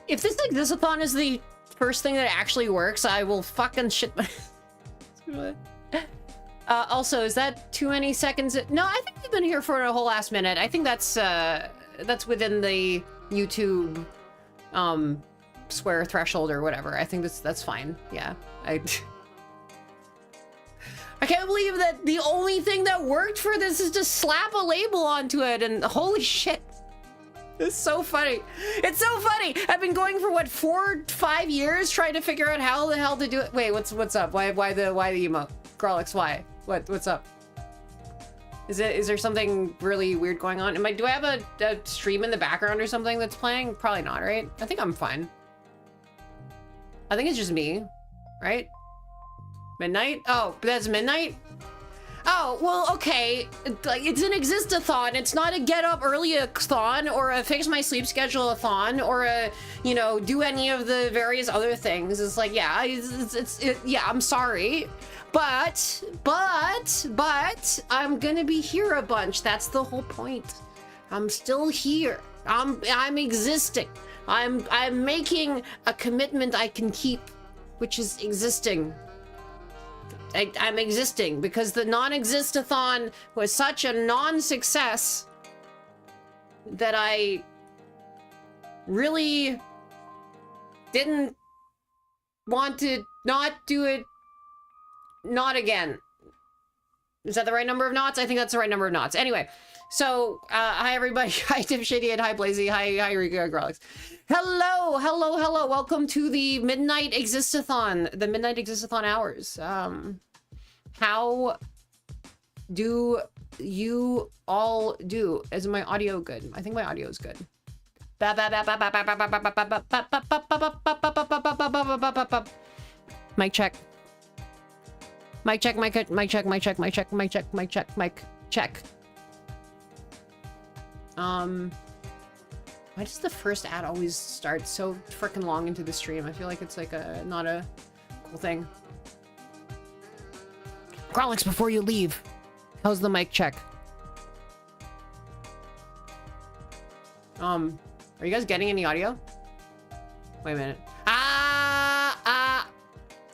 If this EXISTATHON is the first thing that actually works, I will fucking shit my... Also, is that too many seconds? No, I think we've been here for a whole last minute. I think that's within the YouTube swear threshold or whatever. I think that's fine. Yeah, I can't believe that the only thing that worked for this is to slap a label onto it, and holy shit. It's so funny. It's so funny. I've been going for what, 4-5 years trying to figure out how the hell to do it. Wait, what's up? Why the emote? Garlics, why? What's up? Is there something really weird going on? Do I have a stream in the background or something that's playing? Probably not, right? I think I'm fine. I think it's just me, right? Midnight? Oh, that's midnight? Oh, well, okay. Like, it's an EXISTATHON. It's not a get up early-a-thon or a fix my sleep schedule-a-thon or a, you know, do any of the various other things. It's like, yeah, yeah, I'm sorry. But I'm gonna be here a bunch. That's the whole point. I'm still here. I'm existing. I'm making a commitment I can keep, which is existing. I'm existing because the non-EXISTATHON was such a non-success that I really didn't want to not do it not again. Is that the right number of knots? I think that's the right number of knots. Anyway, so hi everybody. Hi Tim Shady, hi Blazy, hi Rika Grolix. Hello. Welcome to the Midnight EXISTATHON, the Midnight EXISTATHON hours. How do you all do? Is my audio good? I think my audio is good. Mic check. Mic check, mic check, mic check, mic check, mic check, mic check, mic check, mic check. Why does the first ad always start so freaking long into the stream? I feel like it's like not a cool thing. Grolix, before you leave, how's the mic check? Are you guys getting any audio? Wait a minute.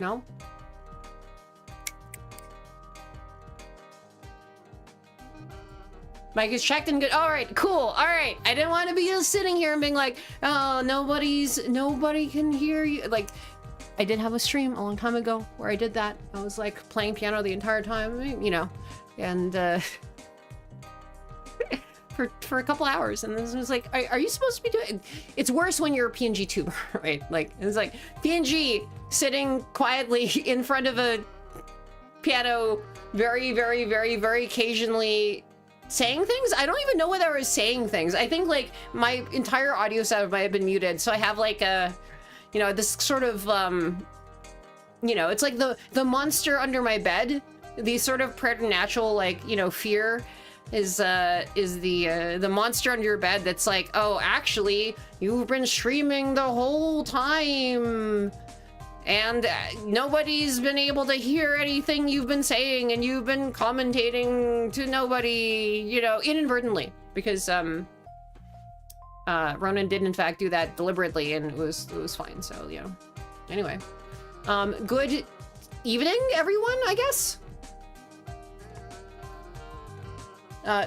No? Mic is checked and good. All right, cool. All right. I didn't want to be just sitting here and being like, oh, nobody can hear you. Like, I did have a stream a long time ago where I did that. I was like playing piano the entire time, you know, and for a couple hours. And this was like, are you supposed to be doing? It's worse when you're a PNG tuber, right? Like, it's like PNG sitting quietly in front of a piano, very, very, very, very occasionally saying things. I don't even know whether I was saying things. I think like my entire audio setup might have been muted, so I have like a, you know, this sort of you know, it's like the monster under my bed. The sort of preternatural, like, you know, fear is the monster under your bed that's like, oh, actually you've been streaming the whole time and nobody's been able to hear anything you've been saying, and you've been commentating to nobody, you know, inadvertently, because Ronan did in fact do that deliberately, and it was fine. So, you know, anyway, good evening everyone, I guess.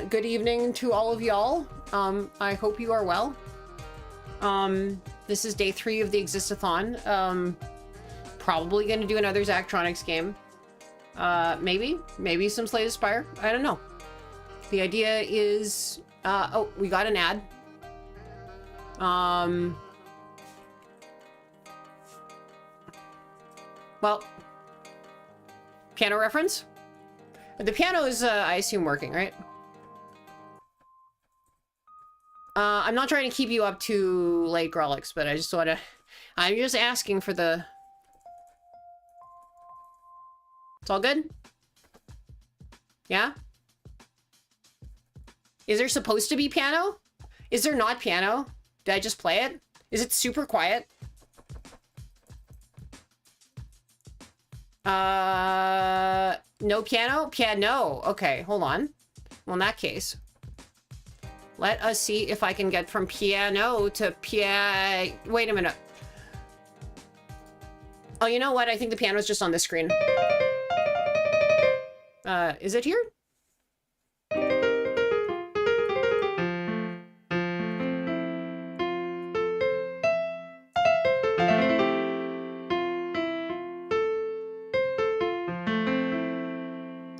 Good evening to all of y'all. I hope you are well. This is day 3 of the EXISTATHON. Probably gonna do another Zachtronics game. Maybe some Slay the Spire. I don't know. The idea is, oh, we got an ad. Well, piano reference? The piano is, I assume, working, right? I'm not trying to keep you up too late, Grolix, but I just wanna... I'm just asking for the... It's all good? Yeah? Is there supposed to be piano? Is there not piano? Did I just play it? Is it super quiet? No piano? Piano. Okay, hold on. Well, in that case, Let us see if I can get from piano to wait a minute. Oh, you know what? I think the piano's just on this screen. Is it here?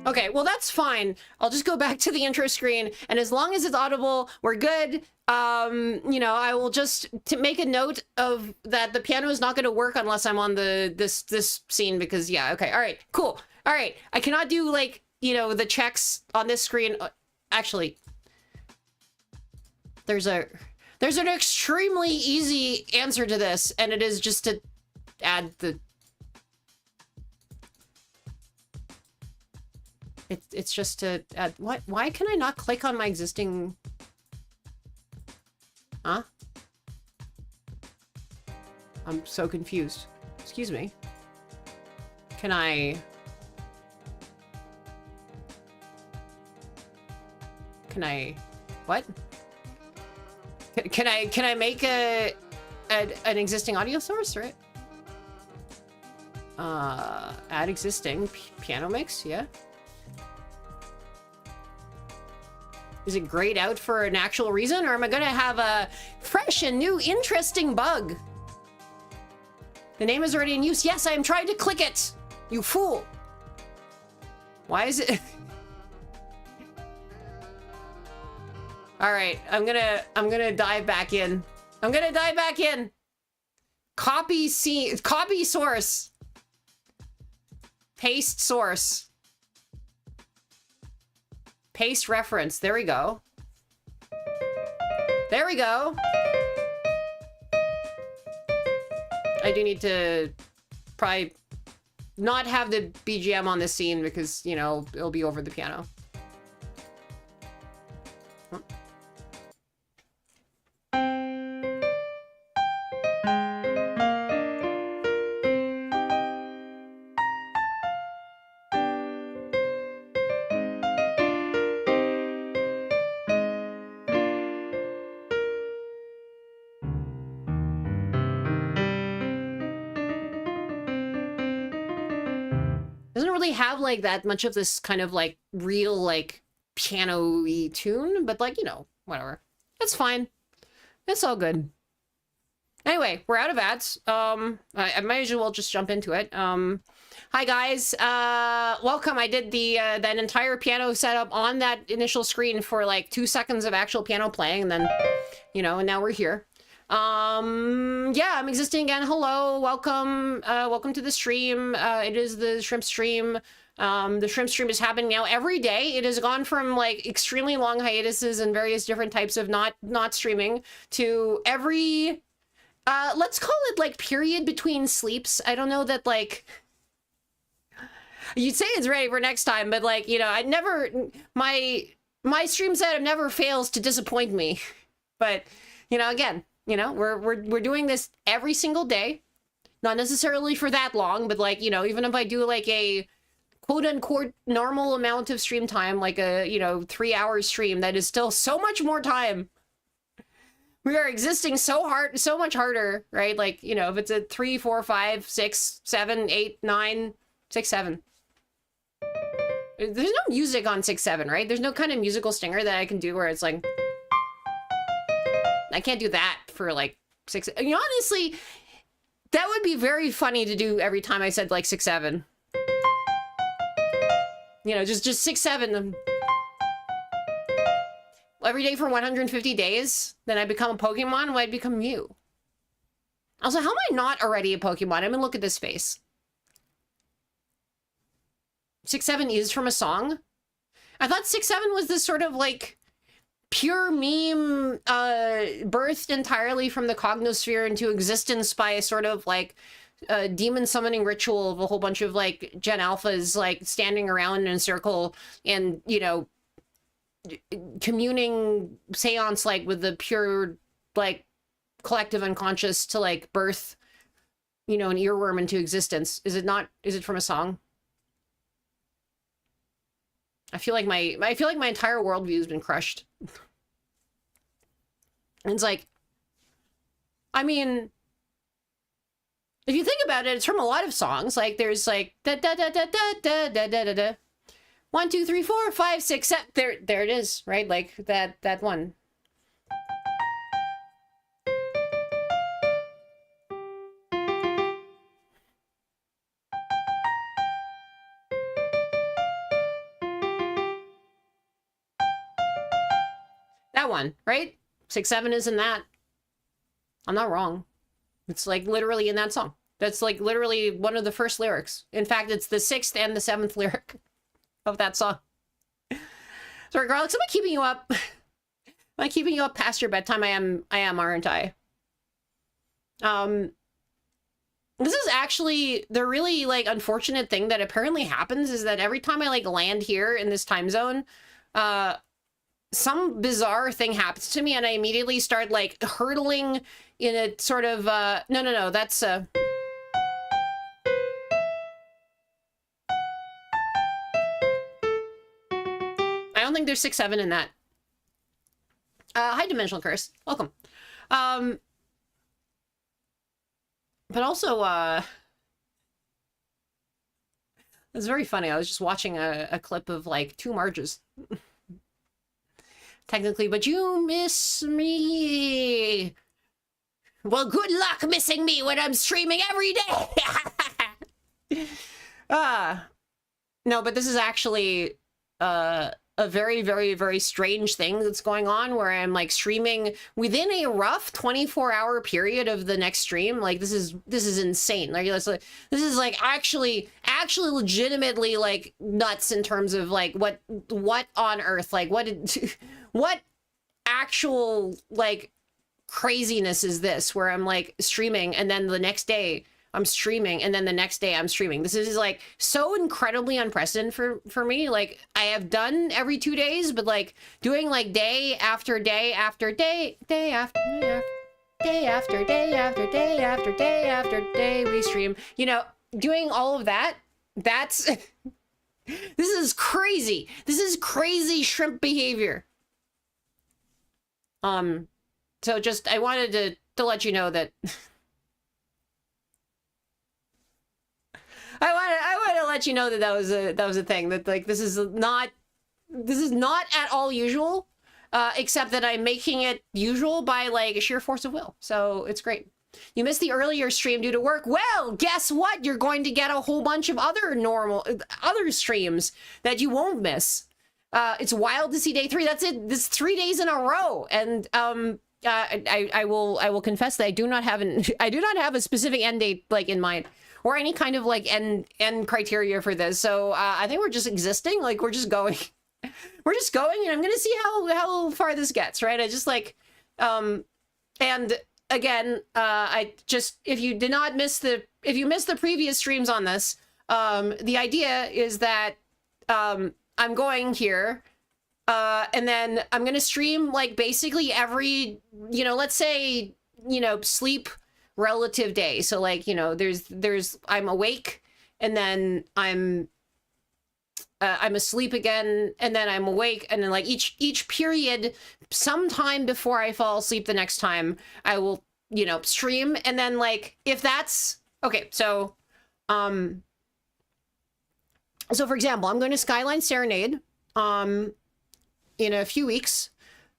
Okay, well, that's fine. I'll just go back to the intro screen, and as long as it's audible, we're good. You know, I will just to make a note of that the piano is not going to work unless I'm on this scene, because yeah, okay, all right, cool. All right, I cannot do, like, you know, the checks on this screen. Actually, there's an extremely easy answer to this, and it is just to add the... It's just to add... What? Why can I not click on my existing... Huh? I'm so confused. Excuse me. Can I... What? Can I make an existing audio source, right? Add existing piano mix, yeah. Is it grayed out for an actual reason, or am I gonna have a fresh and new interesting bug? The name is already in use. Yes, I am trying to click it. You fool. Why is it? All right, I'm gonna dive back in. I'm gonna dive back in. Copy source. Paste source. Paste reference. There we go. There we go. I do need to probably not have the BGM on this scene because, you know, it'll be over the piano. Doesn't really have like that much of this kind of like real like piano-y tune, but like, you know, whatever. It's fine. It's all good. Anyway, we're out of ads. I might as well just jump into it. Hi guys, welcome. I did the that entire piano setup on that initial screen for like 2 seconds of actual piano playing, and then, you know, and now we're here. Yeah, I'm existing again. Hello, welcome, welcome to the stream. It is the shrimp stream. The shrimp stream is happening now every day. It has gone from like extremely long hiatuses and various different types of not streaming to every, let's call it like period between sleeps. I don't know that like, you'd say it's ready for next time, but like, you know, I never, my stream setup never fails to disappoint me. But, you know, again, you know, we're doing this every single day, not necessarily for that long, but like, you know, even if I do like a quote unquote normal amount of stream time, like a, you know, 3-hour stream, that is still so much more time. We are existing so hard, so much harder, right? Like, you know, if it's a 3, 4, 5, 6, 7, 8, 9, 6, 7. There's no music on 6, 7, right? There's no kind of musical stinger that I can do where it's like, I can't do that for like 6. You know, honestly, that would be very funny to do every time I said like 6, 7. You know, just 6, 7. Every day for 150 days, then I become a Pokemon. Well, I'd become Mew. Also, how am I not already a Pokemon? I mean, look at this face. 6, 7 is from a song. I thought 6, 7 was this sort of like pure meme, birthed entirely from the Cognosphere into existence by a sort of like demon summoning ritual of a whole bunch of like Gen Alphas like standing around in a circle and, you know, communing seance like with the pure like collective unconscious to like birth, you know, an earworm into existence. Is it not? Is it from a song? I feel like my entire worldview has been crushed. And it's like, I mean, if you think about it, it's from a lot of songs. Like there's like da da da da da da da da da da. 1, 2, 3, 4, 5, 6, 7. There it is, right? Like that one. That one, right? 6, 7 is in that. I'm not wrong. It's like literally in that song. That's like literally one of the first lyrics. In fact, it's the 6th and the 7th lyric of that song. So regardless, am I keeping you up? Am I keeping you up past your bedtime? I am, aren't I? This is actually the really like unfortunate thing that apparently happens is that every time I like land here in this time zone, some bizarre thing happens to me and I immediately start like hurtling in a sort of no, that's I don't think there's 6, 7 in that. Hi, Dimensional Curse. Welcome. But also, it's very funny. I was just watching a clip of like 2 Marges. Technically, but you miss me. Well, good luck missing me when I'm streaming every day. No, but this is actually a very, very, very strange thing that's going on where I'm like streaming within a rough 24-hour period of the next stream. Like this is insane. Like this is like actually legitimately like nuts in terms of like what on earth, like what actual like craziness is this where I'm like streaming and then the next day I'm streaming and then the next day I'm streaming. This is like so incredibly unprecedented for me. Like I have done every 2 days, but like doing like day after day after day, day after day, day after day after day after day after day we stream. You know, doing all of that, that's this is crazy. This is crazy shrimp behavior. So just I wanted to let you know that I want to let you know that that was a thing, that like this is not at all usual, except that I'm making it usual by like a sheer force of will. So it's great. You missed the earlier stream due to work. Well, guess what? You're going to get a whole bunch of other streams that you won't miss. It's wild to see day 3. That's it. This 3 days in a row. And I will confess that I do not have a specific end date like in mind or any kind of like end criteria for this. So I think we're just existing. Like we're just going, and I'm gonna see how far this gets. Right. I just like, and again, I just if you missed the previous streams on this, the idea is that I'm going here. And then I'm going to stream like basically every, let's say, sleep relative day. So like, there's I'm awake and then I'm asleep again and then I'm awake. And then like each period, sometime before I fall asleep the next time I will, stream. And then like, if that's okay. So for example, I'm going to Skyline Serenade, in a few weeks.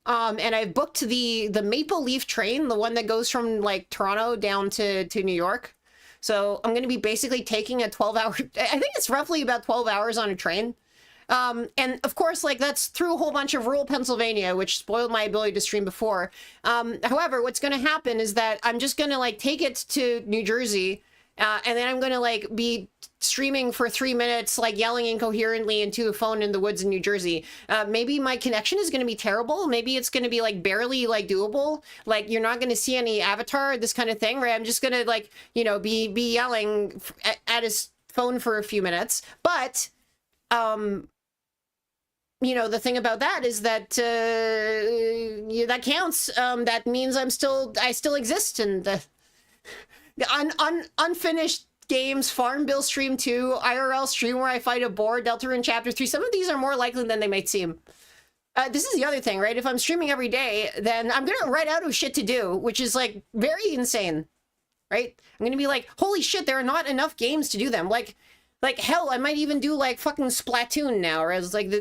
And I've booked the Maple Leaf train, the one that goes from like Toronto down to New York. So I'm going to be basically taking a 12-hour, I think it's roughly about 12 hours on a train. And of course, like that's through a whole bunch of rural Pennsylvania, which spoiled my ability to stream before. However, what's going to happen is that I'm just going to like take it to New Jersey, and then I'm going to like be streaming for 3 minutes, like yelling incoherently into a phone in the woods in New Jersey. Maybe my connection is going to be terrible. Maybe it's going to be like barely like doable. Like you're not going to see any avatar, this kind of thing, right? I'm just going to like, be yelling at his phone for a few minutes. But, the thing about that is that, that counts. That means I still exist in the unfinished games, Farm Bill Stream 2, IRL stream where I fight a boar, Deltarune Chapter 3. Some of these are more likely than they might seem. This is the other thing, right? If I'm streaming every day, then I'm gonna run out of shit to do, which is like very insane, right? I'm gonna be like, holy shit, there are not enough games to do them. Like hell, I might even do like fucking Splatoon now, or as like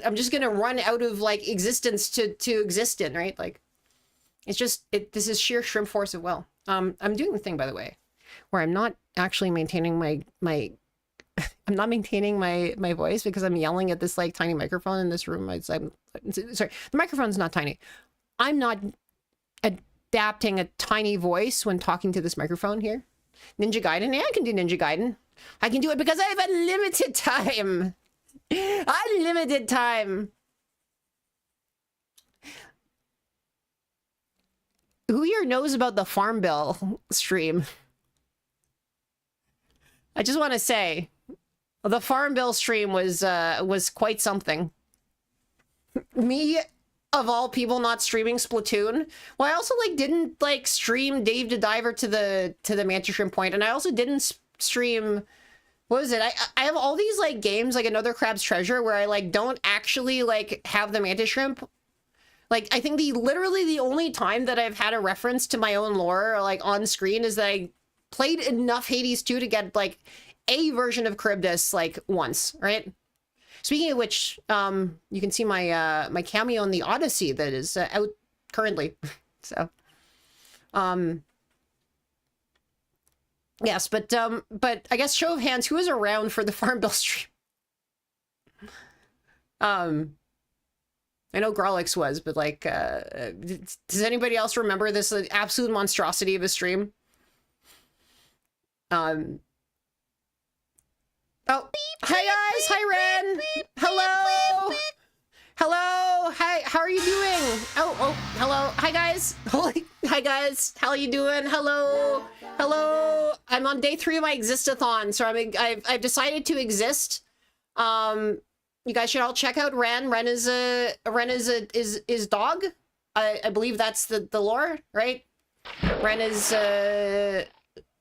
I'm just gonna run out of like existence to exist in, right? Like, it's just this is sheer shrimp force of will. I'm doing the thing, by the way, where I'm not actually maintaining my I'm not maintaining my voice because I'm yelling at this like tiny microphone in this room. I'm sorry, the microphone's not tiny. I'm not adapting a tiny voice when talking to this microphone here. Ninja Gaiden, yeah, I can do Ninja Gaiden. I can do it because I have unlimited time. Unlimited time. Who here knows about the Farm Bill stream? I just want to say, the Farm Bill stream was quite something. Me, of all people, not streaming Splatoon. Well, I also like didn't like stream Dave the Diver to the Mantis Shrimp Point, and I also didn't stream. What was it? I have all these like games like Another Crab's Treasure where I like don't actually like have the Mantis Shrimp. Like, I think literally the only time that I've had a reference to my own lore, like, on screen is that I played enough Hades 2 to get, like, a version of Charybdis, like, once, right? Speaking of which, you can see my, my cameo in the Odyssey that is out currently. So, yes, but I guess show of hands, who was around for the Farm Bill stream? I know Grolix was, but like, does anybody else remember this absolute monstrosity of a stream? Oh, hi guys, hi Ren, hello, hello, hi, how are you doing? Oh, hello, hi guys, hi guys, how are you doing? Hello, hello. I'm on day 3 of my EXISTATHON, so I've decided to exist. You guys should all check out Ren. Ren is dog. I believe that's the lore, right? Ren is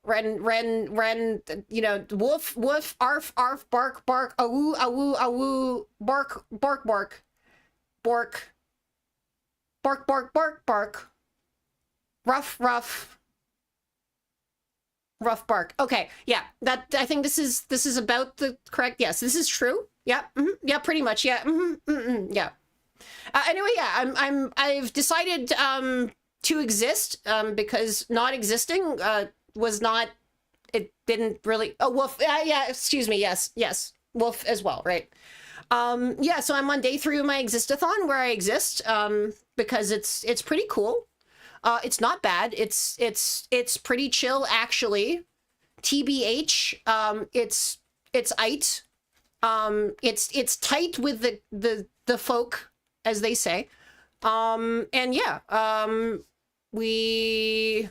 Ren, you know, woof, arf, bark, awoo, bark, rough, bark. Okay, yeah, I think this is about the correct. Yes, this is true. Yeah, yeah, pretty much. Yeah, yeah. Anyway, yeah, I've decided to exist because not existing was not. It didn't really. Oh, wolf. Yeah. Excuse me. Yes. Wolf as well. Right. Yeah. So I'm on day 3 of my EXISTATHON where I exist because it's pretty cool. It's not bad. It's pretty chill actually. TBH. It's it. It's tight with the folk, as they say. And yeah, we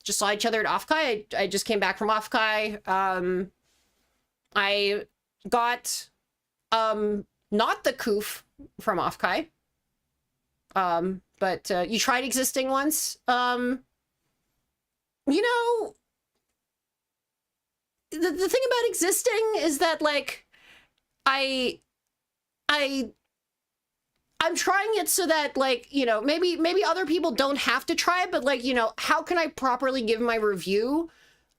just saw each other at Offkai. I just came back from Offkai. I got not the Koof from Offkai. But you tried existing once. You know, the thing about existing is that like I'm trying it so that like, you know, maybe other people don't have to try it, but like, you know, how can I properly give my review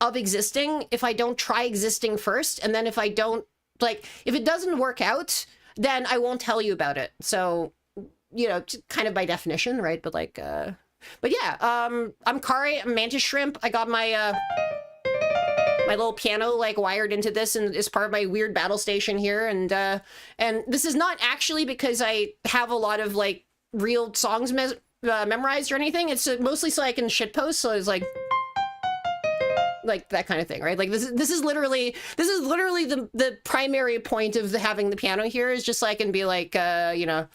of existing if I don't try existing first? And then if I don't, like, if it doesn't work out, then I won't tell you about it. So, you know, kind of by definition, right? But like, but yeah, I'm Kari, I'm Mantis Shrimp. I got my, my little piano like wired into this and is part of my weird battle station here. And this is not actually because I have a lot of like real songs memorized or anything. It's mostly so I can shitpost. So it's like that kind of thing, right? Like this is literally the primary point of having the piano here is just so I can be like, you know,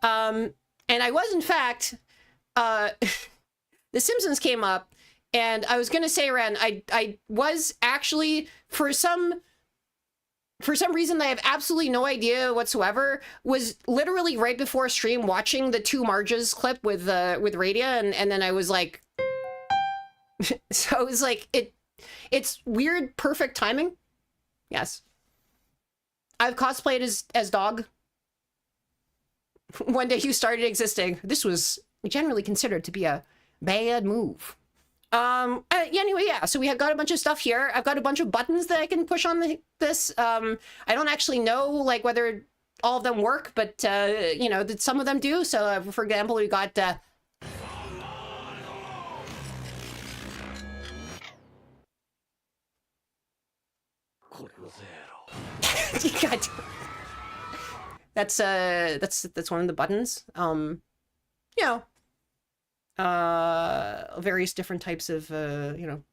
and I was in fact, The Simpsons came up. And I was going to say, Ren, I was actually, for some reason that I have absolutely no idea whatsoever, was literally right before stream watching the 2 Marges clip with Radia, and then I was like, so it was like, it's weird, perfect timing. Yes. I've cosplayed as dog. one day you started existing. This was generally considered to be a bad move. Anyway, yeah, so we have got a bunch of stuff here. I've got a bunch of buttons that I can push on this. I don't actually know, like, whether all of them work, but, you know, some of them do. So, for example, we got, God. That's one of the buttons. You know, various different types of, you know,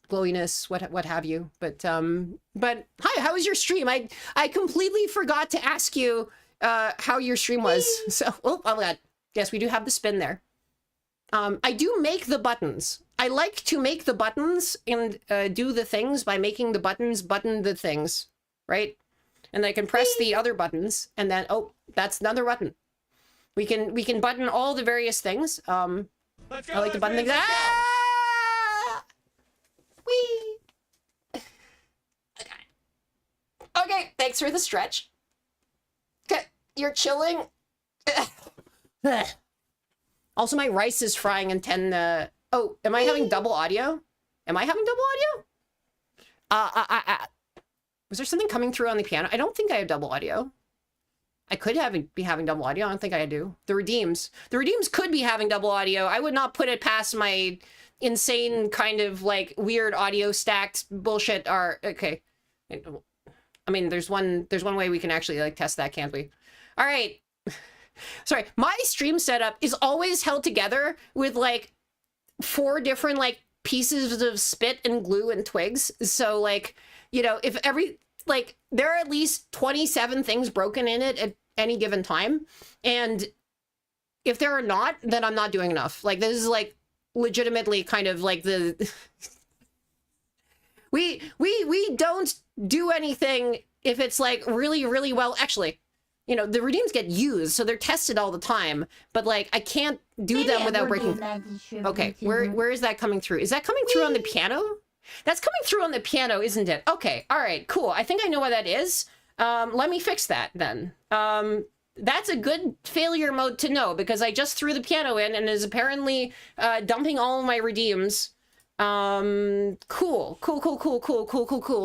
glowiness, what have you. But hi, how was your stream? I completely forgot to ask you how your stream was. So, oh my God. Yes, we do have the spin there. I do make the buttons. I like to make the buttons and do the things by making the buttons button the things, right? And I can press the other buttons, and then, oh, that's another button. We can button all the various things. I like to button things. Ah! Whee! Okay. Okay, thanks for the stretch. Okay, you're chilling. Also, my rice is frying in 10... Oh, am I having double audio? Am I having double audio? Was there something coming through on the piano? I don't think I have double audio. I could be having double audio. I don't think I do. The Redeems could be having double audio. I would not put it past my insane kind of like weird audio stacked bullshit. Okay. I mean, there's one way we can actually like test that, can't we? All right. Sorry, my stream setup is always held together with like 4 different like pieces of spit and glue and twigs. So like, you know, if there are at least 27 things broken in it at any given time. And if there are not, then I'm not doing enough. Like, this is like legitimately kind of like the, we don't do anything if it's like really, really well, actually, you know, the Redeems get used, so they're tested all the time, but like, I can't do them without breaking. Okay, where is that coming through? Is that coming through on the piano? That's coming through on the piano, isn't it? Okay, all right, cool. I think I know what that is. Let me fix that then. That's a good failure mode to know, because I just threw the piano in and is apparently dumping all of my Redeems. Cool.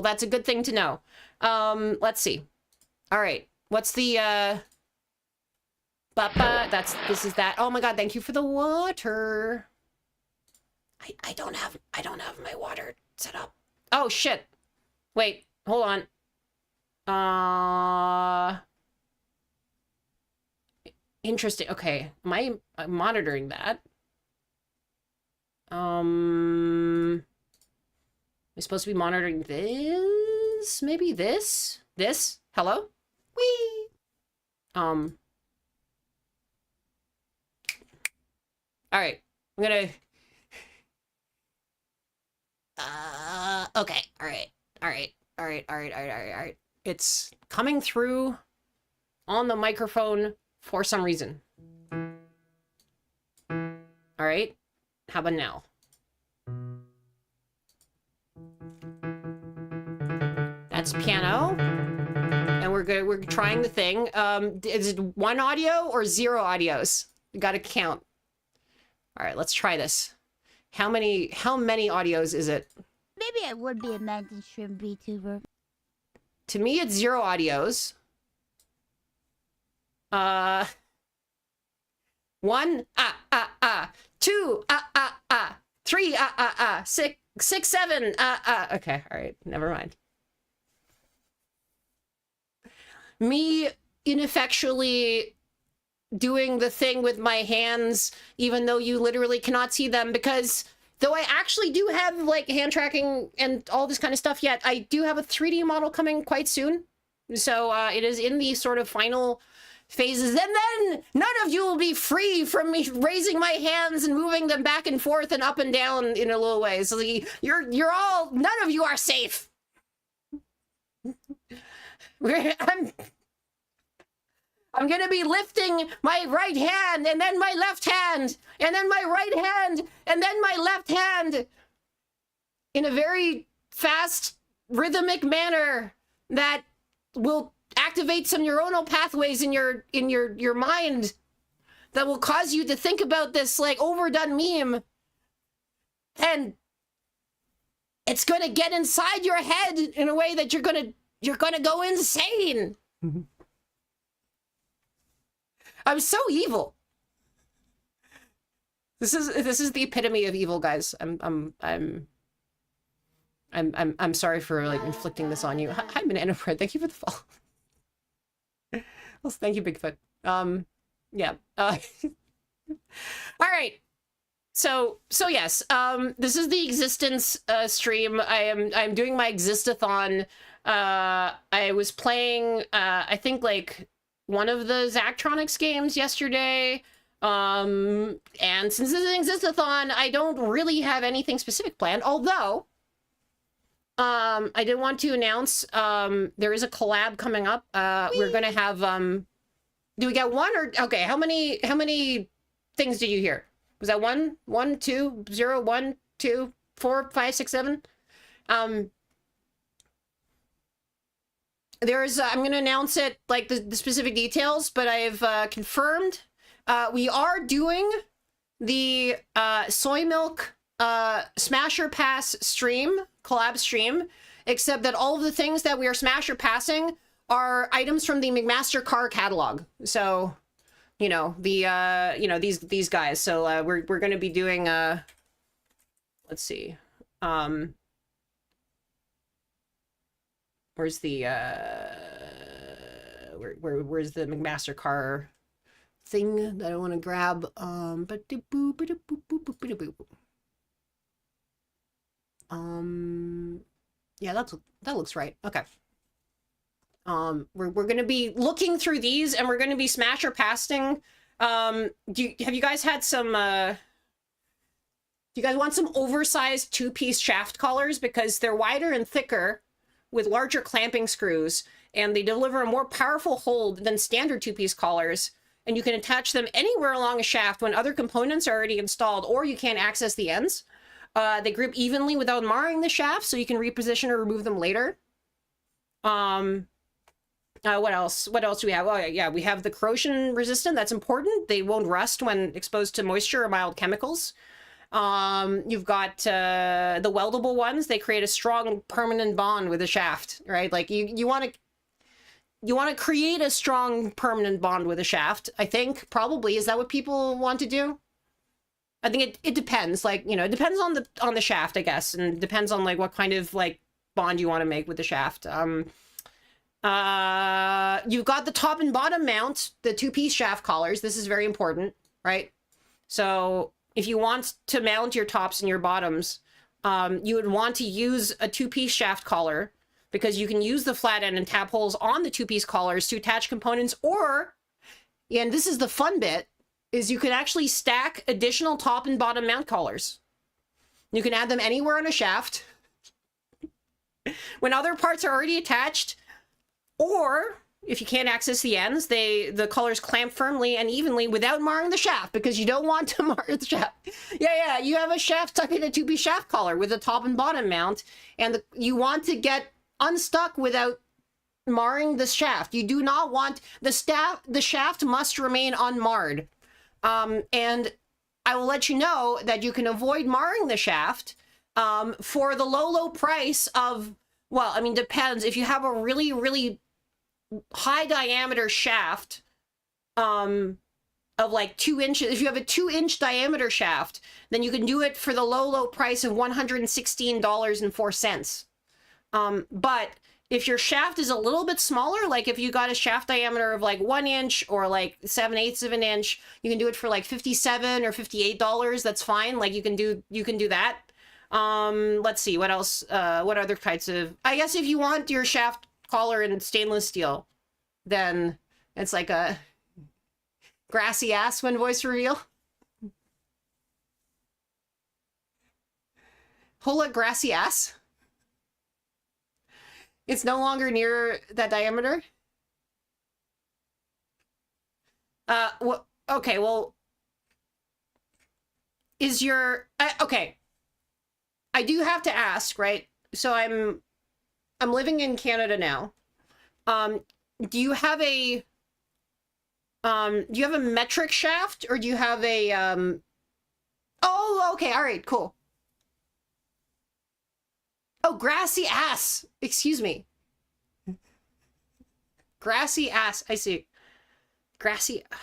That's a good thing to know. Let's see. All right. What's the, this is that. Oh my God, thank you for the water. I don't have my water set up. Oh shit. Wait, hold on. Interesting. Okay, am I monitoring that? Am I supposed to be monitoring this? Maybe this? This? Hello? Whee! All right, I'm gonna... okay, all right. It's coming through on the microphone for some reason. All right, how about now? That's piano. And we're trying the thing. Is it 1 audio or 0 audios? You gotta count. All right, let's try this. How many audios is it? Maybe I would be a mantis shrimp VTuber. To me, it's 0 audios. 1 2 3 6 7 okay, all right, never mind. Me ineffectually doing the thing with my hands, even though you literally cannot see them, because though I actually do have like hand tracking and all this kind of stuff yet, I do have a 3D model coming quite soon. So it is in the sort of final phases, and then none of you will be free from me raising my hands and moving them back and forth and up and down in a little way. So you're all, none of you are safe. I'm gonna be lifting my right hand, and then my left hand, and then my right hand, and then my left hand in a very fast, rhythmic manner that will activate some neuronal pathways in your mind that will cause you to think about this like overdone meme, and it's gonna get inside your head in a way that you're gonna go insane. I'm so evil. This is the epitome of evil, guys. I'm sorry for like inflicting this on you. Hi, Banana Bread. Thank you for the follow. Well, thank you, Bigfoot. Yeah. All right. So yes. This is the Existence stream. I'm doing my Existathon. I was playing I think like one of the Zachtronics games yesterday. And since this is an Existathon, I don't really have anything specific planned, although I did want to announce there is a collab coming up. We're gonna have do we get one or okay, how many things did you hear? Was that 1 1 2 0 1 2 4 5 6 7? There's I'm gonna announce it like the specific details, but I've confirmed we are doing the soy milk Smasher Pass stream, collab stream, except that all of the things that we are Smasher Passing are items from the McMaster car catalog. So, you know, the these guys. So we're going to be doing let's see. Where's the where's the McMaster car thing that I want to grab? Yeah, that looks right. Okay. We're going to be looking through these, and we're going to be Smasher Passing. Have you guys had some do you guys want some oversized two-piece shaft collars, because they're wider and thicker with larger clamping screws, and they deliver a more powerful hold than standard two-piece collars, and you can attach them anywhere along a shaft when other components are already installed or you can't access the ends. They grip evenly without marring the shaft, so you can reposition or remove them later. What else? What else do we have? Oh, yeah, we have the corrosion resistant. That's important. They won't rust when exposed to moisture or mild chemicals. You've got the weldable ones. They create a strong permanent bond with the shaft, right? Like you want to create a strong permanent bond with a shaft. I think probably is that what people want to do? I think it depends. Like, you know, it depends on the shaft, I guess, and depends on like what kind of like bond you want to make with the shaft. You've got the top and bottom mount, the two-piece shaft collars. This is very important, right? So if you want to mount your tops and your bottoms, you would want to use a two-piece shaft collar, because you can use the flat end and tab holes on the two-piece collars to attach components, or, and this is the fun bit, is you can actually stack additional top and bottom mount collars. You can add them anywhere on a shaft when other parts are already attached, or if you can't access the ends, the collars clamp firmly and evenly without marring the shaft, because you don't want to mar the shaft. Yeah, you have a shaft stuck in a two-piece shaft collar with a top and bottom mount, and you want to get unstuck without marring the shaft. You do not want the shaft must remain unmarred. And I will let you know that you can avoid marring the shaft for the low price of, well, I mean, depends. If you have a really, really high diameter shaft of like 2 inches, if you have a 2-inch diameter shaft, then you can do it for the low price of $116.04. But if your shaft is a little bit smaller, like if you got a shaft diameter of like 1 inch or like 7/8 of an inch, you can do it for like $57 or $58. That's fine. Like you can do that. Let's see, what else? What other types of, I guess if you want your shaft collar in stainless steel, then it's like a grassy ass when voice reveal. Hola, grassy ass. It's no longer near that diameter. Well, okay, well, is your, okay. I do have to ask, right? So I'm living in Canada now. do you have a metric shaft, or do you have a oh, okay, all right, cool. Oh, grassy ass. Excuse me. Grassy ass. I see. Grassy. Oh,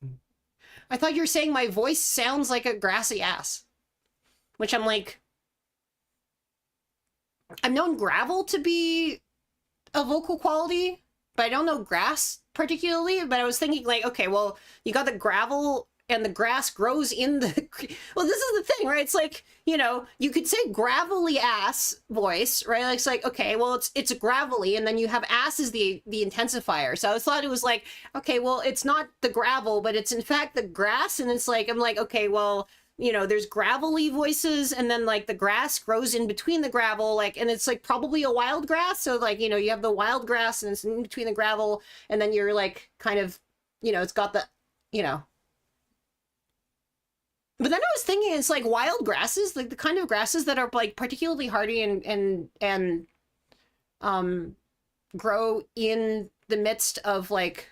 man. I thought you were saying my voice sounds like a grassy ass, which I'm like, I've known gravel to be a vocal quality, but I don't know grass particularly. But I was thinking like, okay, well, you got the gravel and the grass grows in the, well, this is the thing, right? It's like, you know, you could say gravelly ass voice, right? Like, it's like, okay, well, it's gravelly, and then you have ass as the intensifier. So I thought it was like, okay, well, it's not the gravel, but it's in fact the grass. And it's like, I'm like, okay, well, you know, there's gravelly voices, and then like the grass grows in between the gravel, like, and it's like probably a wild grass. So like, you know, you have the wild grass and it's in between the gravel, and then you're like kind of, you know, it's got the, you know. But then I was thinking, it's like wild grasses, like the kind of grasses that are like particularly hardy and grow in the midst of like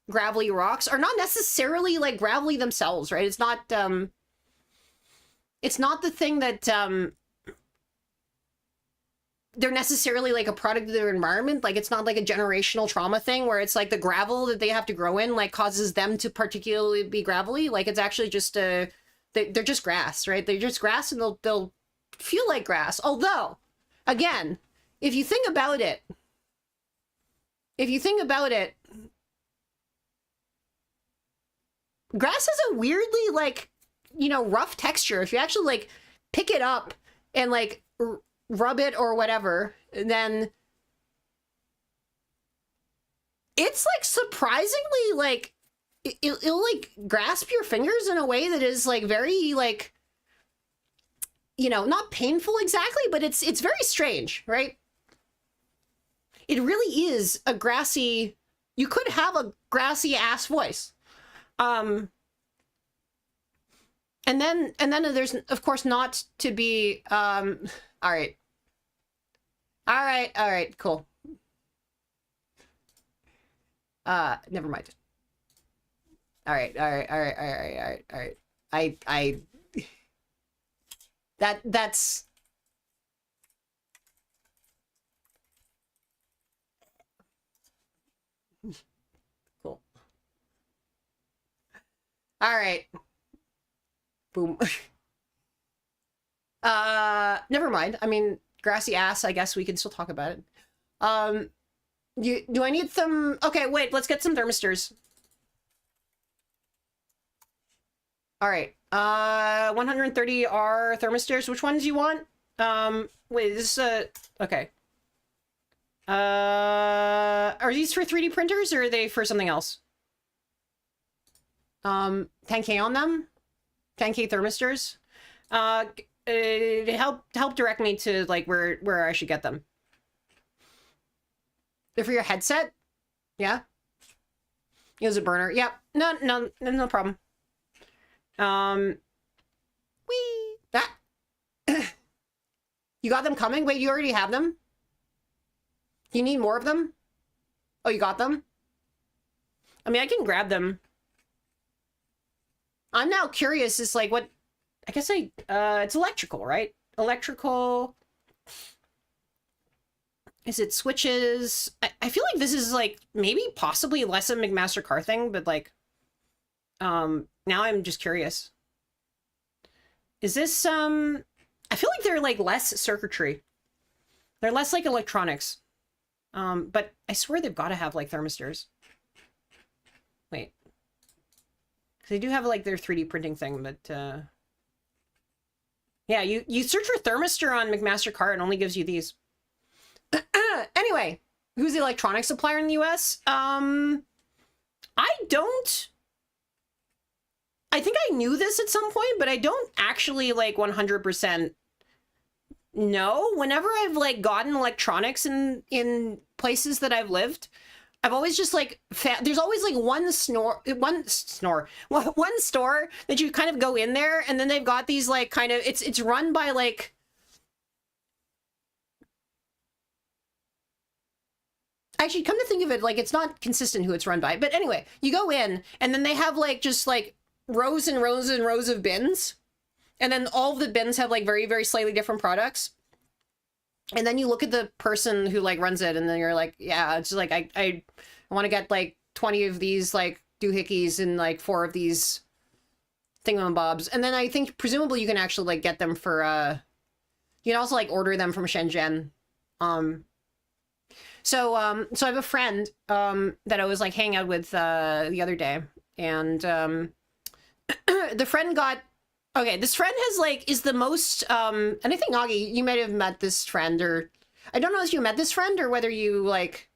gravelly rocks are not necessarily like gravelly themselves, right? It's not the thing that they're necessarily like a product of their environment. Like, it's not like a generational trauma thing where it's like the gravel that they have to grow in like causes them to particularly be gravelly. Like, it's actually just they're just grass, right? They're just grass, and they'll feel like grass. Although, again, if you think about it, grass has a weirdly like, you know, rough texture. If you actually like pick it up and like rub it or whatever, then it's like surprisingly like it'll like grasp your fingers in a way that is like very like, you know, not painful exactly, but it's very strange, right? It really is a grassy, you could have a grassy ass voice. And then there's of course not to be all right. All right, cool. Never mind. All right. That's cool. All right. Boom. Never mind. I mean, grassy ass, I guess we can still talk about it. Do I need some? Okay, wait, let's get some thermistors. All right. 130R thermistors. Which ones do you want? Wait, this okay. Are these for 3D printers, or are they for something else? 10K on them? 10K thermistors? Help direct me to like where I should get them. They're for your headset? Yeah. Use a burner. Yep. No problem. Wee. That. You got them coming? Wait, you already have them? You need more of them? Oh, you got them? I mean, I can grab them. I'm now curious, it's like what, I guess it's electrical, right? Electrical. Is it switches? I feel like this is like maybe possibly less a McMaster Car thing, but like, now I'm just curious. Is this, I feel like they're like less circuitry. They're less like electronics. But I swear they've got to have like thermistors. Wait. They do have like their 3D printing thing, but yeah, you search for thermistor on McMaster Car, it only gives you these. Anyway, who's the electronics supplier in the US? I think I knew this at some point, but I don't actually like 100% know. Whenever I've like gotten electronics in places that I've lived, I've always just like there's always like one store that you kind of go in there, and then they've got these like kind of it's run by like actually, come to think of it, like, it's not consistent who it's run by. But anyway, you go in, and then they have, like, just, like, rows and rows and rows of bins. And then all of the bins have, like, very, very slightly different products. And then you look at the person who, like, runs it, and then you're like, yeah, it's just, like, I want to get, like, 20 of these, like, doohickeys and, like, 4 of these thingamabobs. And then I think, presumably, you can actually, like, get them for, you can also, like, order them from Shenzhen. So I have a friend that I was like hanging out with the other day, and the friend got this friend has like is the most and I think Augie, you might have met this friend, or I don't know if you met this friend or whether you like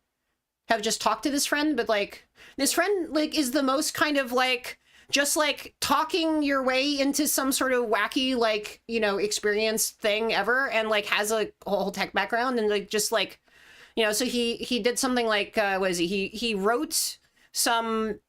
have just talked to this friend, but like this friend like is the most kind of like just like talking your way into some sort of wacky like, you know, experience thing ever, and like has a whole tech background, and like just like, you know, so he did something like what is he wrote some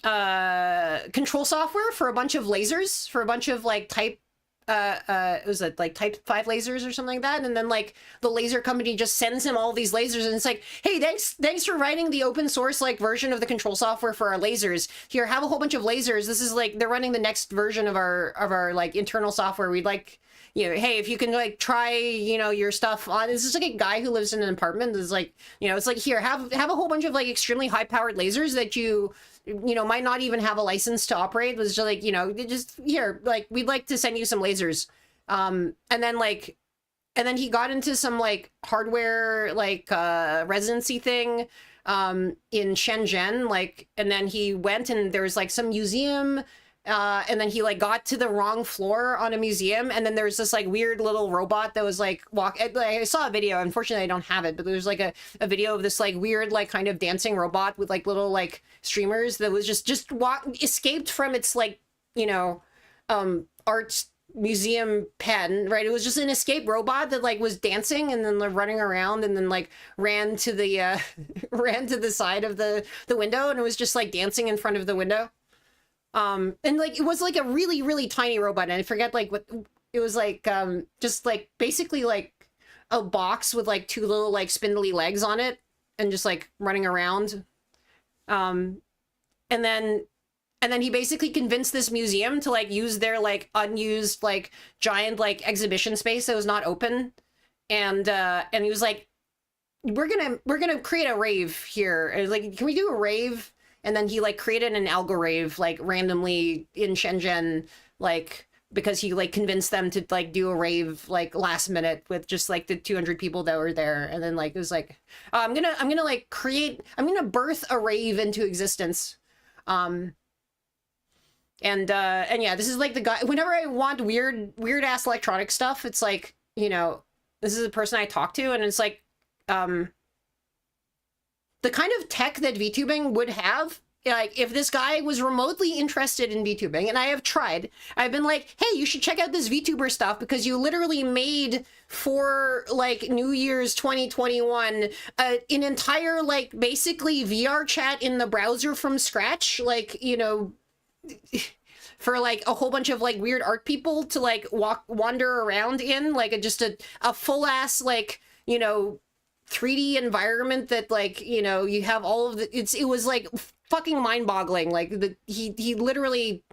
control software for a bunch of lasers, for a bunch of like type was it like type 5 lasers or something like that, and then like the laser company just sends him all these lasers, and it's like, hey, thanks for writing the open source like version of the control software for our lasers. Here, have a whole bunch of lasers. This is like, they're running the next version of our like internal software. We'd like, you know, hey, if you can like try, you know, your stuff on, this is like a guy who lives in an apartment. It's like, you know, it's like, here, have a whole bunch of like extremely high powered lasers that you know, might not even have a license to operate. It was just like, you know, just here, like, we'd like to send you some lasers. And then he got into some like hardware, like, residency thing, in Shenzhen, like, and then he went and there was like some museum, and then he like got to the wrong floor on a museum, and then there's this like weird little robot that was like I saw a video, unfortunately I don't have it, but there's like a video of this like weird like kind of dancing robot with like little like streamers that was just escaped from its like, you know, art museum pen, right? It was just an escape robot that like was dancing and then like running around, and then like ran to the ran to the side of the window, and it was just like dancing in front of the window. And like, it was like a really, really tiny robot, and I forget like what it was like, just like basically like a box with like 2 little like spindly legs on it, and just like running around. And then he basically convinced this museum to like use their like unused like giant like exhibition space that was not open, and he was like, we're gonna create a rave here. It was like, can we do a rave? And then he like created an algo rave like randomly in Shenzhen, like because he like convinced them to like do a rave like last minute with just like the 200 people that were there. And then like it was like, I'm gonna like I'm gonna birth a rave into existence. And yeah, this is like the guy, whenever I want weird ass electronic stuff, it's like, you know, this is a person I talk to, and it's like, the kind of tech that VTubing would have, like, if this guy was remotely interested in VTubing, and I have tried, I've been like, hey, you should check out this VTuber stuff, because you literally made for, like, New Year's 2021, an entire, like, basically VR chat in the browser from scratch, like, you know, for, like, a whole bunch of, like, weird art people to, like, wander around in, like, just a full-ass, like, you know, 3D environment that like, you know, you have all of the, it was like fucking mind-boggling. Like he literally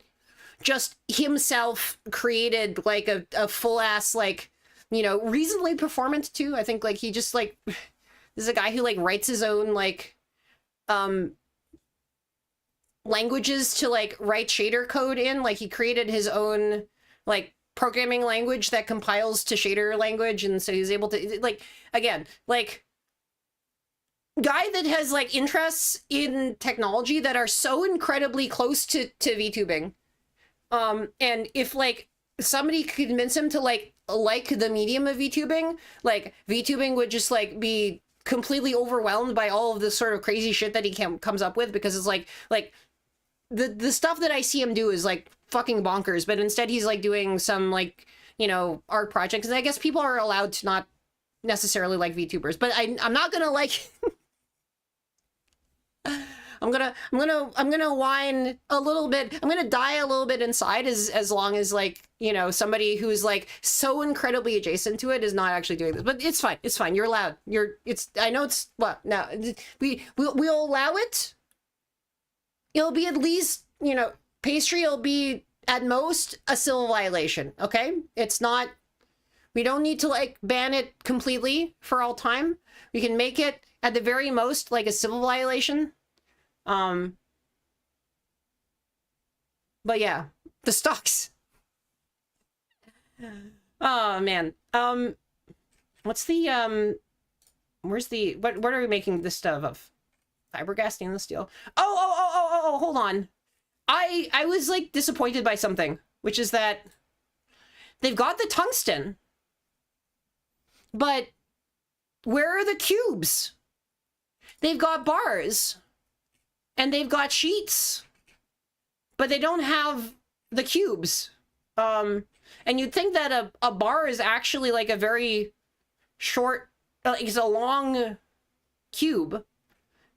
just himself created like a full-ass like, you know, reasonably performant too. I think like he just like, this is a guy who like writes his own like languages to like write shader code in. Like he created his own like programming language that compiles to shader language, and so he's able to like, again, like, guy that has like interests in technology that are so incredibly close to VTubing. And if like somebody could convince him to like the medium of VTubing, like VTubing would just like be completely overwhelmed by all of this sort of crazy shit that he comes up with, because it's like the stuff that I see him do is like fucking bonkers, but instead he's like doing some like, you know, art projects, and I guess people are allowed to not necessarily like VTubers, but I'm not gonna like I'm gonna whine a little bit. I'm gonna die a little bit inside as long as like, you know, somebody who's like so incredibly adjacent to it is not actually doing this. But it's fine. It's fine. You're allowed. I know it's what now. We'll allow it. It'll be at least, you know, pastry will be at most a civil violation. Okay, it's not. We don't need to like ban it completely for all time. We can make it at the very most like a civil violation. But yeah, the stocks. Oh man. What's the where's the what are we making this stuff of? Fiberglass, stainless steel. Oh, hold on. I was like disappointed by something, which is that they've got the tungsten, but where are the cubes? They've got bars and they've got sheets, but they don't have the cubes. And you'd think that a bar is actually like a very short, it's a long cube,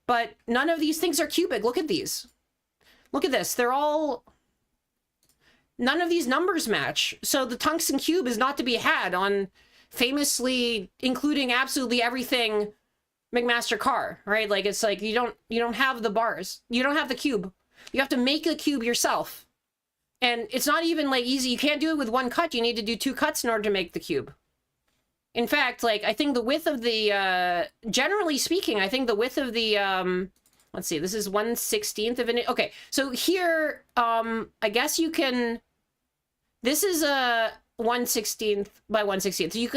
but none of these things are cubic. Look at these. Look at this. They're all, none of these numbers match. So the tungsten cube is not to be had on famously including absolutely everything McMaster car, right? Like it's like you don't have the bars. You don't have the cube. You have to make the cube yourself. And it's not even like easy. You can't do it with one cut. You need to do 2 cuts in order to make the cube. In fact, like I think the width of the generally speaking, I think the width of the let's see, this is 1/16 of an inch. Okay, so here I guess you can, this is a 1/16 by 1/16. So you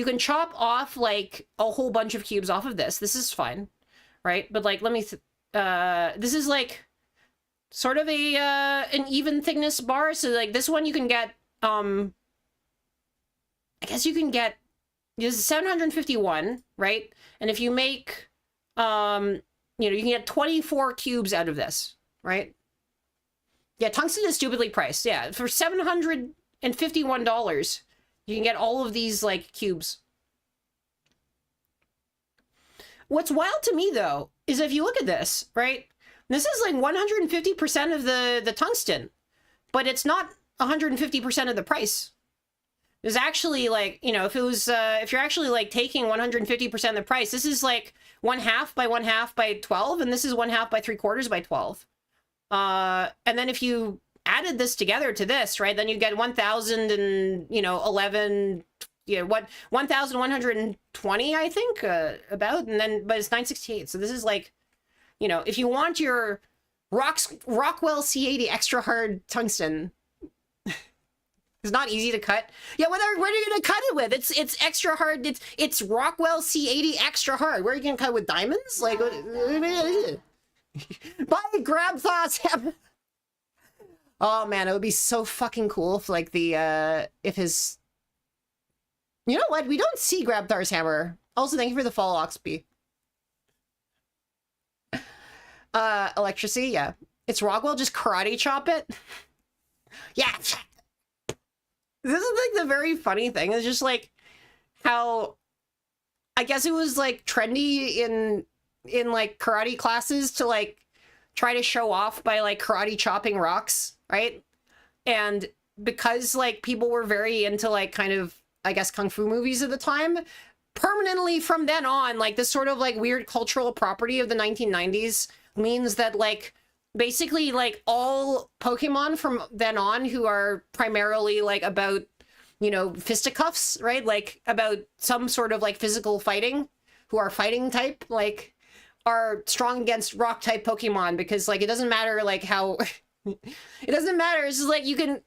can chop off like a whole bunch of cubes off of this. This is fine, right? But like let me this is like sort of a an even thickness bar. So like this one you can get I guess you can get, this is 751, right? And if you make you know, you can get 24 cubes out of this, right? Yeah, tungsten is stupidly priced. Yeah, for $751 you can get all of these like cubes. What's wild to me though is if you look at this, right? This is like 150% of the tungsten, but it's not 150% of the price. There's actually like, you know, if it was if you're actually like taking 150% of the price, this is like 1/2 by 1/2 by 12, and this is 1/2 by 3/4 by 12. And then if you added this together to this, right, then you get 1,000 and, you know, 11, you know, what, 1,120, I think, about, and then, but it's 968. So this is like, you know, if you want your Rockwell C80 extra hard tungsten, it's not easy to cut. Yeah, what are you gonna cut it with? It's extra hard. It's Rockwell C80 extra hard. Where are you gonna cut with diamonds? Like, buy grab thoughts. Oh man, it would be so fucking cool if like the if his, you know what? We don't see Grabthar's hammer. Also, thank you for the follow, Oxby. Electricity, yeah. It's Rockwell, just karate chop it. Yeah. This is like the very funny thing. It's just like how I guess it was like trendy in like karate classes to like try to show off by like karate chopping rocks, right? And because like people were very into like kind of, I guess, kung fu movies at the time, permanently from then on, like this sort of like weird cultural property of the 1990s means that like basically like all Pokemon from then on who are primarily like about, you know, fisticuffs, right? Like about some sort of like physical fighting, who are fighting type, like are strong against rock type Pokemon, because like it doesn't matter like how it doesn't matter. It's just like you can,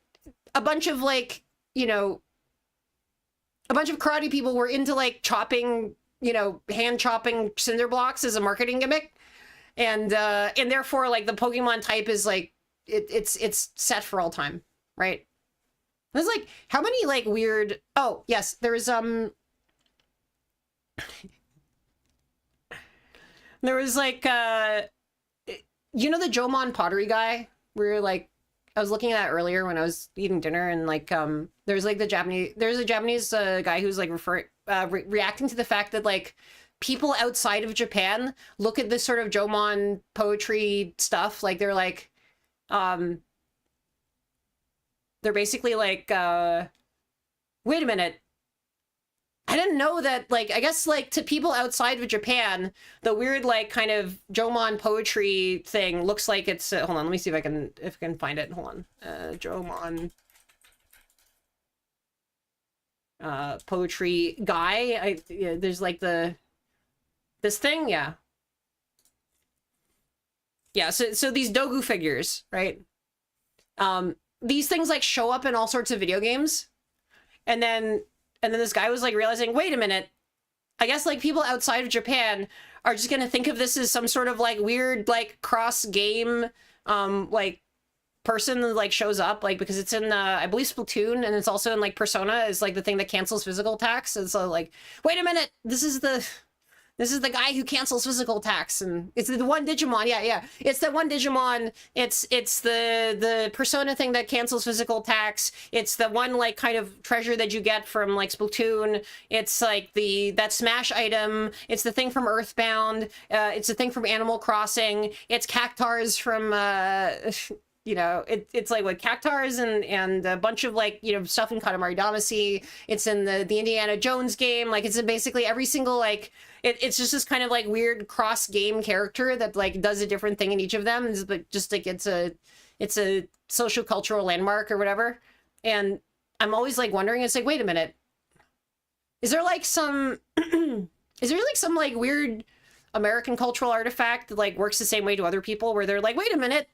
a bunch of like, you know, a bunch of karate people were into like chopping, you know, hand chopping cinder blocks as a marketing gimmick. And therefore like the Pokemon type is like it's set for all time, right? There's like how many like weird, oh yes, there's there was like you know the Jomon pottery guy, where like I was looking at that earlier when I was eating dinner, and like there's like there's a Japanese guy who's like reacting to the fact that like people outside of Japan look at this sort of Jomon poetry stuff, like they're like, they're basically like, wait a minute. I didn't know that, like, I guess, like, to people outside of Japan, the weird, like, kind of Jomon poetry thing looks like it's, hold on, let me see if I can find it. Hold on. Jomon poetry guy. Yeah, there's, like, this thing, yeah. Yeah, so these Dogu figures, right? These things, like, show up in all sorts of video games, and then this guy was like realizing, wait a minute, I guess like people outside of Japan are just gonna think of this as some sort of like weird like cross game like person that like shows up, like because it's in I believe Splatoon, and it's also in like Persona is like the thing that cancels physical attacks. And so like, wait a minute, this is the guy who cancels physical attacks, and it's the one Digimon. Yeah, it's the one Digimon. It's the Persona thing that cancels physical attacks. It's the one like kind of treasure that you get from like Splatoon. It's like that Smash item. It's the thing from Earthbound. It's the thing from Animal Crossing. It's Cactars from you know, it's like what Cactars and a bunch of like, you know, stuff in Katamari Damacy. It's in the Indiana Jones game. Like it's in basically every single like it's just this kind of like weird cross game character that like does a different thing in each of them. But just like it's a social cultural landmark or whatever. And I'm always like wondering, it's like, wait a minute, is there like some like weird American cultural artifact that like works the same way to other people, where they're like, wait a minute,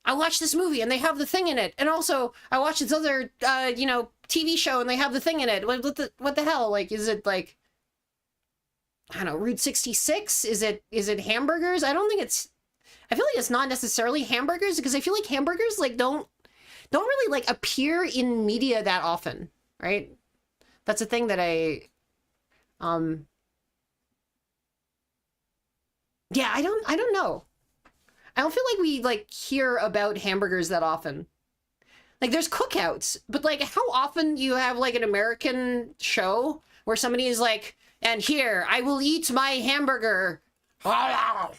I watched this movie and they have the thing in it, and also I watched this other you know, TV show and they have the thing in it. What the hell? Like, is it like, I don't know, Route 66? Is it hamburgers? I don't think it's. I feel like it's not necessarily hamburgers, because I feel like hamburgers like don't really like appear in media that often, right? That's a thing that yeah, I don't know. I don't feel like we like hear about hamburgers that often. Like there's cookouts, but like how often you have like an American show where somebody is like, and here I will eat my hamburger. I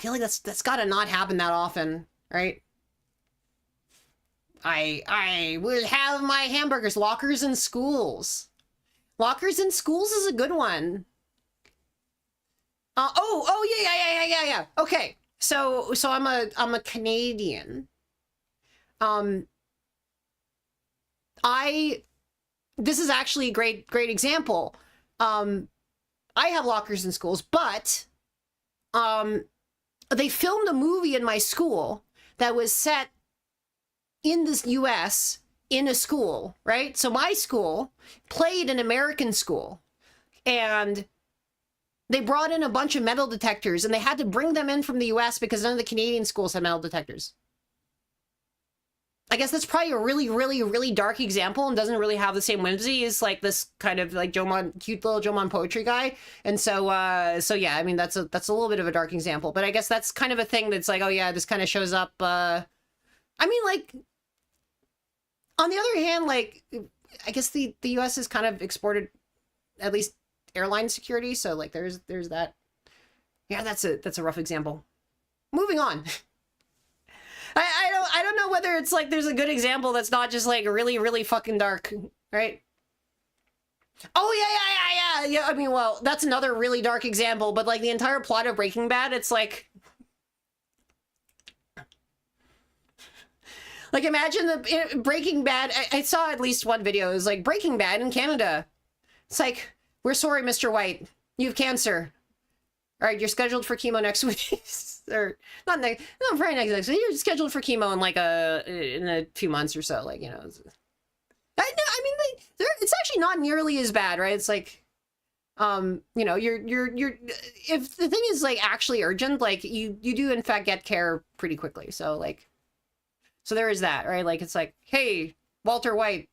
feel like that's gotta not happen that often, right? I will have my hamburgers. Lockers in schools. Lockers in schools is a good one. Yeah. Okay, so I'm a Canadian. This is actually a great example. I have lockers in schools, but they filmed a movie in my school that was set in the U.S. in a school, right? So my school played an American school, and they brought in a bunch of metal detectors, and they had to bring them in from the US because none of the Canadian schools had metal detectors. I guess that's probably a really dark example and doesn't really have the same whimsy as like this kind of like cute little Jomon poetry guy. And so yeah, I mean, that's a little bit of a dark example, but I guess that's kind of a thing that's like, oh yeah, this kind of shows up. I mean, like, on the other hand, like, I guess the US has kind of exported at least airline security, so like there's that. Yeah, that's a rough example. Moving on. I don't know whether it's like there's a good example that's not just like really fucking dark, right? Oh yeah. I mean, well, that's another really dark example, but like the entire plot of Breaking Bad, it's like, like imagine the Breaking Bad. I saw at least one video. It was like Breaking Bad in Canada. It's like, we're sorry, Mr. White. You have cancer. All right, you're scheduled for chemo next week. Or not probably next week. You're scheduled for chemo in like in a few months or so. Like, you know, I mean, it's actually not nearly as bad, right? It's like, you know, you're if the thing is like actually urgent, like you do in fact get care pretty quickly. So like, so there is that, right? Like it's like, hey, Walter White,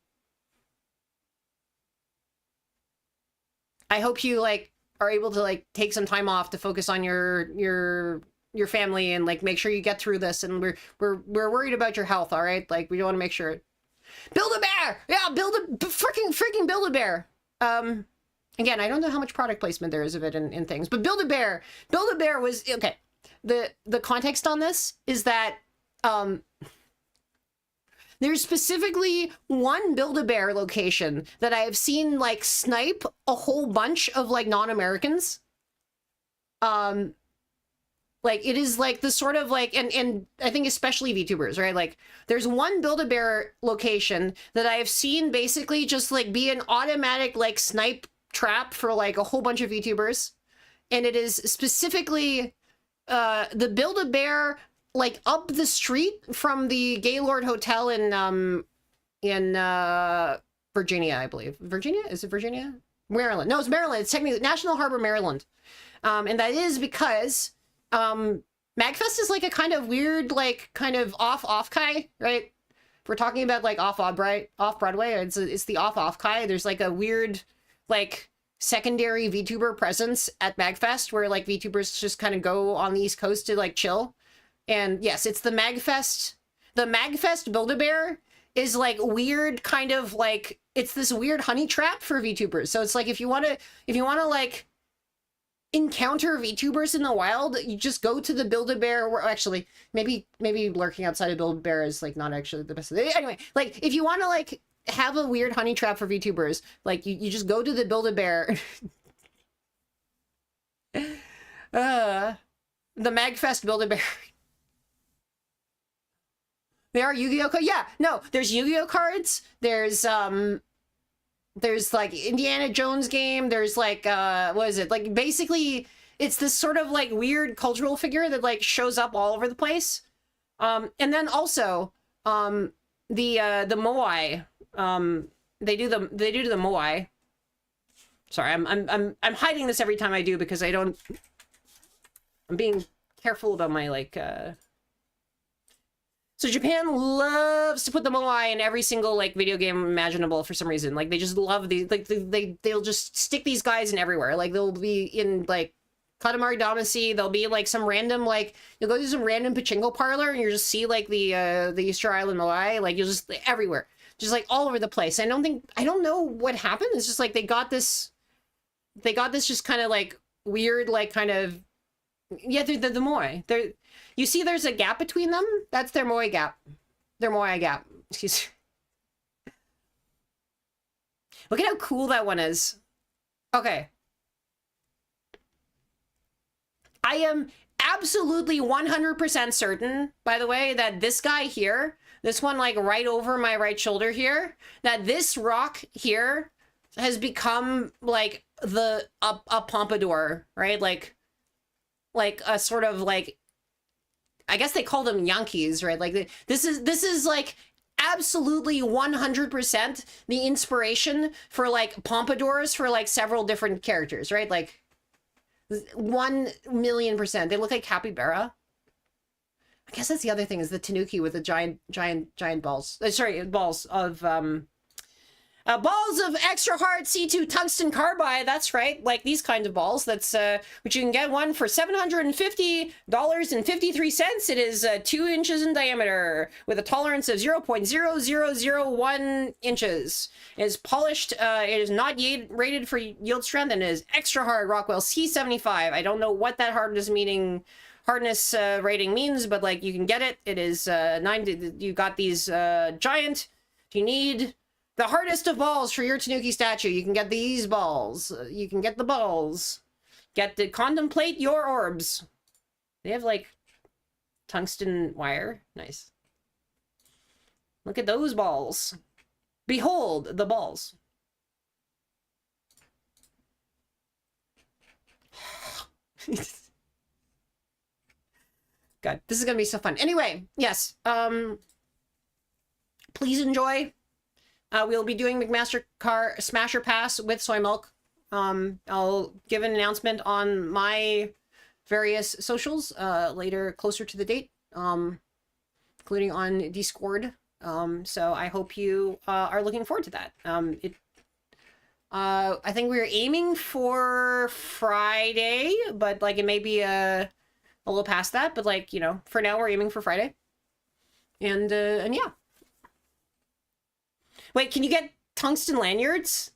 I hope you like are able to like take some time off to focus on your family and like make sure you get through this, and we're worried about your health, all right? Like we want to make sure. Build-A-Bear! Yeah, freaking Build-A-Bear. Again, I don't know how much product placement there is of it in things, but Build-A-Bear was, okay. The context on this is that, there's specifically one Build-A-Bear location that I have seen, like, snipe a whole bunch of, like, non-Americans. Like, it is, like, the sort of, like, and I think especially VTubers, right? Like, there's one Build-A-Bear location that I have seen basically just, like, be an automatic, like, snipe trap for, like, a whole bunch of VTubers. And it is specifically, the Build-A-Bear, like, up the street from the Gaylord Hotel in Virginia, I believe. Virginia? Is it Virginia? Maryland. No, it's Maryland. It's technically National Harbor, Maryland. And that is because MagFest is like a kind of weird, like, kind of off kai, right? If we're talking about, like, off Broadway, it's the off kai. There's, like, a weird, like, secondary VTuber presence at MagFest where, like, VTubers just kind of go on the East Coast to, like, chill. And yes, it's the MagFest. The MagFest Build-A-Bear is, like, weird, kind of, like, it's this weird honey trap for VTubers. So it's like, if you want to, like, encounter VTubers in the wild, you just go to the Build-A-Bear, or actually, maybe lurking outside of Build-A-Bear is, like, not actually the best. Anyway, like, if you want to, like, have a weird honey trap for VTubers, like, you just go to the Build-A-Bear. The MagFest Build-A-Bear. There are Yu-Gi-Oh! Yeah, no, there's Yu-Gi-Oh! Cards, there's like Indiana Jones game, there's like, what is it? Like, basically, it's this sort of like weird cultural figure that like shows up all over the place. And then also, the Moai, they do the Moai. Sorry, I'm hiding this every time I do because I'm being careful about my, like, So Japan loves to put the Moai in every single, like, video game imaginable for some reason. Like, they just love these, like, they'll just stick these guys in everywhere. Like, they'll be in, like, Katamari Damacy, there'll be, like, some random, like, you'll go to some random pachinko parlor and you just see, like, the Easter Island Moai, like, you'll just, everywhere. Just, like, all over the place. I don't know what happened. It's just, like, they got this just kind of, like, weird, like, kind of, yeah, the Moai. You see there's a gap between them? That's their Moai gap. Their Moai gap. Excuse me. Look at how cool that one is. Okay. I am absolutely 100% certain, by the way, that this guy here, this one, like, right over my right shoulder here, that this rock here has become, like, a pompadour, right? Like a sort of, like, I guess they call them Yankees, right? Like, this is like absolutely 100% the inspiration for, like, pompadours for, like, several different characters, right? Like, 1,000,000%. They look like capybara. I guess that's the other thing, is the tanuki with the giant balls. Sorry, balls of balls of extra hard C2 tungsten carbide. That's right, like these kinds of balls. That's which you can get one for $750.53. It is 2 inches in diameter with a tolerance of 0.0001 inches. It is polished. It is not rated for yield strength and it is extra hard Rockwell C75. I don't know what that hardness rating means, but, like, you can get it. It is 9. You got these giant. You need the hardest of balls for your Tanuki statue. You can get these balls. You can get the balls. Get to contemplate your orbs. They have, like, tungsten wire. Nice. Look at those balls. Behold the balls. God, this is gonna be so fun. Anyway, yes. Please enjoy. We'll be doing McMaster Car Smasher Pass with Soy Milk. I'll give an announcement on my various socials later, closer to the date, including on Discord. So I hope you are looking forward to that. I think we're aiming for Friday, but, like, it may be a little past that. But, like, you know, for now we're aiming for Friday. And yeah. Wait, can you get tungsten lanyards?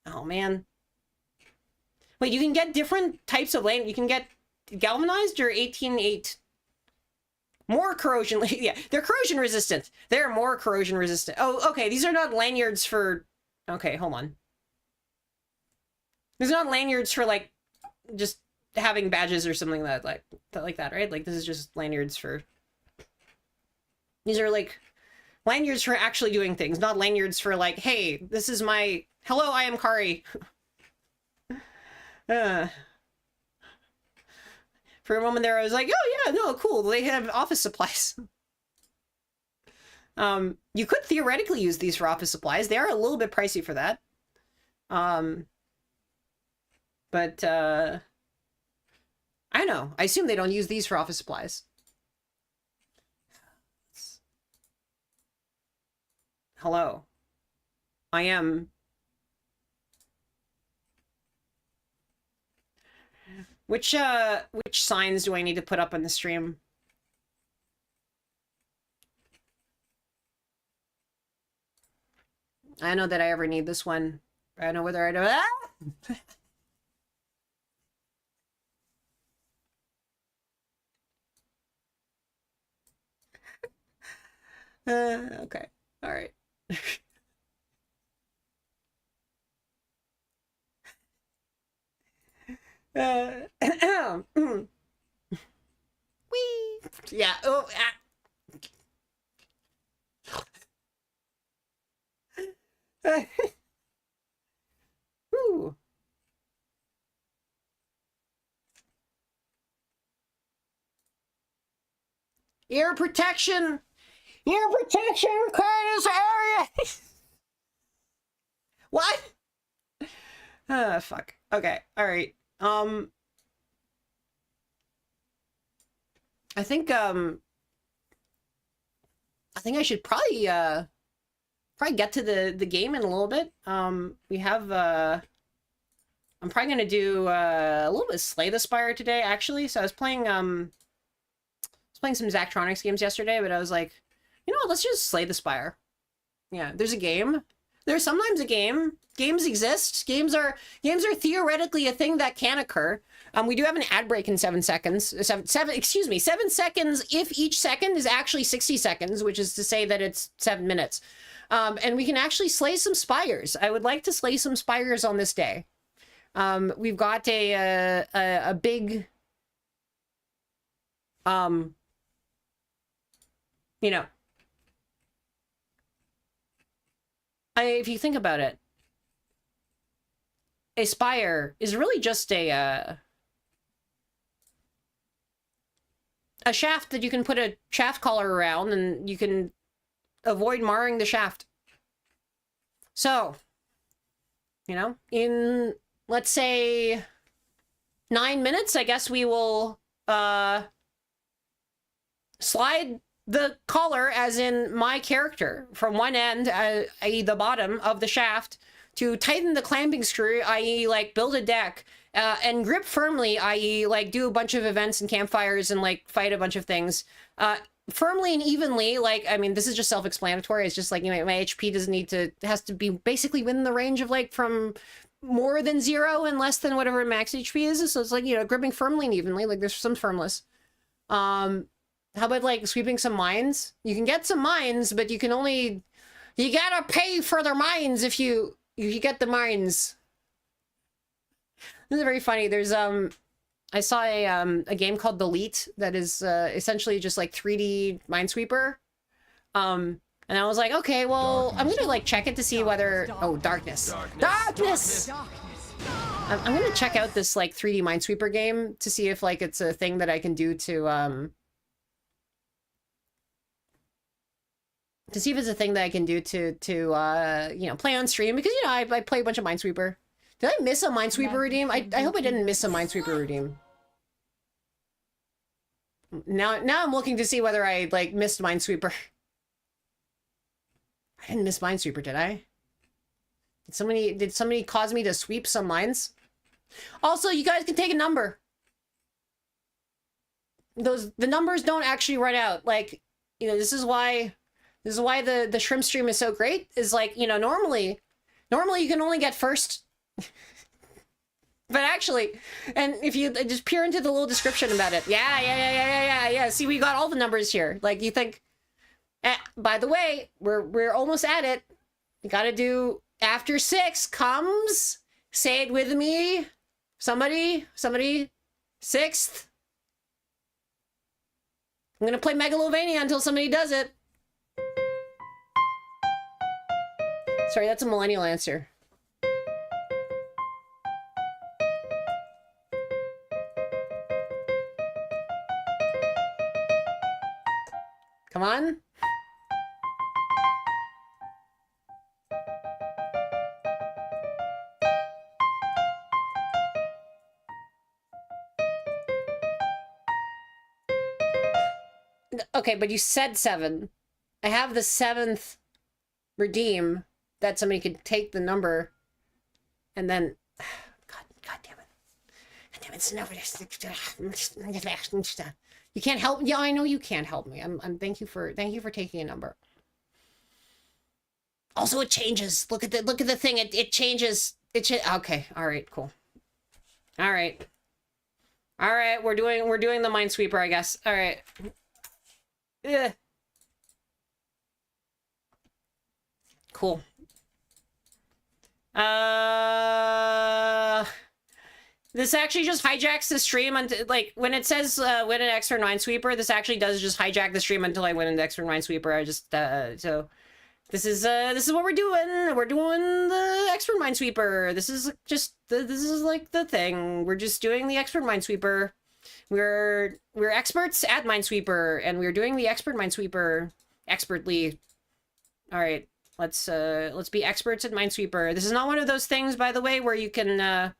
Oh, man. Wait, you can get different types of lanyards. You can get galvanized or 18-8? More corrosion. Yeah, they're corrosion resistant. They're more corrosion resistant. Oh, okay. These are not lanyards for... Okay, hold on. These are not lanyards for, like, just having badges or something like that, right? Like, this is just lanyards for... These are, like, lanyards for actually doing things, not lanyards for, like, hey, this is my... Hello, I am Kari. For a moment there, I was like, oh, yeah, no, cool. They have office supplies. You could theoretically use these for office supplies. They are a little bit pricey for that. But, I don't know. I assume they don't use these for office supplies. Hello. I am... Which signs do I need to put up on the stream? I don't know that I ever need this one. I don't know whether I do. Ah! Okay. All right. Wee. Yeah. Oh. Ah. Ooh. Ear protection. Ear protection required in this area. What? Fuck. Okay. All right. I think I should probably get to the game in a little bit. We have I'm probably gonna do a little bit of Slay the Spire today, actually. So I was playing some Zachtronics games yesterday, but I was like, you know what, let's just Slay the Spire. Yeah, there's a game. There's sometimes a game. Games exist. Games are theoretically a thing that can occur. We do have an ad break in 7 seconds. 7 seconds if each second is actually 60 seconds, which is to say that it's 7 minutes. And we can actually slay some spires. I would like to slay some spires on this day. We've got a big, you know, if you think about it, a spire is really just a shaft that you can put a shaft collar around and you can avoid marring the shaft. So, you know, in, let's say, 9 minutes, I guess we will slide the collar, as in my character, from one end, i.e. the bottom of the shaft, to tighten the clamping screw, i.e. like build a deck, and grip firmly, i.e. like do a bunch of events and campfires and like fight a bunch of things. Firmly and evenly, like, I mean, this is just self-explanatory. It's just like, you know, my HP doesn't need to, has to be basically within the range of like from more than 0 and less than whatever max HP is. So it's like, you know, gripping firmly and evenly, like there's some firmness. How about like sweeping some mines? You can get some mines, but you can only, you gotta pay for their mines if you get the mines. This is very funny. There's I saw a game called Delete that is essentially just like 3D Minesweeper. And I was like, okay, well, I'm gonna like check it to see whether, oh, darkness. I'm gonna check out this like 3D Minesweeper game to see if like it's a thing that I can do to see if it's a thing that I can do to you know, play on stream, because, you know, I play a bunch of Minesweeper. Did I miss a Minesweeper redeem? I hope I didn't miss a Minesweeper redeem. Now I'm looking to see whether I like missed Minesweeper. I didn't miss Minesweeper, did I? Did somebody cause me to sweep some mines? Also, you guys can take a number. The numbers don't actually run out. Like, you know, this is why This is why the shrimp stream is so great. Is like, you know, normally you can only get first. But actually, and if you just peer into the little description about it, yeah. See, we got all the numbers here. Like, you think, by the way, we're almost at it. You gotta do after 6 comes. Say it with me. Somebody, 6th. I'm gonna play Megalovania until somebody does it. Sorry, that's a millennial answer. Come on. Okay, but you said 7. I have the 7th redeem that somebody could take the number and then God damn it. God damn it, it's never you can't help. Yeah, I know you can't help me. I'm thank you for taking a number. Also, it changes. Look at the thing. It changes. Okay. All right. Cool. All right. We're doing the Minesweeper, I guess. All right. Yeah. Cool. This actually just hijacks the stream until, like, when it says win an expert Minesweeper, this actually does just hijack the stream until I win an expert Minesweeper. I just so this is what we're doing. We're doing the expert Minesweeper. This is just this is like the thing. We're just doing the expert Minesweeper. We're experts at Minesweeper, and we're doing the expert Minesweeper expertly. All right, let's be experts at Minesweeper. This is not one of those things, by the way, where you can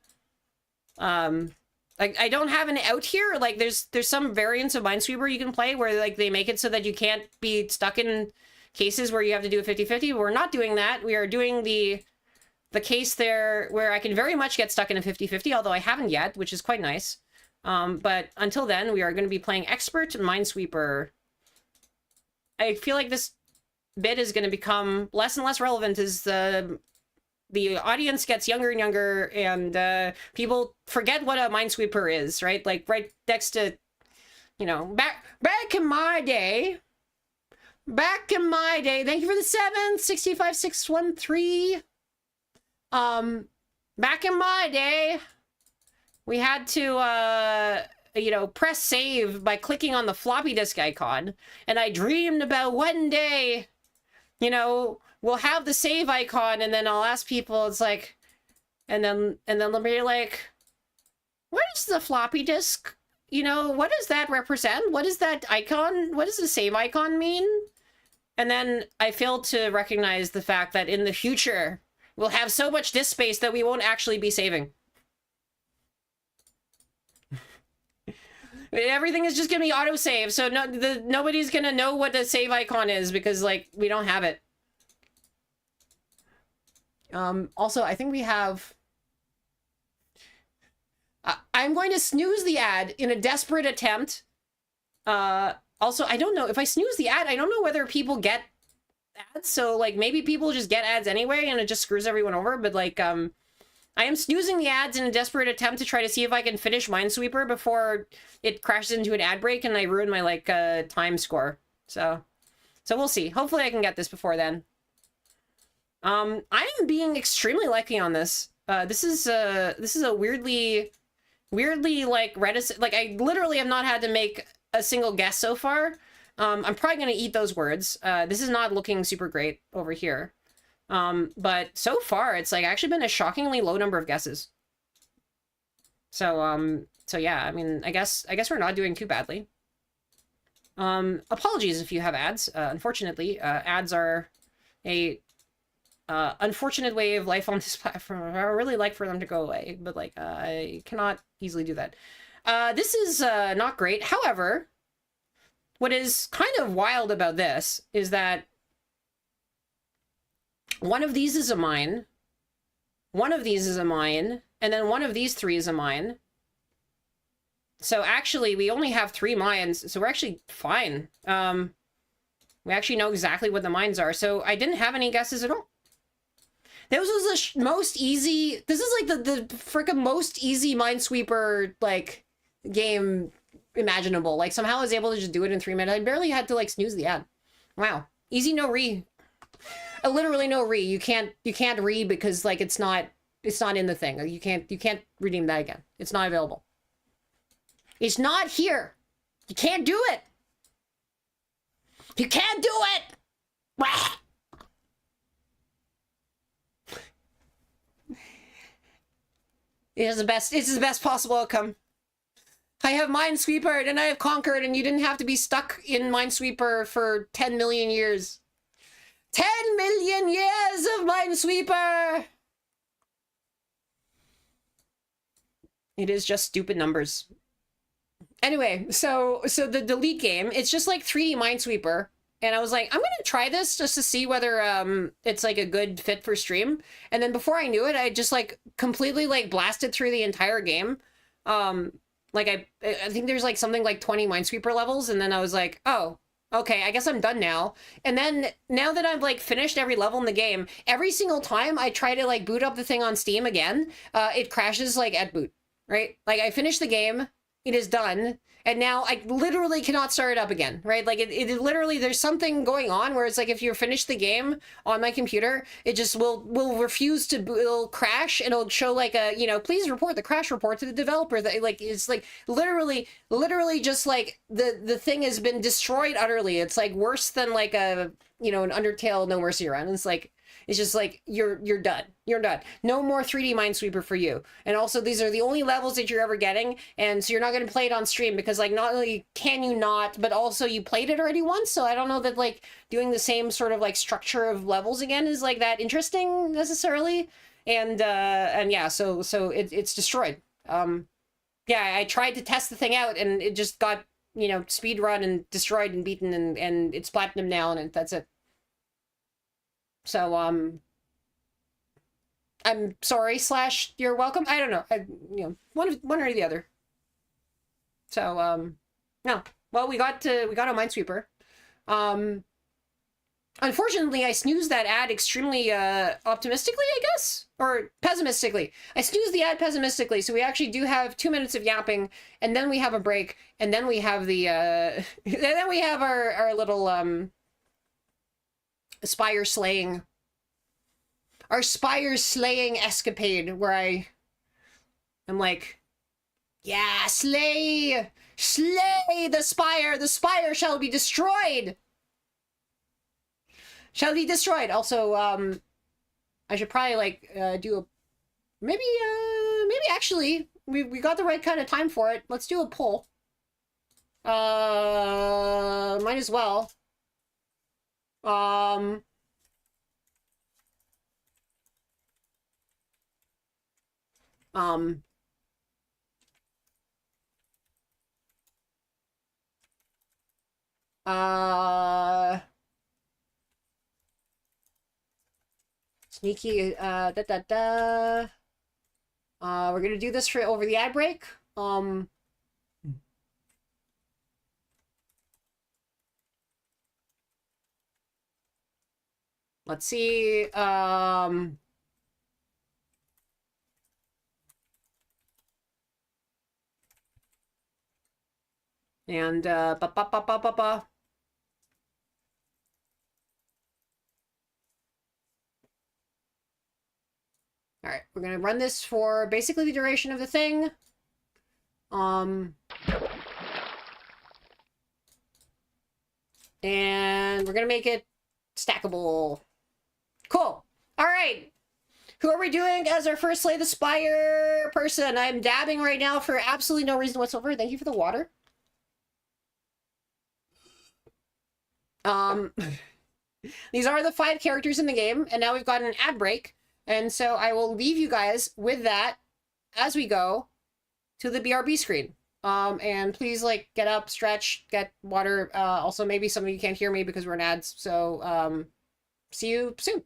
like, I don't have an out here. Like, there's some variants of Minesweeper you can play where, like, they make it so that you can't be stuck in cases where you have to do a 50-50. We're not doing that. We are doing the case there where I can very much get stuck in a 50-50, although I haven't yet, which is quite nice. But until then, we are going to be playing Expert Minesweeper. I feel like this bit is going to become less and less relevant as the audience gets younger and younger, and people forget what a Minesweeper is, right? Like, right next to, you know, back in my day, thank you for the 7, 65613. Back in my day, we had to, you know, press save by clicking on the floppy disk icon, and I dreamed about one day, you know, we'll have the save icon, and then I'll ask people, it's like, and then they'll be like, what is the floppy disk? You know, what does that represent? What is that icon? What does the save icon mean? And then I failed to recognize the fact that in the future, we'll have so much disk space that we won't actually be saving. Everything is just gonna be autosave, so nobody's gonna know what the save icon is because, like, we don't have it. Also, I think we have... I'm going to snooze the ad in a desperate attempt. Also, I don't know. If I snooze the ad, I don't know whether people get ads. So, like, maybe people just get ads anyway, and it just screws everyone over. But, like, I am snoozing the ads in a desperate attempt to try to see if I can finish Minesweeper before it crashes into an ad break and I ruin my, like, time score. So we'll see. Hopefully I can get this before then. I am being extremely lucky on this. This is a weirdly like reticent, like, I literally have not had to make a single guess so far. I'm probably gonna eat those words. This is not looking super great over here. But so far it's like actually been a shockingly low number of guesses. So yeah, I mean, I guess we're not doing too badly. Apologies if you have ads. Unfortunately, ads are a unfortunate way of life on this platform. I would really like for them to go away, but, like, I cannot easily do that. This is not great. However, what is kind of wild about this is that one of these is a mine, one of these is a mine, and then one of these 3 is a mine. So actually, we only have 3 mines, so we're actually fine. We actually know exactly what the mines are, so I didn't have any guesses at all. This was the most easy... This is like the frickin' most easy Minesweeper, like, game imaginable. Like, somehow I was able to just do it in 3 minutes. I barely had to, like, snooze the ad. Wow. Easy, no re. Literally no re. You can't re because, like, it's not in the thing. You can't redeem that again. It's not available. It's not here. You can't do it. You can't do it. It's the best possible outcome. I have Minesweeper and I have conquered, and you didn't have to be stuck in Minesweeper for 10 million years. 10 million years of Minesweeper! It is just stupid numbers. Anyway, so the delete game, it's just like 3D Minesweeper. And I was like, I'm gonna try this just to see whether it's like a good fit for stream. And then before I knew it, I just like completely like blasted through the entire game. Like I think there's like something like 20 Minesweeper levels, and then I was like, oh, okay, I guess I'm done now. And then now that I've like finished every level in the game, every single time I try to like boot up the thing on Steam again, it crashes like at boot, right? Like I finished the game, it is done, and now I literally cannot start it up again, right? Like it literally, there's something going on where it's like if you finish the game on my computer, it just will refuse to, it'll crash, and it'll show like a, you know, please report the crash report to the developer. That like, it's like literally just like the thing has been destroyed utterly. It's like worse than like a, you know, an Undertale No Mercy run. It's like, it's just like, you're done. You're done. No more 3D Minesweeper for you. And also, these are the only levels that you're ever getting, and so you're not going to play it on stream, because, like, not only can you not, but also you played it already once, so I don't know that, like, doing the same sort of, like, structure of levels again is, like, that interesting, necessarily. And yeah, so it's destroyed. Yeah, I tried to test the thing out, and it just got, you know, speed run and destroyed and beaten, and it's platinum now, and that's it. So, I'm sorry / you're welcome. I don't know. You know, one or the other. So, no. Well, we got a Minesweeper. Unfortunately, I snoozed that ad extremely, optimistically, I guess? Or pessimistically. I snoozed the ad pessimistically, so we actually do have 2 minutes of yapping, and then we have a break, and then we have the, then we have our little, spire slaying escapade, where I am like, yeah, slay the spire shall be destroyed. Also, I should probably like do a maybe actually we got the right kind of time for it. Let's do a poll. Might as well. Sneaky, we're gonna do this for over the ad break. Let's see, and, all right, we're gonna run this for basically the duration of the thing. And we're gonna make it stackable. Cool. All right. Who are we doing as our first Slay the Spire person? I'm dabbing right now for absolutely no reason whatsoever. Thank you for the water. These are the 5 characters in the game, and now we've got an ad break. And so I will leave you guys with that as we go to the BRB screen. And please, like, get up, stretch, get water. Also, maybe some of you can't hear me because we're in ads. So, see you soon.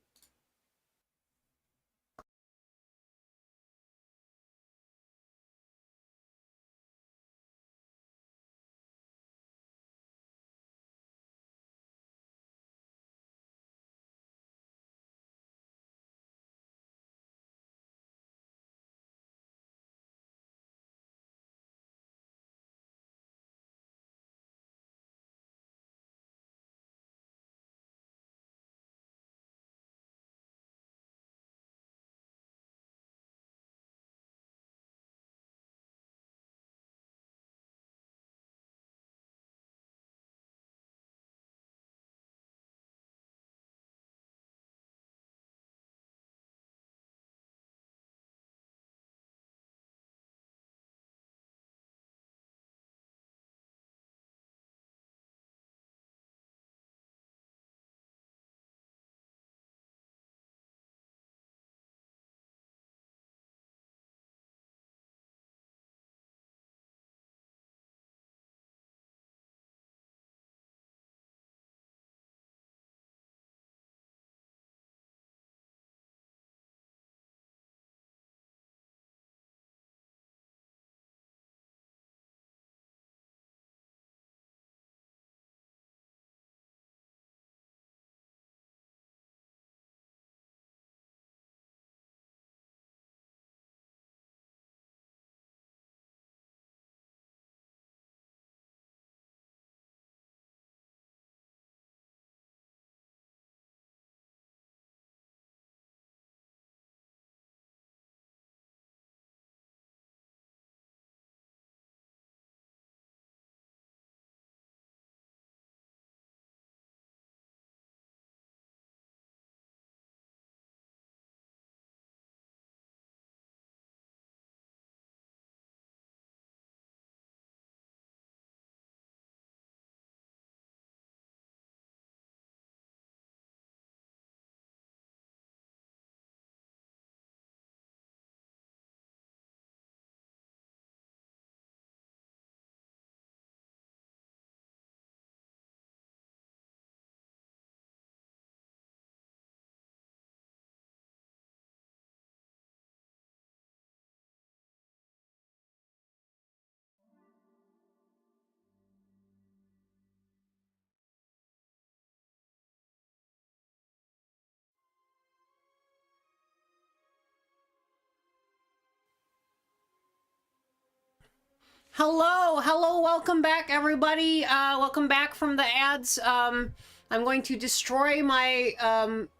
Hello, welcome back, everybody. Welcome back from the ads. I'm going to destroy my,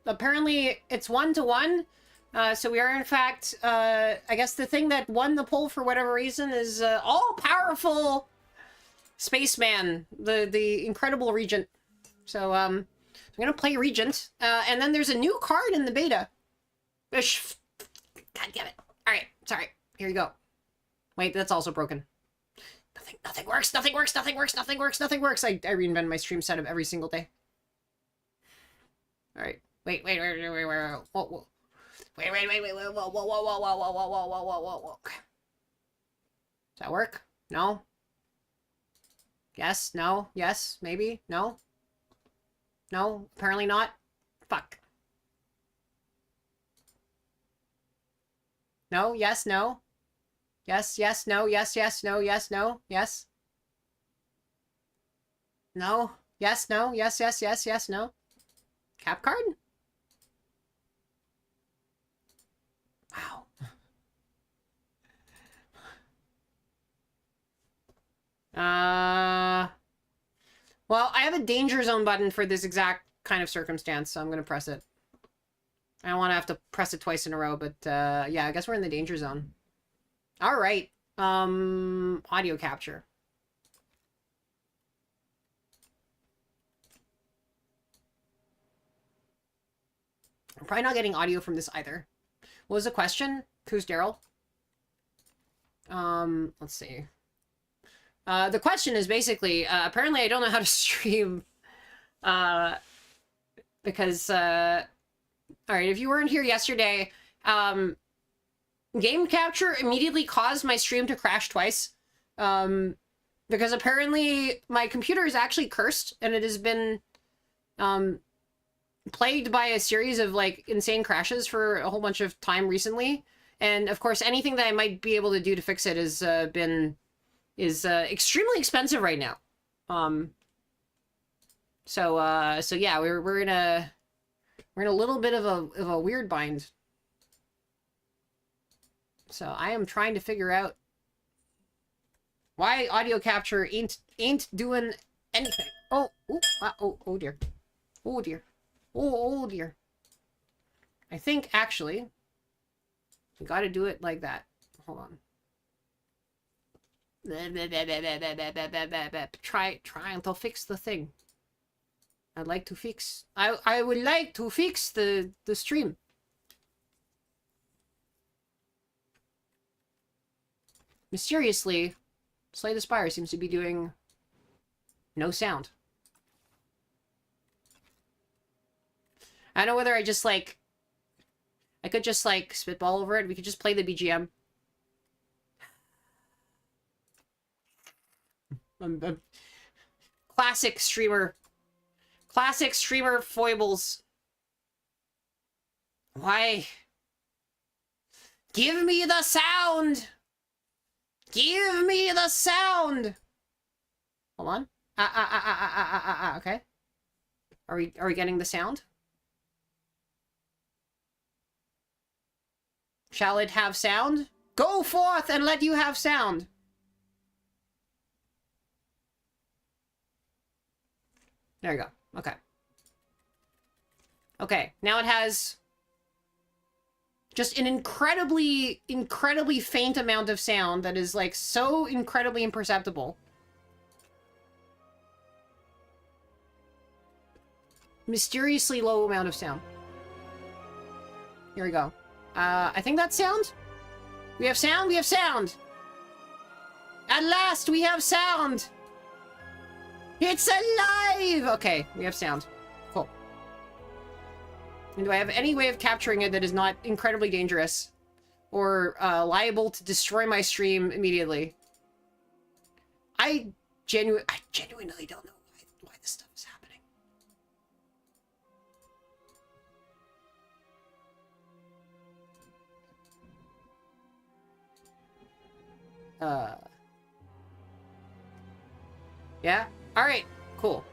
apparently it's 1-to-1. So we are, in fact, I guess the thing that won the poll for whatever reason is, all-powerful Spaceman, the incredible Regent. So, I'm gonna play Regent, and then there's a new card in the beta. God damn it. Alright, sorry. Here you go. Wait, that's also broken. Nothing works. I reinvent my stream setup every single day. All right. Wait. Whoa. Wait. Whoa. Does that work? No? Yes? No? Yes? Maybe? No? No? Apparently not? Fuck. No? Yes? No? Yes, no, yes, no, yes, no, yes. No, yes, no, yes, no. Cap card? Wow. Well, I have a danger zone button for this exact kind of circumstance, so I'm gonna press it. I don't want to have to press it twice in a row, but yeah, I guess we're in the danger zone. All right. Audio capture. I'm probably not getting audio from this either. What was the question? Who's Daryl? Let's see. The question is basically, apparently I don't know how to stream, because, all right, if you weren't here yesterday, game capture immediately caused my stream to crash twice, because apparently my computer is actually cursed, and it has been, plagued by a series of, like, insane crashes for a whole bunch of time recently, and, of course, anything that I might be able to do to fix it is extremely expensive right now. So yeah, we're in a little bit of a weird bind. So I am trying to figure out why audio capture ain't doing anything. Oh dear. Oh dear. I think actually we got to do it like that. Hold on. Trying to fix the thing. I would like to fix the stream. Mysteriously, Slay the Spire seems to be doing no sound. I don't know whether I just, like... I could just, like, spitball over it. We could just play the BGM. Classic streamer foibles. Why? Give me the sound! Give me the sound! Hold on. Okay. Are we getting the sound? Shall it have sound? Go forth and let you have sound! There you go. Okay. Okay, now it has just an incredibly faint amount of sound that is, like, so incredibly imperceptible. Mysteriously low amount of sound. Here we go. I think that's sound? We have sound? We have sound! At last, we have sound! It's alive! Okay, we have sound. Cool. And do I have any way of capturing it that is not incredibly dangerous? Or liable to destroy my stream immediately? I genuinely don't know why this stuff is happening. Yeah? Alright, cool.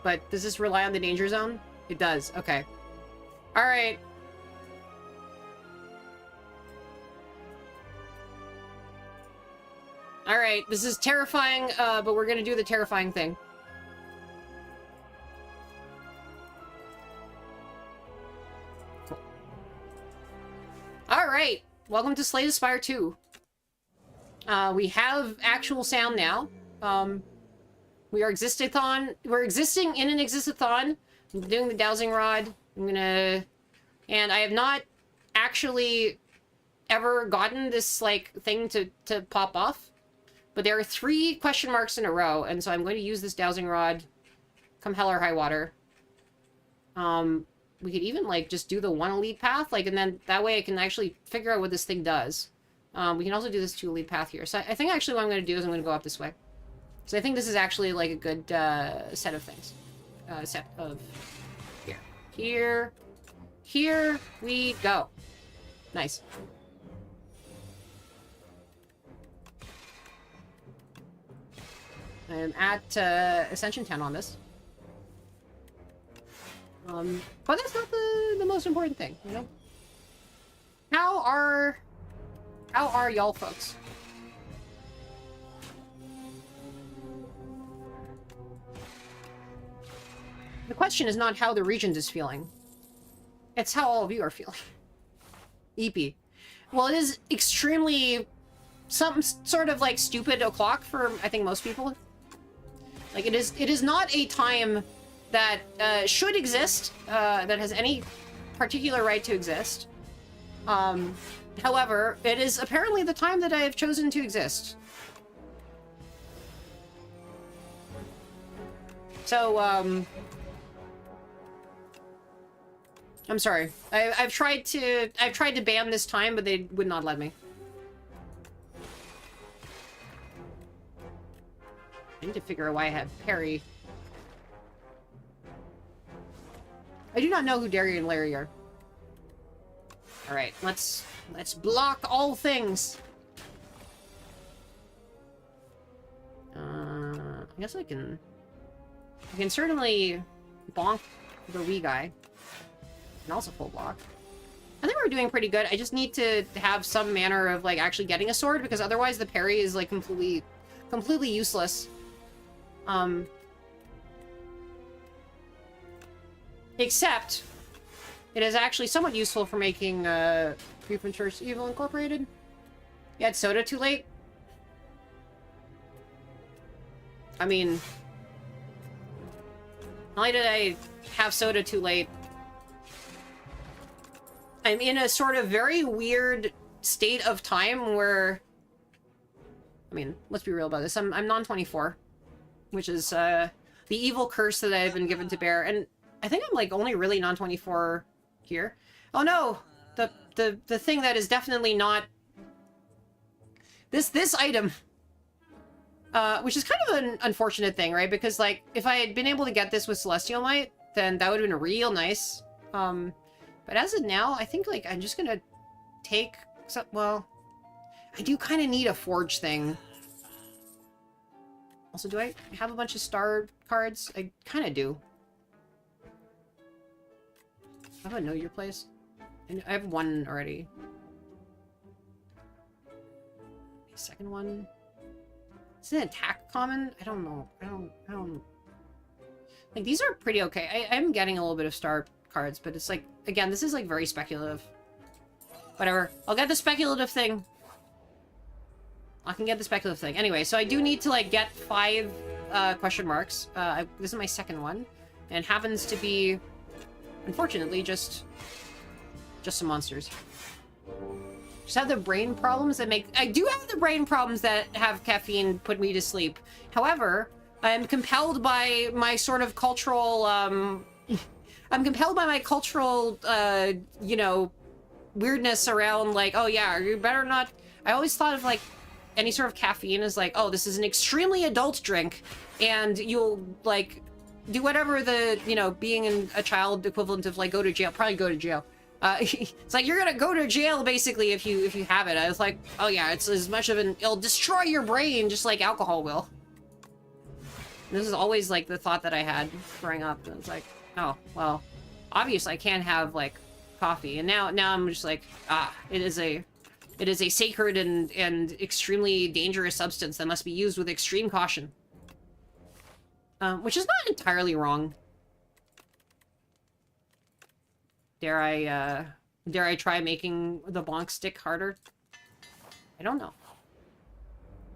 But does this rely on the danger zone? It does, okay. Alright. Alright, this is terrifying, but we're gonna do the terrifying thing. Cool. Alright, welcome to Slay the Spire 2. We have actual sound now. We are EXISTATHON. We're existing in an EXISTATHON. I'm doing the dowsing rod. I'm gonna... And I have not actually ever gotten this, like, thing to pop off. But there are 3 question marks in a row, and so I'm going to use this dowsing rod come hell or high water. We could even, like, just do the 1 elite path, like, and then that way I can actually figure out what this thing does. We can also do this 2 elite path here. So I think actually what I'm going to do is I'm going to go up this way. So I think this is actually, like, a good set of things. Set of... Here. Here. Here we go. Nice. I'm at Ascension 10 on this. But that's not the most important thing, you know? How are y'all folks? The question is not how the Regent is feeling. It's how all of you are feeling. EP. Well, it is extremely... some sort of, like, stupid o'clock for, I think, most people. Like, it is not a time that should exist, that has any particular right to exist. However, it is apparently the time that I have chosen to exist. So, I'm sorry. I've tried to ban this time, but they would not let me. I need to figure out why I have Perry. I do not know who Derry and Larry are. Alright, let's block all things. I guess I can certainly bonk the wee guy. And also full block. I think we're doing pretty good. I just need to have some manner of, like, actually getting a sword, because otherwise the parry is, like, completely useless. Except, it is actually somewhat useful for making, Prefrontur's Evil Incorporated. You had soda too late? I mean... not only did I have soda too late, I'm in a sort of very weird state of time where... I mean, let's be real about this. I'm non-24. Which is, the evil curse that I've been given to bear. And I think I'm, like, only really non-24 here. Oh no! The thing that is definitely not... This item. Which is kind of an unfortunate thing, right? Because, like, if I had been able to get this with Celestial Might, then that would have been real nice. But as of now, I think, like, I'm just gonna take... well, I do kind of need a forge thing. Also, do I have a bunch of star cards? I kind of do. How about Know Your Place? I have 1 already. Second one. Is it an attack common? I don't know. I don't... Like, these are pretty okay. I'm getting a little bit of star cards, but it's like, again, this is, like, very speculative. Whatever. I'll get the speculative thing. I can get the speculative thing. Anyway, so I do need to, like, get 5 question marks. This is my second one. And it happens to be, unfortunately, just some monsters. Just have the brain problems that make... I do have the brain problems that have caffeine put me to sleep. However, I'm compelled by my sort of cultural, I'm compelled by my cultural, you know, weirdness around, like, oh yeah, you better not... I always thought of, like, any sort of caffeine is like, oh, this is an extremely adult drink, and you'll, like, do whatever the, you know, being a child equivalent of, like, go to jail, probably go to jail. It's like, you're gonna go to jail, basically, if you have it. I was like, oh yeah, it's as much of an, it'll destroy your brain, just like alcohol will. And this is always, like, the thought that I had growing up, and it's like, oh, well, obviously I can't have, like, coffee, and now I'm just like, it It is a sacred and extremely dangerous substance that must be used with extreme caution. Which is not entirely wrong. Dare I try making the bonk stick harder? I don't know.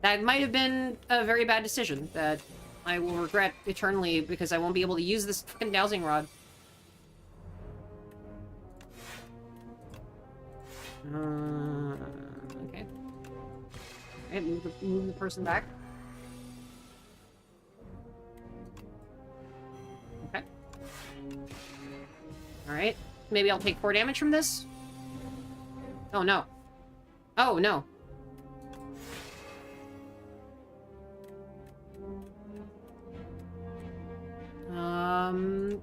That might have been a very bad decision that I will regret eternally because I won't be able to use this fucking dowsing rod. Okay. Alright, move the person back. Okay. Alright. Maybe I'll take 4 damage from this? Oh, no. Oh, no.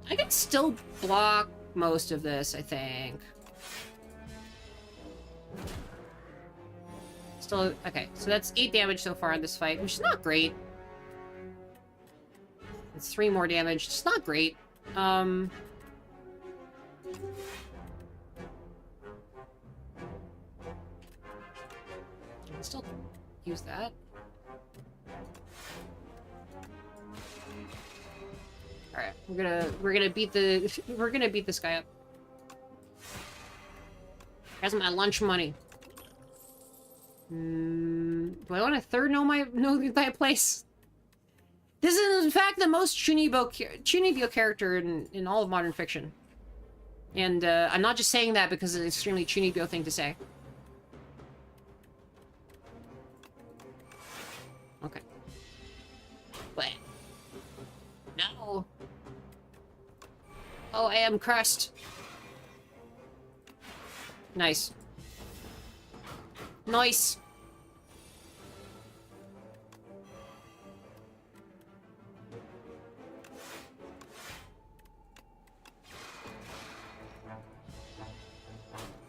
I can still block most of this, I think. Still, okay, so that's 8 damage so far in this fight, which is not great. It's 3 more damage, it's not great. I can still use that. Alright, we're gonna beat this guy up. That's my lunch money. Do I want a third know my place? This is in fact the most Chunibyo character in all of modern fiction. And I'm not just saying that because it's an extremely Chunibyo thing to say. Okay. But no. Oh, I am crushed. Nice. Nice.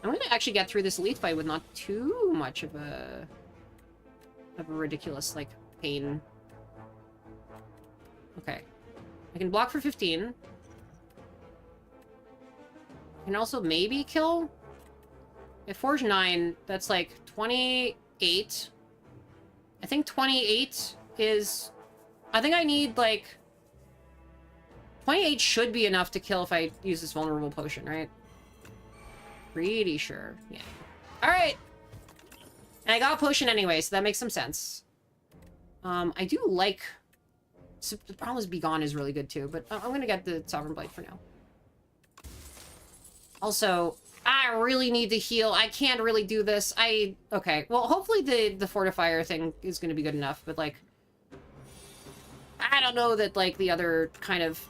I'm gonna actually get through this elite fight with not too much of a ridiculous, like, pain. Okay. I can block for 15. I can also maybe kill? At Forge 9, that's like 28. I think 28 is... I think I need, like... 28 should be enough to kill if I use this vulnerable potion, right? Pretty sure. Yeah. Alright! And I got a potion anyway, so that makes some sense. I do like... So the problem is Be Gone is really good too, but I'm gonna get the Sovereign Blade for now. Also, I really need to heal. I can't really do this. Okay, well, hopefully the Fortifier thing is gonna be good enough, but, like... I don't know that, like, the other kind of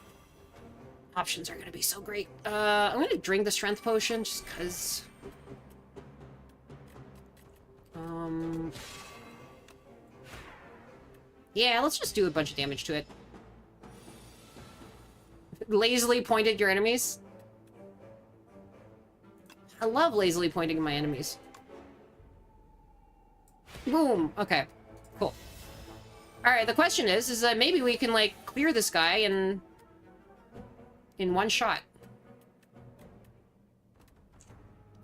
options are gonna be so great. I'm gonna drink the Strength Potion, just because... Yeah, let's just do a bunch of damage to it. Lazily point at your enemies. I love lazily pointing at my enemies. Boom. Okay. Cool. Alright, the question is that maybe we can, like, clear this guy in one shot.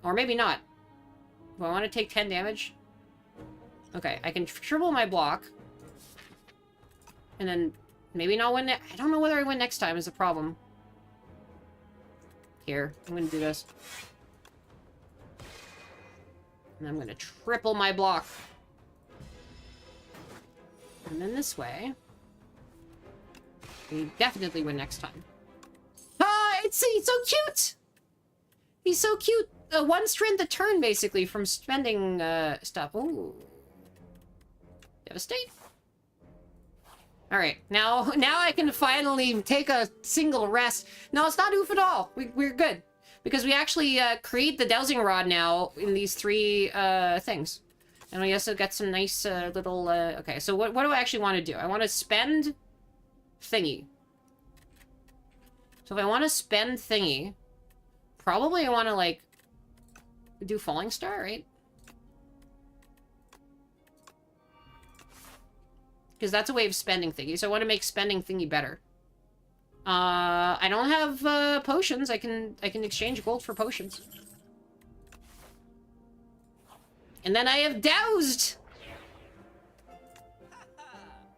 Or maybe not. Do I want to take 10 damage? Okay, I can triple my block. And then maybe not win. I don't know whether I win next time is the problem. Here, I'm gonna do this. And I'm gonna triple my block. And then this way. We definitely win next time. Ah, he's so cute! He's so cute. 1 strength a turn, basically, from spending stuff. Ooh. Devastate. Alright, now I can finally take a single rest. No, it's not oof at all. We're good. Because we actually create the dowsing rod now in these 3 things. And we also got some nice little... okay, so what do I actually want to do? I want to spend thingy. So if I want to spend thingy, probably I want to, like, do Falling Star, right? Because that's a way of spending thingy. So I want to make spending thingy better. I don't have potions. I can exchange gold for potions. And then I have doused.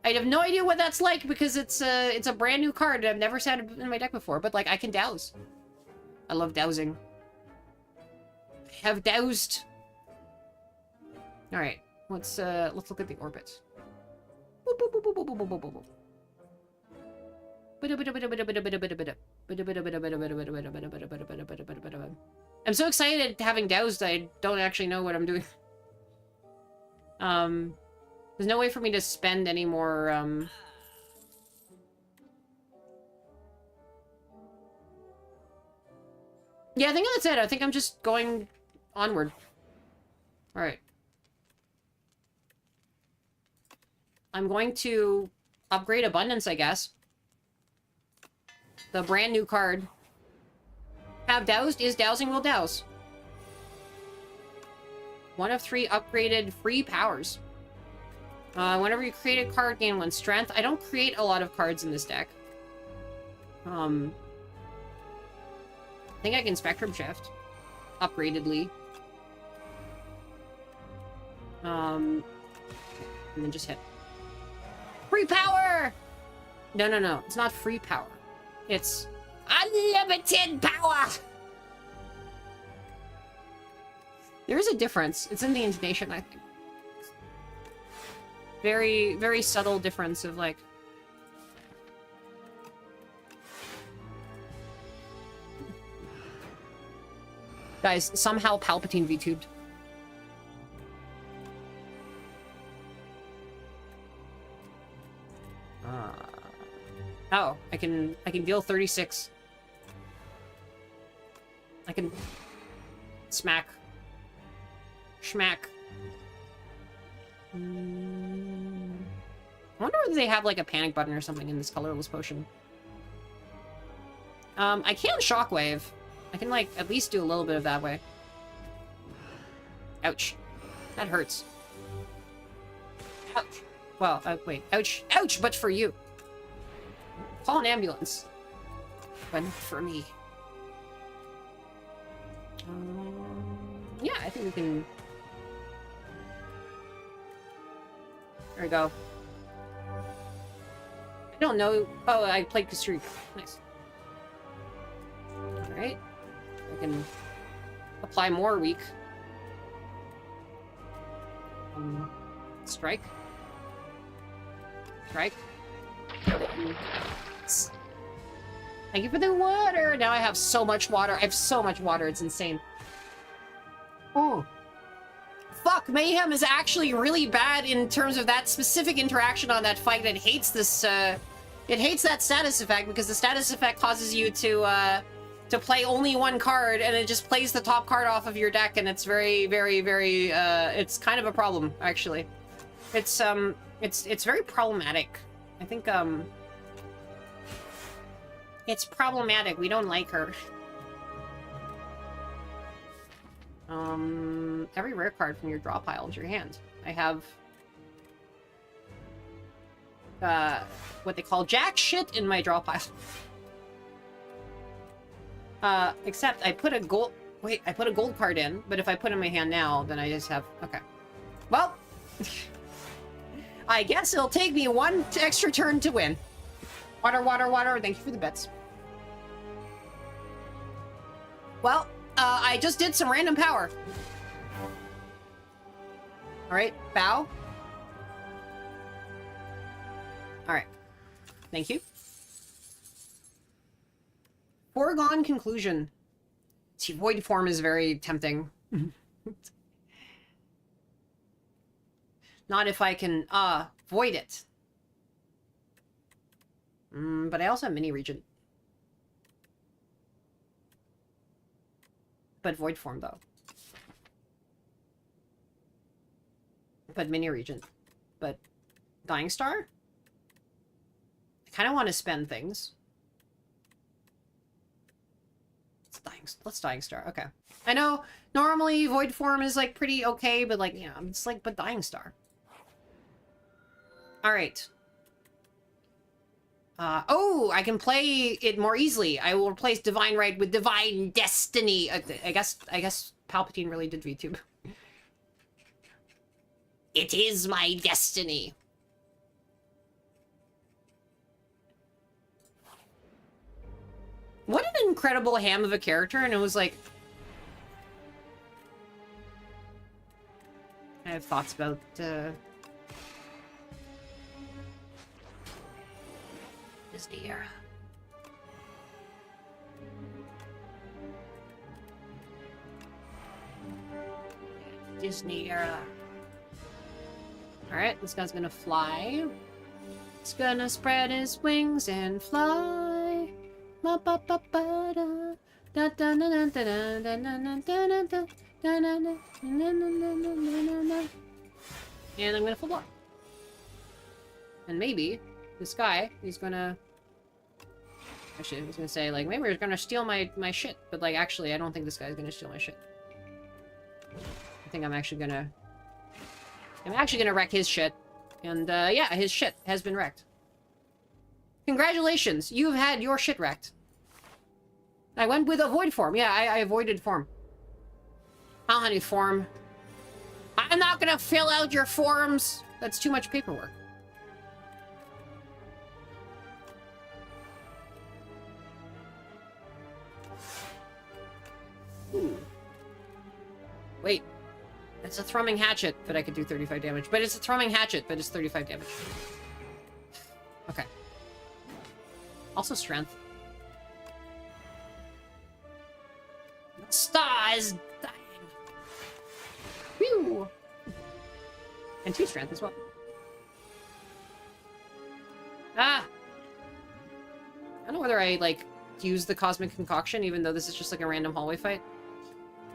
I have no idea what that's like because it's a brand new card. I've never had it in my deck before, but like I can douse. I love dowsing. I have doused. All right, let's look at the orbit. Boop, boop, boop, boop, boop, boop, boop, boop. I'm so excited having doused. I don't actually know what I'm doing. There's no way for me to spend any more, Yeah, I think that's it. I think I'm just going onward. Alright. I'm going to upgrade Abundance, I guess. The brand new card. Have doused is dowsing will douse. 1 of 3 upgraded free powers. Whenever you create a card, gain 1 strength. I don't create a lot of cards in this deck. I think I can Spectrum Shift. Upgradedly. And then just hit. Free power! No, no, no. It's not free power. It's unlimited power! There is a difference. It's in the intonation, I think. Very, very subtle difference of, like... Guys, somehow Palpatine VTubed. Oh, I can deal 36. I can smack. Schmack. I wonder if they have like a panic button or something in this colorless potion. I can shockwave. I can like at least do a little bit of that way. Ouch. That hurts. Ouch. Well, wait. Ouch. Ouch, but for you. Call an ambulance. But not for me. Yeah, I think we can... There we go. I don't know... Oh, I played Kasturi. Nice. Alright. I can apply more weak. Strike. Strike. Thank you for the water! Now I have so much water. I have so much water. It's insane. Oh. Fuck, Mayhem is actually really bad in terms of that specific interaction on that fight. It hates this, it hates that status effect because the status effect causes you to play only 1 card and it just plays the top card off of your deck and it's very, very, very, it's kind of a problem, actually. It's very problematic. I think, it's problematic. We don't like her. Every rare card from your draw pile is your hand. I have, what they call jack shit in my draw pile. Except I put a gold, wait, I put a gold card in, but if I put it in my hand now, then I just have, okay. Well, I guess it'll take me 1 extra turn to win. Water, water, water. Thank you for the bets. Well, I just did some random power. Alright, bow. Alright. Thank you. Foregone conclusion. See, void form is very tempting. Not if I can, void it. But I also have mini regent. But void form, though. But mini regent. But Dying Star? I kind of want to spend things. Let's Dying Star. Okay. I know normally void form is like pretty okay, but like, yeah, it's like, but Dying Star. Alright. Oh, I can play it more easily. I will replace Divine Right with Divine Destiny. I guess Palpatine really did VTube. It is my destiny. What an incredible ham of a character, and it was like... I have thoughts about, Disney era. Disney era. Alright, this guy's gonna fly. He's gonna spread his wings and fly. And I'm gonna full block. And maybe this guy, he's gonna... Actually, I was gonna say, like, maybe he's gonna steal my shit. But, like, actually, I don't think this guy's gonna steal my shit. I think I'm actually gonna wreck his shit. And, yeah, his shit has been wrecked. Congratulations, you've had your shit wrecked. I went with avoid form. Yeah, I avoided form. I don't have any form. I'm not gonna fill out your forms. That's too much paperwork. Ooh. Wait. It's a thrumming hatchet, but I could do 35 damage. But it's a thrumming hatchet, but it's 35 damage. Okay. Also strength. The star is dying. Whew. And 2 strength as well. Ah! I don't know whether I, like, use the Cosmic Concoction, even though this is just, like, a random hallway fight.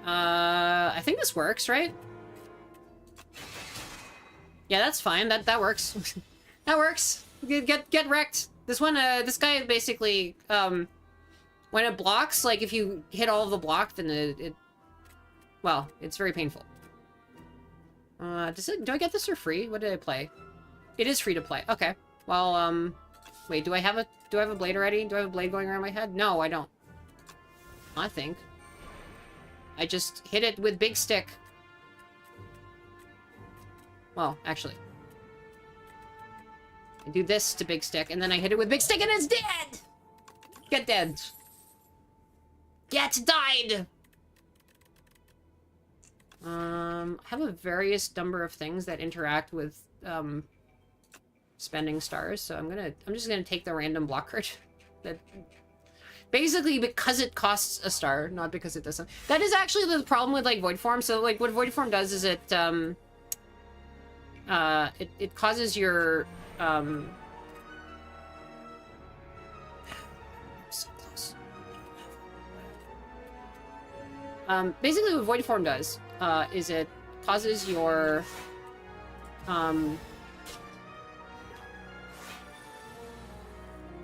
I think this works, right? Yeah, that's fine. That works. That works. Get wrecked. This one, this guy basically, when it blocks, like, if you hit all of the block, then well, it's very painful. Do I get this for free? What did I play? It is free to play. Okay. Well, wait, do I have a blade already? Do I have a blade going around my head? No, I don't. I think. I just hit it with big stick. Well, actually. I do this to big stick, and then I hit it with big stick, and it's dead! Get dead. Get died! I have a various number of things that interact with, spending stars, so I'm just gonna take the random block card. That... Basically, because it costs a star, not because it doesn't. That is actually the problem with, like, Void Form. So, like, what Void Form does is it causes your, so close. Basically what Void Form does, is it causes your,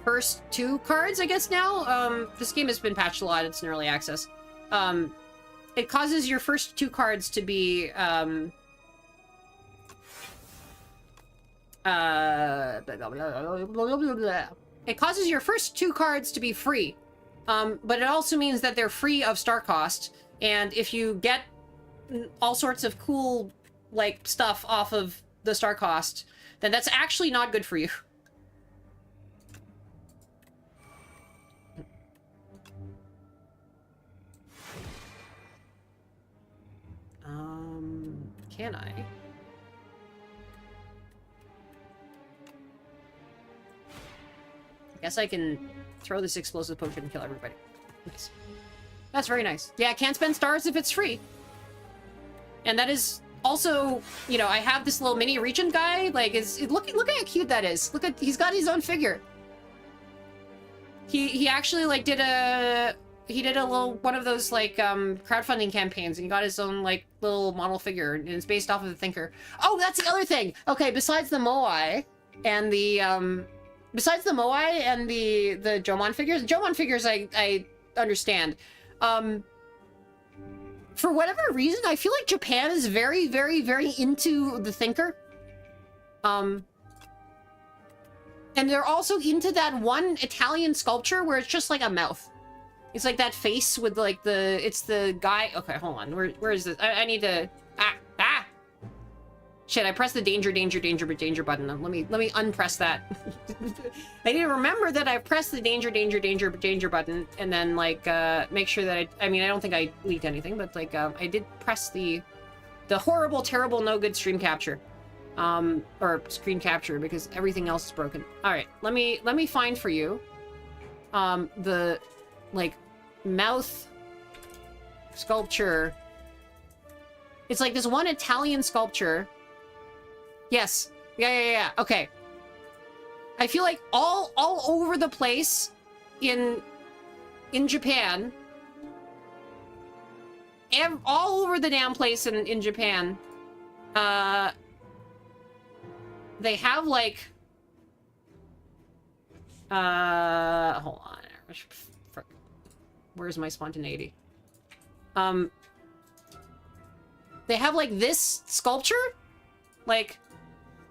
first 2 cards, I guess now. This game has been patched a lot. It's in early access. It causes your first 2 cards to be, it causes your first 2 cards to be free. But it also means that they're free of star cost. And if you get all sorts of cool, like, stuff off of the star cost, then that's actually not good for you. Can I? I guess I can throw this explosive potion and kill everybody. Nice. That's very nice. Yeah, I can't spend stars if it's free. And that is also, you know, I have this little mini Regent guy. Like, look at how cute that is. Look at, he's got his own figure. He actually, like, did a little, one of those, like, crowdfunding campaigns, and he got his own, like, little model figure, and it's based off of the Thinker. Oh, that's the other thing! Okay, besides the Moai, and the, the Jomon figures, I understand. For whatever reason, I feel like Japan is very, very, very into the Thinker. And they're also into that one Italian sculpture where it's just like a mouth. It's like that face with, like, it's the guy. Okay, hold on. Where is this? I need to... Shit, I pressed the danger button. Let me unpress that. I need to remember that I pressed the danger button, and then, like, make sure that I mean, I don't think I leaked anything, but, like, I did press the horrible, terrible, no good stream capture. Or screen capture, because everything else is broken. Alright, let me find for you, the, like, mouth sculpture. It's like this one Italian sculpture. Yes. Yeah. Okay. I feel like all over the place in Japan, all over the damn place in Japan, they have, like, hold on. Where's my spontaneity? They have, like, this sculpture, like,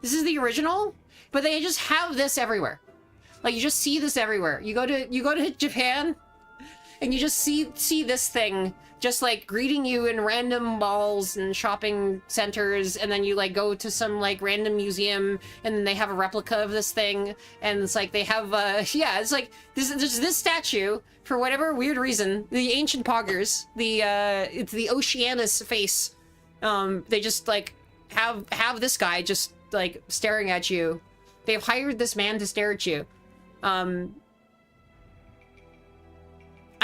this is the original, but they just have this everywhere. Like, you just see this everywhere. You go to Japan, and you just see this thing just, like, greeting you in random malls and shopping centers, and then you, like, go to some, like, random museum, and then they have a replica of this thing, and it's like they have, yeah, it's like, there's this statue, for whatever weird reason, the ancient poggers, it's the Oceanus face. They just, like, have this guy just, like, staring at you. They've hired this man to stare at you. I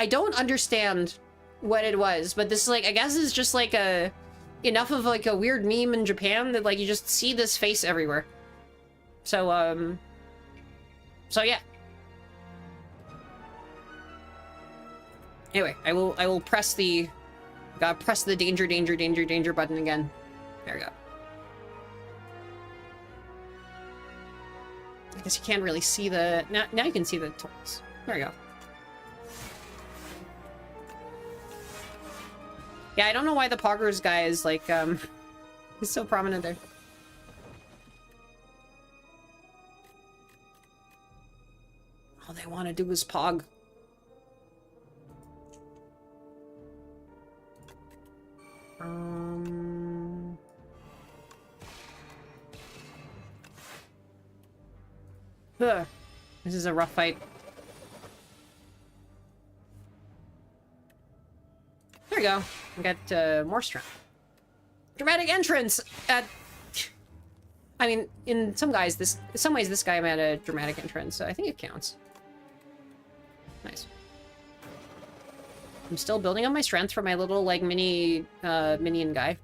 don't understand what it was, but this, like, I guess is just, like, enough of, like, a weird meme in Japan that, like, you just see this face everywhere. So, so yeah. Anyway, I will press the, gotta press the danger button again. There we go. I guess you can't really see the... Now you can see the toys. There we go. Yeah, I don't know why the Poggers guy is, like, he's so prominent there. All they want to do is Pog. Ugh. This is a rough fight. There we go. We got more strength. Dramatic entrance at... I mean, in some ways, this guy had a dramatic entrance, so I think it counts. Nice. I'm still building up my strength for my little, like, mini minion guy.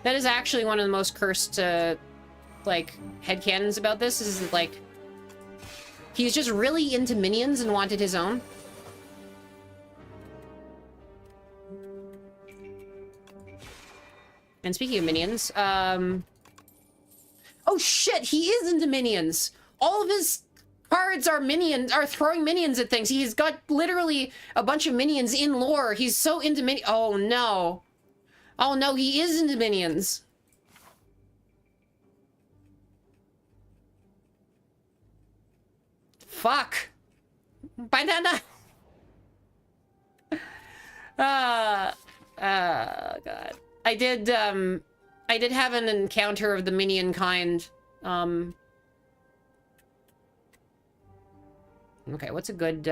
That is actually one of the most cursed, like, headcanons about this, is that, like, he's just really into minions and wanted his own. And speaking of minions, oh shit, he is into minions! All of his cards are throwing minions at things. He's got literally a bunch of minions in lore. He's so into oh no. Oh no, he is into minions. Fuck. Banana. God. I did have an encounter of the minion kind. Okay, what's a good,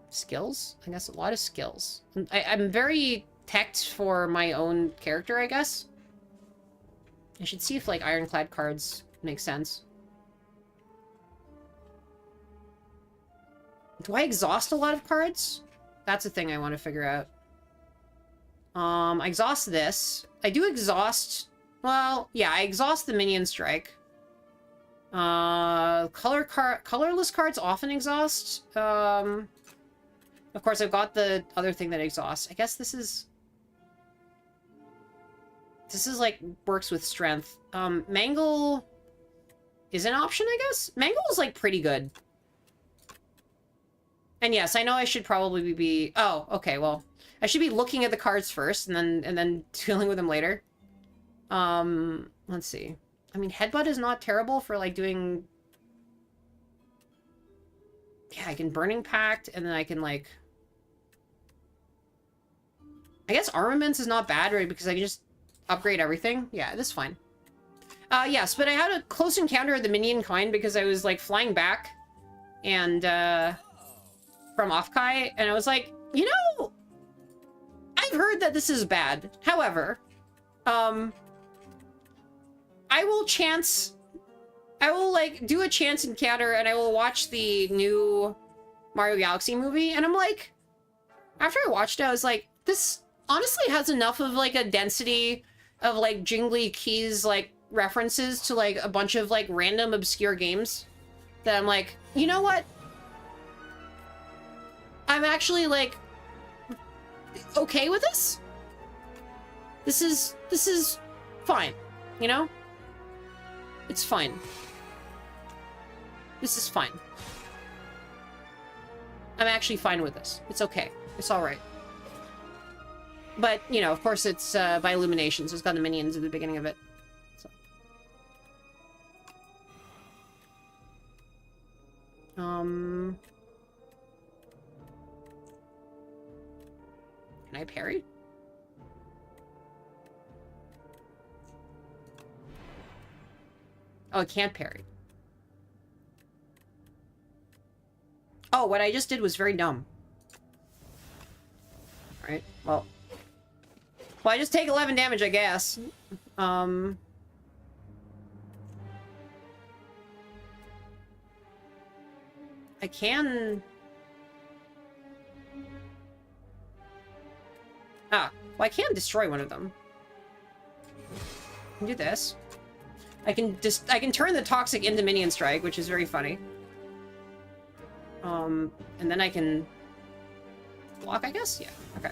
skills? I guess a lot of skills. I'm very teched for my own character, I guess. I should see if, like, ironclad cards make sense. Do I exhaust a lot of cards? That's a thing I want to figure out. I exhaust this. I do exhaust... Well, yeah, I exhaust the minion strike. Colorless cards often exhaust. Of course, I've got the other thing that exhausts. I guess this is... This is, like, works with strength. Mangle is an option, I guess? Mangle is, like, pretty good. And yes, I know I should probably be... Oh, okay, well... I should be looking at the cards first, and then dealing with them later. Let's see. I mean, Headbutt is not terrible for, like, doing... Yeah, I can Burning Pact, and then I can, like... I guess armaments is not bad, right? Because I can just upgrade everything. Yeah, this is fine. Yes, but I had a close encounter of the minion kind because I was, like, flying back and, from Offkai, and I was like, you know, I've heard that this is bad. However, I will, like, do a chance encounter, and I will watch the new Mario Galaxy movie, and I'm like, after I watched it, I was like, this honestly has enough of, like, a density of, like, jingly keys, like, references to, like, a bunch of, like, random obscure games that I'm like, you know what? I'm actually, like, okay with this? This is fine, you know? It's fine. This is fine. I'm actually fine with this. It's okay. It's alright. But, you know, of course it's by Illumination, so it's got the minions at the beginning of it. So. Can I parry? Oh, I can't parry. Oh, what I just did was very dumb. Alright, well, I just take 11 damage, I guess. I can... Ah, well, I can destroy one of them. I can do this. I can turn the toxic into minion strike, which is very funny. And then I can block, I guess? Yeah, okay.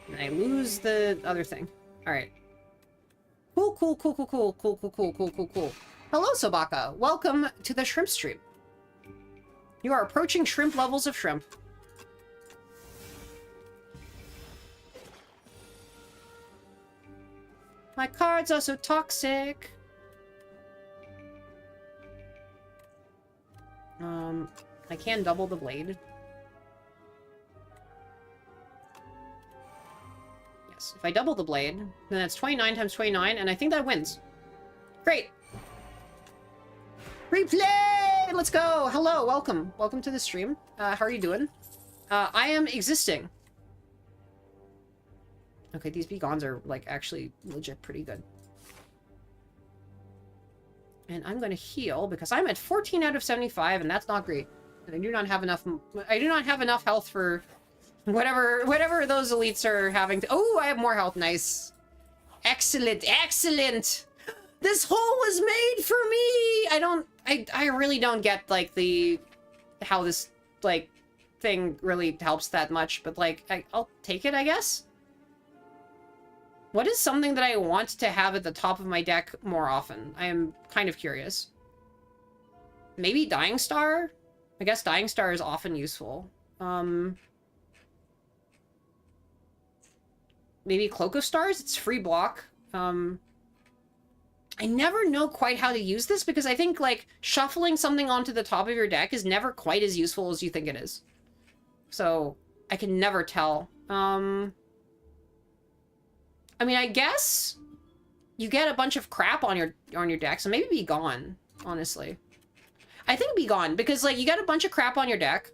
And I lose the other thing. Alright. Cool. Hello, Sobaka. Welcome to the shrimp stream. You are approaching shrimp levels of shrimp. My cards are so toxic. I can double the blade. Yes, if I double the blade, then that's 29 times 29, and I think that wins. Great! Replay! Let's go! Hello, welcome. Welcome to the stream. How are you doing? I am existing. Okay, these begons are, like, actually legit pretty good. And I'm gonna heal, because I'm at 14 out of 75, and that's not great. And I do not have enough health for whatever those elites are having to— oh, I have more health. Nice. Excellent, excellent! This hole was made for me! I really don't get, like, how this, like, thing really helps that much, but, like, I'll take it, I guess? What is something that I want to have at the top of my deck more often? I am kind of curious. Maybe Dying Star? I guess Dying Star is often useful. Maybe Cloak of Stars? It's free block. I never know quite how to use this because I think, like, shuffling something onto the top of your deck is never quite as useful as you think it is. So, I can never tell. I mean, I guess you get a bunch of crap on your deck, so maybe Be Gone, honestly. I think Be Gone, because, like, you get a bunch of crap on your deck.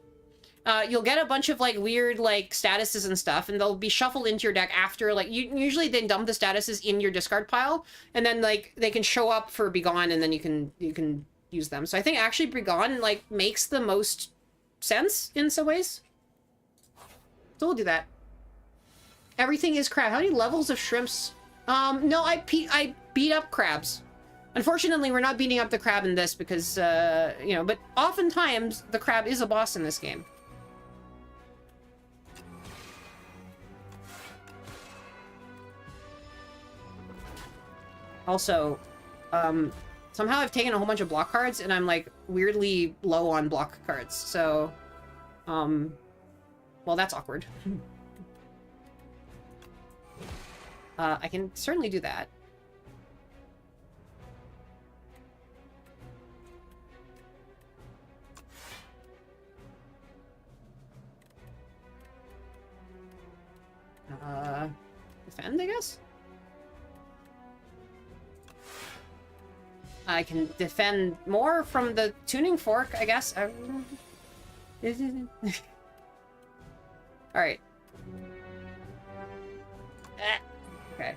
You'll get a bunch of, like, weird, like, statuses and stuff, and they'll be shuffled into your deck after, like, usually they dump the statuses in your discard pile, and then, like, they can show up for Be Gone, and then you can use them. So I think actually Be Gone, like, makes the most sense in some ways. So we'll do that. Everything is crab. How many levels of shrimps? No, I beat up crabs. Unfortunately, we're not beating up the crab in this because, you know, but oftentimes the crab is a boss in this game. Also, somehow I've taken a whole bunch of block cards and I'm, like, weirdly low on block cards. So, well, that's awkward. I can certainly do that. Defend, I guess? I can defend more from the tuning fork, I guess. Alright. Okay.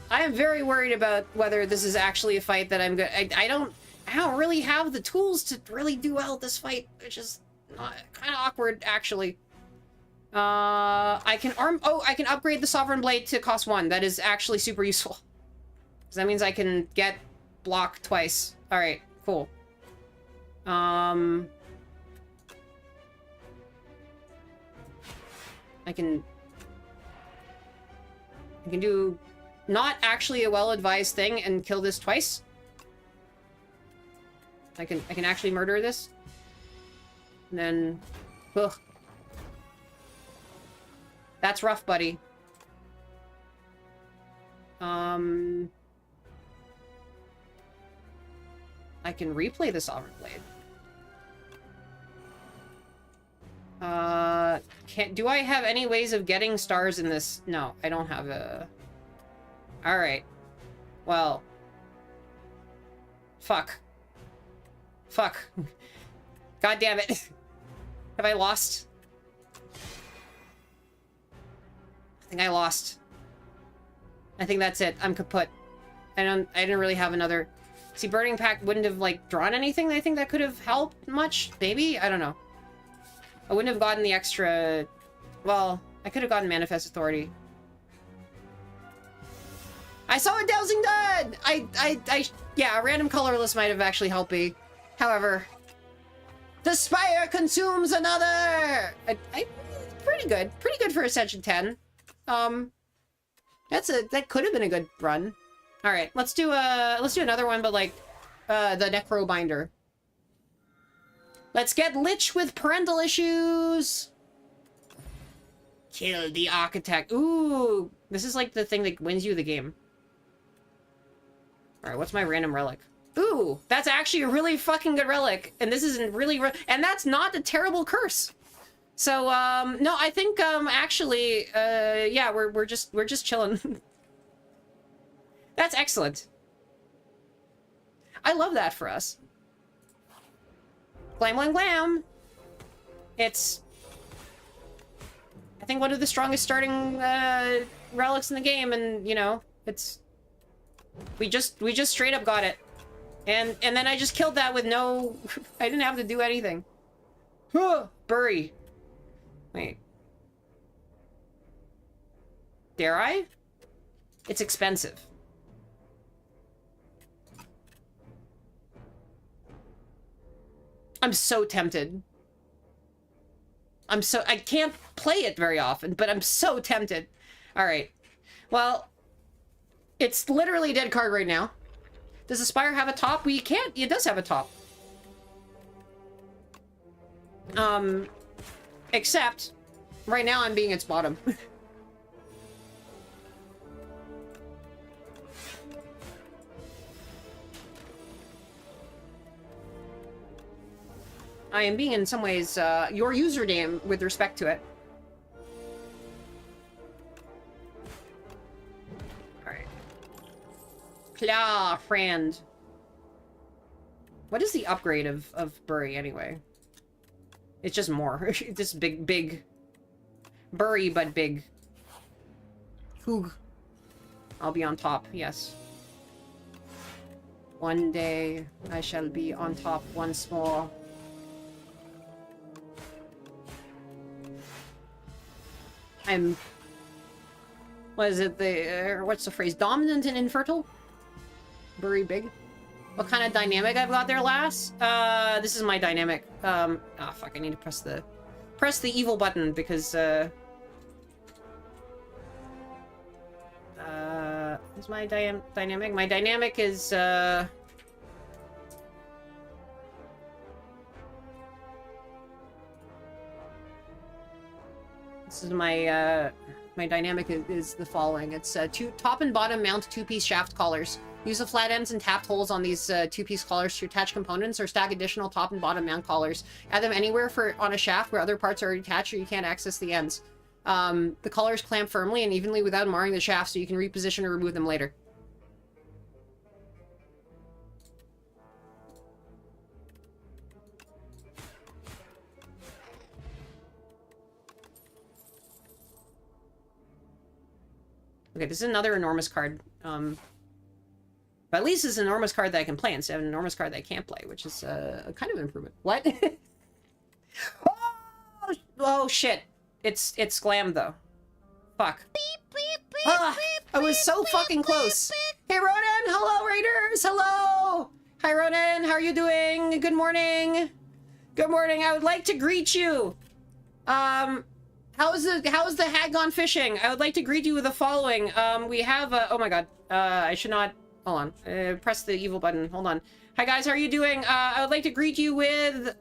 I am very worried about whether this is actually a fight that I'm good. I don't really have the tools to really do well at this fight, which is kind of awkward, actually. I can upgrade the Sovereign Blade to cost 1. That is actually super useful. Because that means I can get block twice. Alright, cool. I can do not actually a well-advised thing and kill this twice. I can actually murder this. And then... Ugh. That's rough, buddy. I can replay the Sovereign Blade. Do I have any ways of getting stars in this? No, I don't have a... Alright. Well. Fuck. Fuck. God damn it. Have I lost? I think I lost. I think that's it. I'm kaput. I didn't really have another... See, Burning Pact wouldn't have, like, drawn anything I think that could have helped much? Maybe? I don't know. I wouldn't have gotten the extra... Well, I could have gotten Manifest Authority. I saw a Dowsing Dud! Yeah, a random colorless might have actually helped me. However... The Spire consumes another! Pretty good. Pretty good for Ascension 10. That could have been a good run. All right, let's do another one, but like the Necro Binder. Let's get Lich with parental issues. Kill the Architect. Ooh, this is like the thing that wins you the game. All right, what's my random relic? Ooh, that's actually a really fucking good relic, and this isn't really, and that's not a terrible curse. So, no, I think, actually, yeah, we're just chilling. That's excellent. I love that for us. Glam, glam, glam. It's, I think, one of the strongest starting, relics in the game, and, you know, it's, we just straight up got it. And then I just killed that with no, I didn't have to do anything. Bury. Wait. Dare I? It's expensive. I'm so tempted. I can't play it very often, but I'm so tempted. Alright. Well, it's literally a dead card right now. Does Aspire have a top? Well, you can't. It does have a top. Except, right now I'm being its bottom. I am being, in some ways, your username with respect to it. Alright. Claw, friend. What is the upgrade of Bury, anyway? It's just more. It's just big. Bury, but big. Hoog. I'll be on top, yes. One day, I shall be on top once more. I'm... What is it? What's the phrase? Dominant and infertile? Bury big? What kind of dynamic I've got there, lass? This is my dynamic. Ah, fuck, I need to press the evil button, because, is my dynamic? My dynamic is, this is my, my dynamic is the following. It's top and bottom mount two-piece shaft collars. Use the flat ends and tapped holes on these two-piece collars to attach components or stack additional top and bottom mount collars. Add them anywhere on a shaft where other parts are already attached or you can't access the ends. The collars clamp firmly and evenly without marring the shaft so you can reposition or remove them later. Okay, this is another enormous card. But at least it's an enormous card that I can play instead of an enormous card that I can't play, which is a kind of improvement. What? Oh shit! It's glam though. Fuck. I was so fucking close. Hey Ronan, hello Raiders, hello. Hi Ronan, how are you doing? Good morning. Good morning. I would like to greet you. How's the hag gone fishing? I would like to greet you with the following. We have oh my god. I should not. Hold on. Press the evil button. Hold on. Hi guys, how are you doing? I would like to greet you with the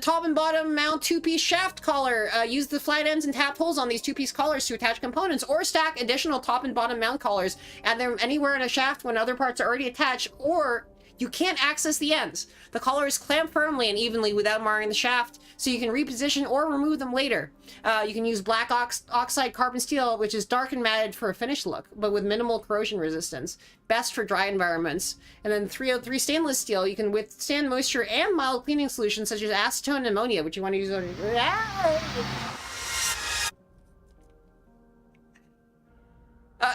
top and bottom mount two-piece shaft collar. Use the flat ends and tap holes on these two-piece collars to attach components or stack additional top and bottom mount collars. Add them anywhere in a shaft when other parts are already attached or you can't access the ends. The collars clamp firmly and evenly without marring the shaft, so you can reposition or remove them later. You can use black oxide carbon steel, which is dark and matted for a finished look, but with minimal corrosion resistance. Best for dry environments. And then 303 stainless steel, you can withstand moisture and mild cleaning solutions such as acetone and ammonia, which you want to use on...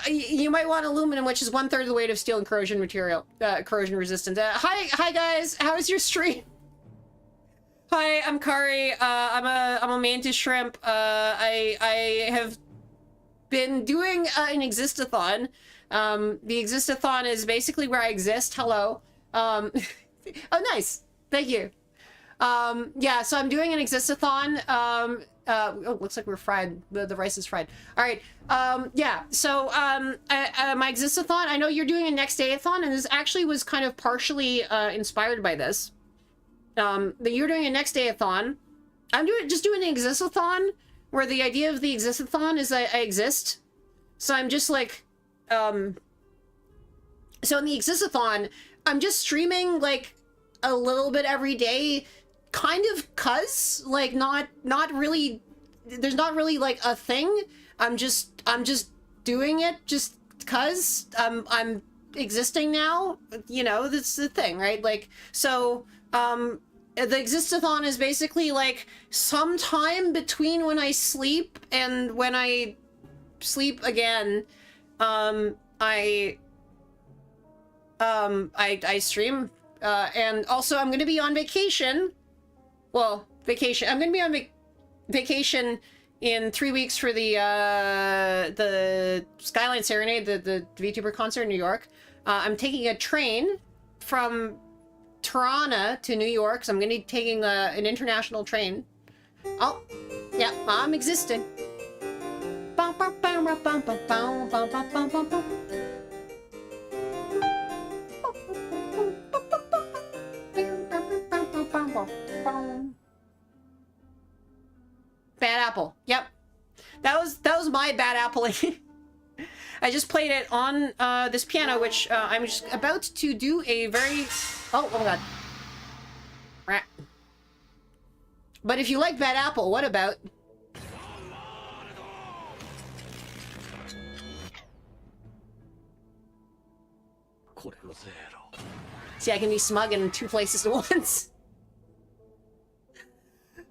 you might want aluminum, which is 1/3 of the weight of steel and corrosion material, corrosion resistant. Hi guys, how is your stream? Hi, I'm Kari. I'm a mantis shrimp. I have been doing an EXISTATHON. The EXISTATHON is basically where I exist. Hello. Oh, nice. Thank you. Yeah, so I'm doing an EXISTATHON. Oh, looks like we're fried. The rice is fried. All right. Yeah, so my EXISTATHON, I know you're doing a next day-a-thon, and this actually was kind of partially inspired by this. That you're doing a next day-a-thon. I'm just doing an EXISTATHON, where the idea of the EXISTATHON is I exist. So I'm just like, so in the EXISTATHON, I'm just streaming like a little bit every day, kind of like not really, there's not really like a thing. I'm just doing it just cause I'm existing now, you know, that's the thing, right? Like, so, the EXISTATHON is basically like sometime between when I sleep and when I sleep again, I stream, and also I'm gonna be on vacation. Well, vacation. I'm gonna be on vacation in 3 weeks for the Skyline Serenade, the VTuber concert in New York. I'm taking a train from Toronto to New York, so I'm gonna be taking an international train. Oh, yeah, I'm existing. Bad apple. Yep. That was my bad apple. I just played it on this piano, which I'm just about to do a very... Oh my god. Rat. But if you like bad apple, what about... See, I can be smug in 2 places at once.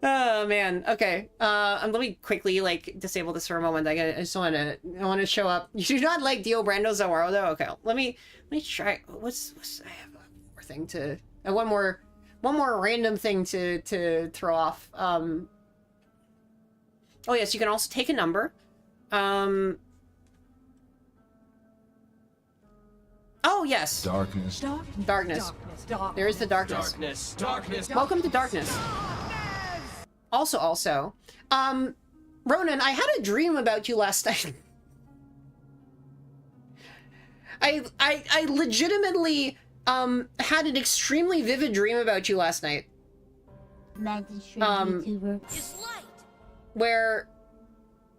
Oh man. Okay. Let me quickly like disable this for a moment. I just want to show up. You do not like Dio Brando Zawaro though? Okay. Let me try. What's I have one more thing to one more random thing to throw off. Oh yes, you can also take a number. Oh yes. Darkness. Darkness. There is the darkness. Darkness. Welcome to darkness. Also, Ronan, I had a dream about you last night. I legitimately had an extremely vivid dream about you last night. Mantis shrimp YouTuber. Where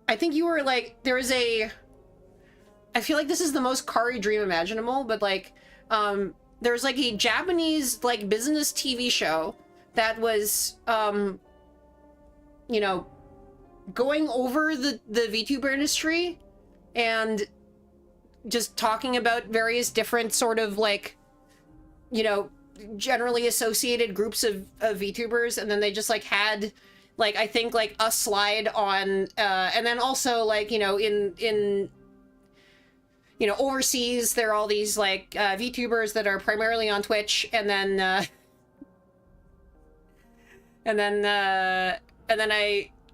I think you were like, there was a, I feel like this is the most Kari dream imaginable, but like, there's like a Japanese like business TV show that was, you know, going over the VTuber industry and just talking about various different sort of like, you know, generally associated groups of VTubers, and then they just like had like, I think like a slide on and then also like, you know, in you know, overseas there are all these like VTubers that are primarily on Twitch, and then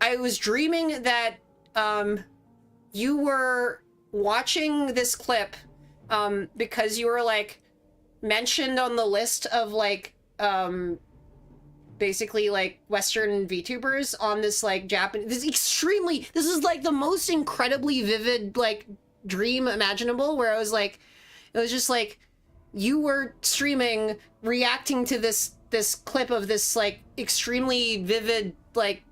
I was dreaming that you were watching this clip because you were like mentioned on the list of like basically like Western VTubers on this like Japanese, this is like the most incredibly vivid like dream imaginable, where I was like, it was just like you were streaming reacting to this clip of this like extremely vivid like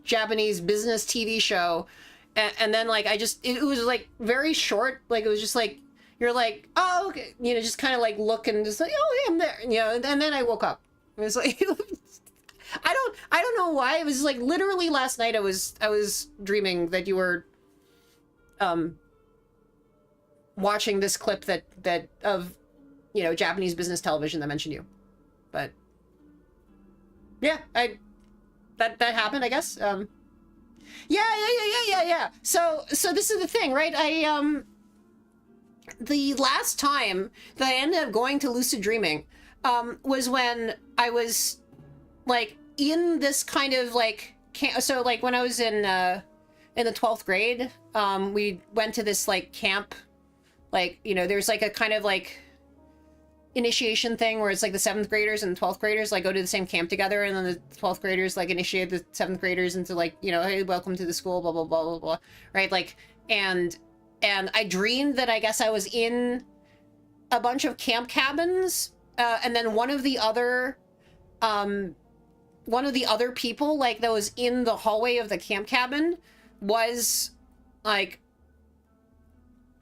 Japanese business TV show, and then like it was like very short, like it was just like you're like, oh okay, you know, just kind of like look and just like, oh yeah, I'm there, you know, and then I woke up. It was like I don't know why, it was like literally last night I was dreaming that you were watching this clip that of, you know, Japanese business television that mentioned you. But yeah, that happened, I guess. Yeah. So this is the thing, right? The last time that I ended up going to lucid dreaming was when I was like in this kind of like so like when I was in the 12th grade, we went to this like camp, like, you know, there's like a kind of like initiation thing where it's like the 7th graders and the 12th graders like go to the same camp together, and then the 12th graders like initiate the 7th graders into like, you know, hey, welcome to the school, blah blah blah blah blah, right? Like, and I dreamed that I guess I was in a bunch of camp cabins, and then one of the other people like that was in the hallway of the camp cabin was like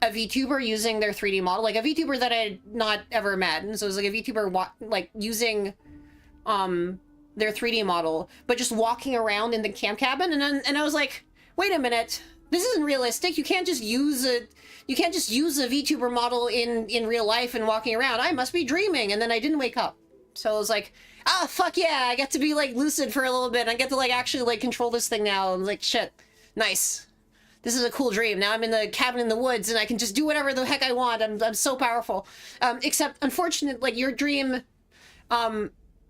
a VTuber using their 3D model, like a VTuber that I had not ever met. And so it was like a VTuber like using their 3D model, but just walking around in the camp cabin. And I was like, wait a minute, this isn't realistic. You can't just use a VTuber model in real life and walking around. I must be dreaming. And then I didn't wake up. So I was like, ah, fuck yeah, I get to be like lucid for a little bit. I get to like actually like control this thing now. I'm like, shit, nice. This is a cool dream. Now I'm in the cabin in the woods and I can just do whatever the heck I want. I'm so powerful. Except, unfortunately, like your dream,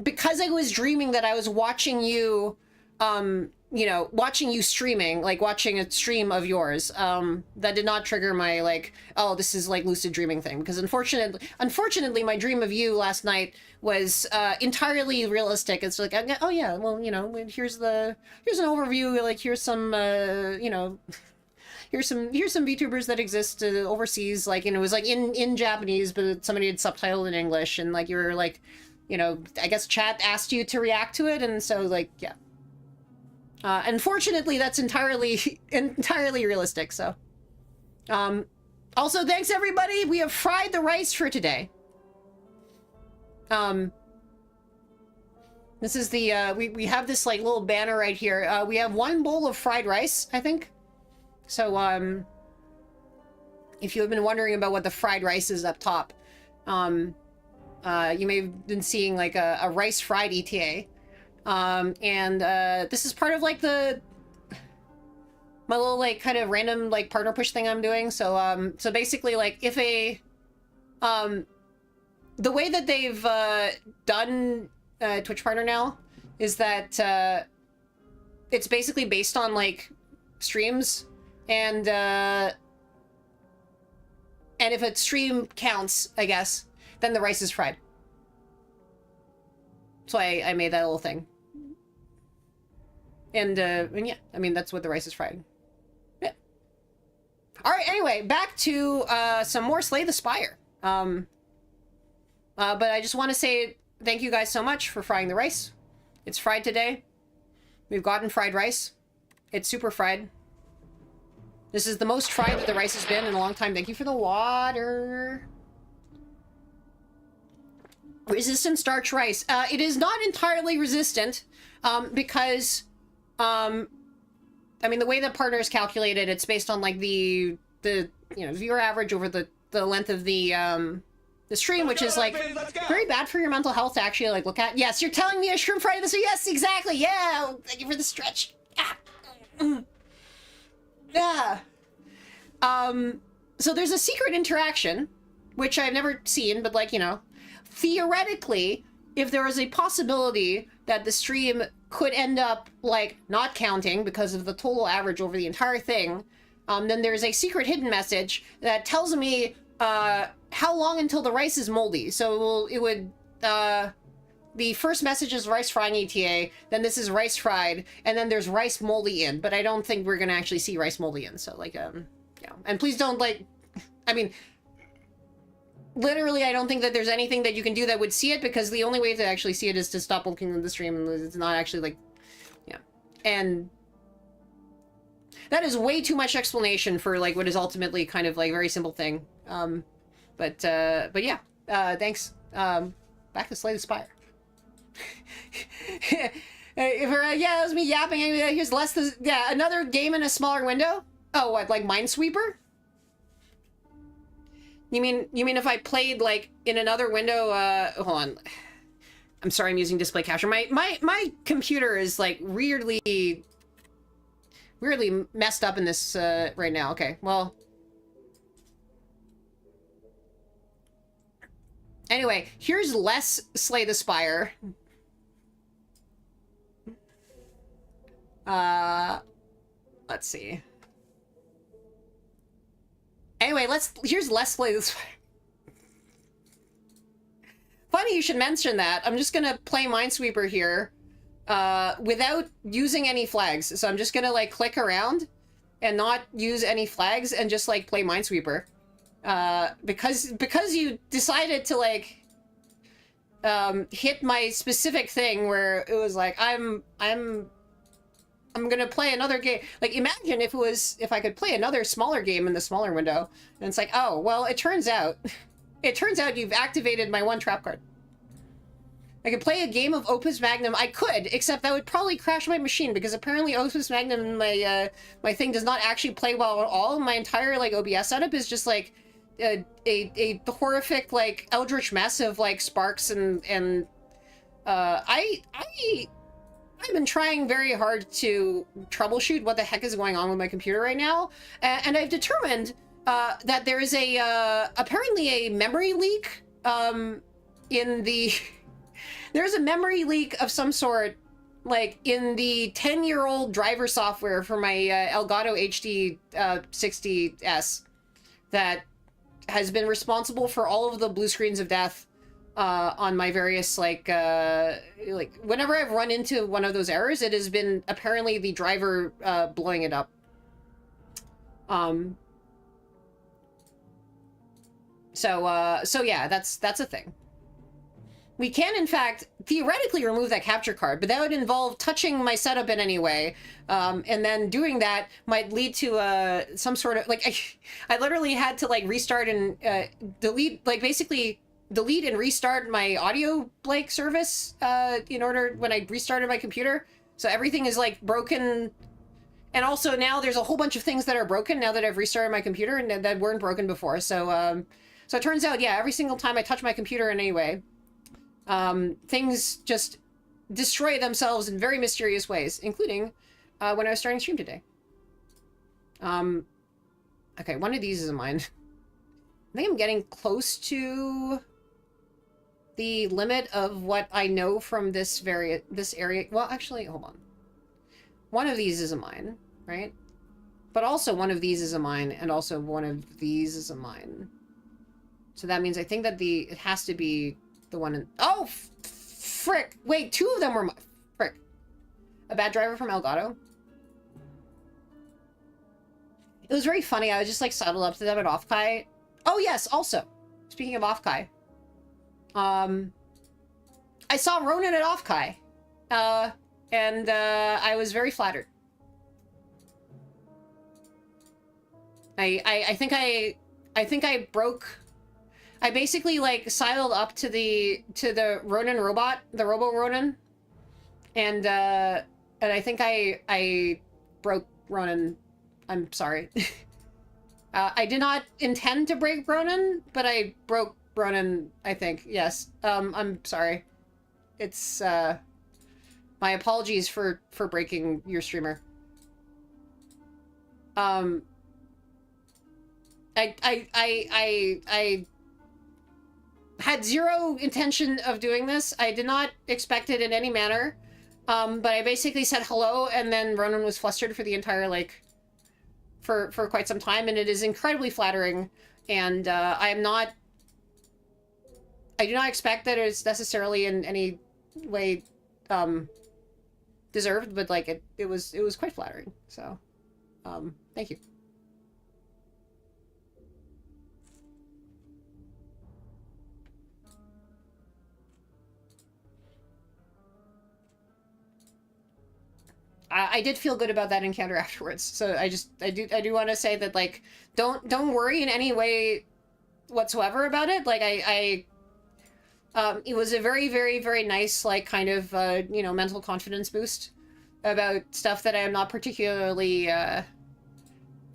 because I was dreaming that I was watching you, you know, watching you streaming, like watching a stream of yours, that did not trigger my like, oh, this is like lucid dreaming thing. Because unfortunately, my dream of you last night was entirely realistic. It's like, oh yeah, well, you know, here's an overview. Like here's some, you know. Here's some VTubers that exist overseas, like, and it was like in Japanese, but somebody had subtitled in English, and like you were like, you know, I guess chat asked you to react to it, and so like, yeah. Unfortunately, that's entirely realistic. So, also thanks everybody. We have fried the rice for today. This is the we have this like little banner right here. We have 1 bowl of fried rice, I think. So, if you have been wondering about what the fried rice is up top, you may have been seeing like a rice fried ETA. And this is part of like my little like kind of random like partner push thing I'm doing. So, so basically like if the way that they've done Twitch partner now is that it's basically based on like streams. And if a stream counts, I guess, then the rice is fried. So I made that little thing. And yeah, I mean, that's what the rice is fried. Yeah. All right, anyway, back to some more Slay the Spire. But I just want to say thank you guys so much for frying the rice. It's fried today. We've gotten fried rice. It's super fried. This is the most fried that the rice has been in a long time. Thank you for the water. Resistant starch rice. It is not entirely resistant, because, I mean, the way that partner is calculated, it's based on, like, the viewer average over the length of the stream, which is, like, very bad for your mental health to actually, like, look at. Yes, you're telling me a shrimp fry this. Yes, exactly. Yeah. Thank you for the stretch. Ah. Yeah. So there's a secret interaction, which I've never seen, but, like, you know, theoretically, if there is a possibility that the stream could end up, like, not counting because of the total average over the entire thing, then there's a secret hidden message that tells me how long until the rice is moldy. So it would, the first message is rice frying ETA, then this is rice fried, and then there's rice moldy in, but I don't think we're gonna actually see rice moldy in, so, like, yeah. And please don't, like, I mean, literally, I don't think that there's anything that you can do that would see it, because the only way to actually see it is to stop looking at the stream, and it's not actually, like, yeah. And that is way too much explanation for, like, what is ultimately kind of, like, a very simple thing. But yeah, thanks. Back to Slay the Spire. Yeah, that was me yapping. Here's another game in a smaller window. Oh, what, like Minesweeper? You mean if I played, like, in another window, hold on. I'm sorry, I'm using display capture. My computer is, like, weirdly messed up in this, right now. Okay, well. Anyway, here's less Slay the Spire. Let's see. Anyway, here's less Slay the Spire. Funny you should mention that. I'm just gonna play Minesweeper here, without using any flags. So I'm just gonna, like, click around and not use any flags and just, like, play Minesweeper. Because you decided to, like, hit my specific thing where it was like, I'm gonna play another game. Like, imagine if I could play another smaller game in the smaller window, and it's like, oh, well, it turns out you've activated my one trap card. I could play a game of Opus Magnum. I could, except that would probably crash my machine, because apparently Opus Magnum, my thing does not actually play well at all. My entire, like, OBS setup is just, like, a horrific, like, eldritch mess of, like, sparks and I've been trying very hard to troubleshoot what the heck is going on with my computer right now, and I've determined that there is apparently a memory leak in the there's a memory leak of some sort, like, in the 10-year-old driver software for my Elgato HD 60S that has been responsible for all of the blue screens of death on my various, like, whenever I've run into one of those errors, it has been apparently the driver blowing it up. So yeah, that's a thing. We can, in fact, theoretically remove that capture card, but that would involve touching my setup in any way. And then doing that might lead to some sort of, like, I literally had to, like, restart and delete, like, basically delete and restart my audio, like, service in order, when I restarted my computer. So everything is, like, broken. And also now there's a whole bunch of things that are broken now that I've restarted my computer and that weren't broken before. So, so it turns out, yeah, every single time I touch my computer in any way, things just destroy themselves in very mysterious ways, including when I was starting stream today. Okay, one of these is mine. I think I'm getting close to the limit of what I know from this area. Well, actually, hold on. One of these is a mine, right? But also one of these is a mine, and also one of these is a mine. So that means I think that it has to be the one in... Oh, frick! Wait, two of them were... Frick. A bad driver from Elgato? It was very funny. I was just, like, sidled up to them at Offkai. Oh, yes, also. Speaking of Offkai. I saw Ronan at Offkai. And I was very flattered. I think I broke. I basically like sidled up to the Ronin robot, the Robo Ronin, and I think I broke Ronin. I'm sorry. I did not intend to break Ronin, but I broke Ronin, I think. Yes. I'm sorry. It's my apologies for breaking your streamer. I had zero intention of doing this. I did not expect it in any manner. But I basically said hello, and then Ronan was flustered for the entire, like, for quite some time, and it is incredibly flattering, and I do not expect that it's necessarily in any way deserved, but like it was quite flattering. So thank you. I did feel good about that encounter afterwards. So I do want to say that, like, don't worry in any way whatsoever about it. Like it was a very, very, very nice, like, kind of, you know, mental confidence boost about stuff that I am not particularly, you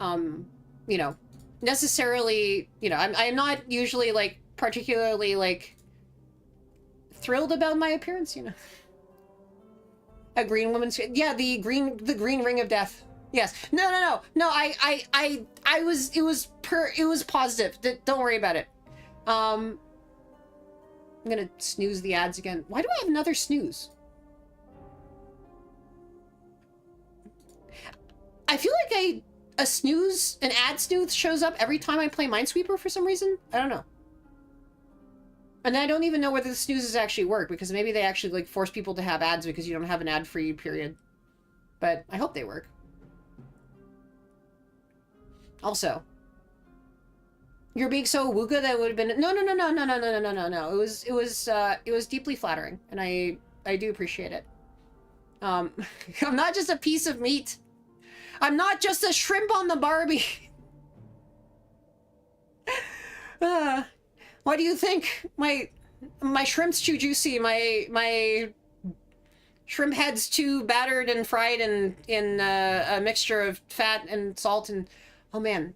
know, necessarily, you know, I'm not usually, like, particularly, like, thrilled about my appearance, you know. A green woman's, yeah, the green ring of death. Yes. No. I was, it was positive. Don't worry about it. I'm gonna snooze the ads again. Why do I have another snooze? I feel like a snooze, an ad snooze shows up every time I play Minesweeper for some reason. I don't know. And I don't even know whether the snoozes actually work, because maybe they actually, like, force people to have ads because you don't have an ad-free period. But I hope they work. Also, you're being so wooga that would have been no. It was deeply flattering, and I do appreciate it. I'm not just a piece of meat. I'm not just a shrimp on the Barbie. Why do you think my shrimp's too juicy? My shrimp head's too battered and fried and in a mixture of fat and salt and oh man.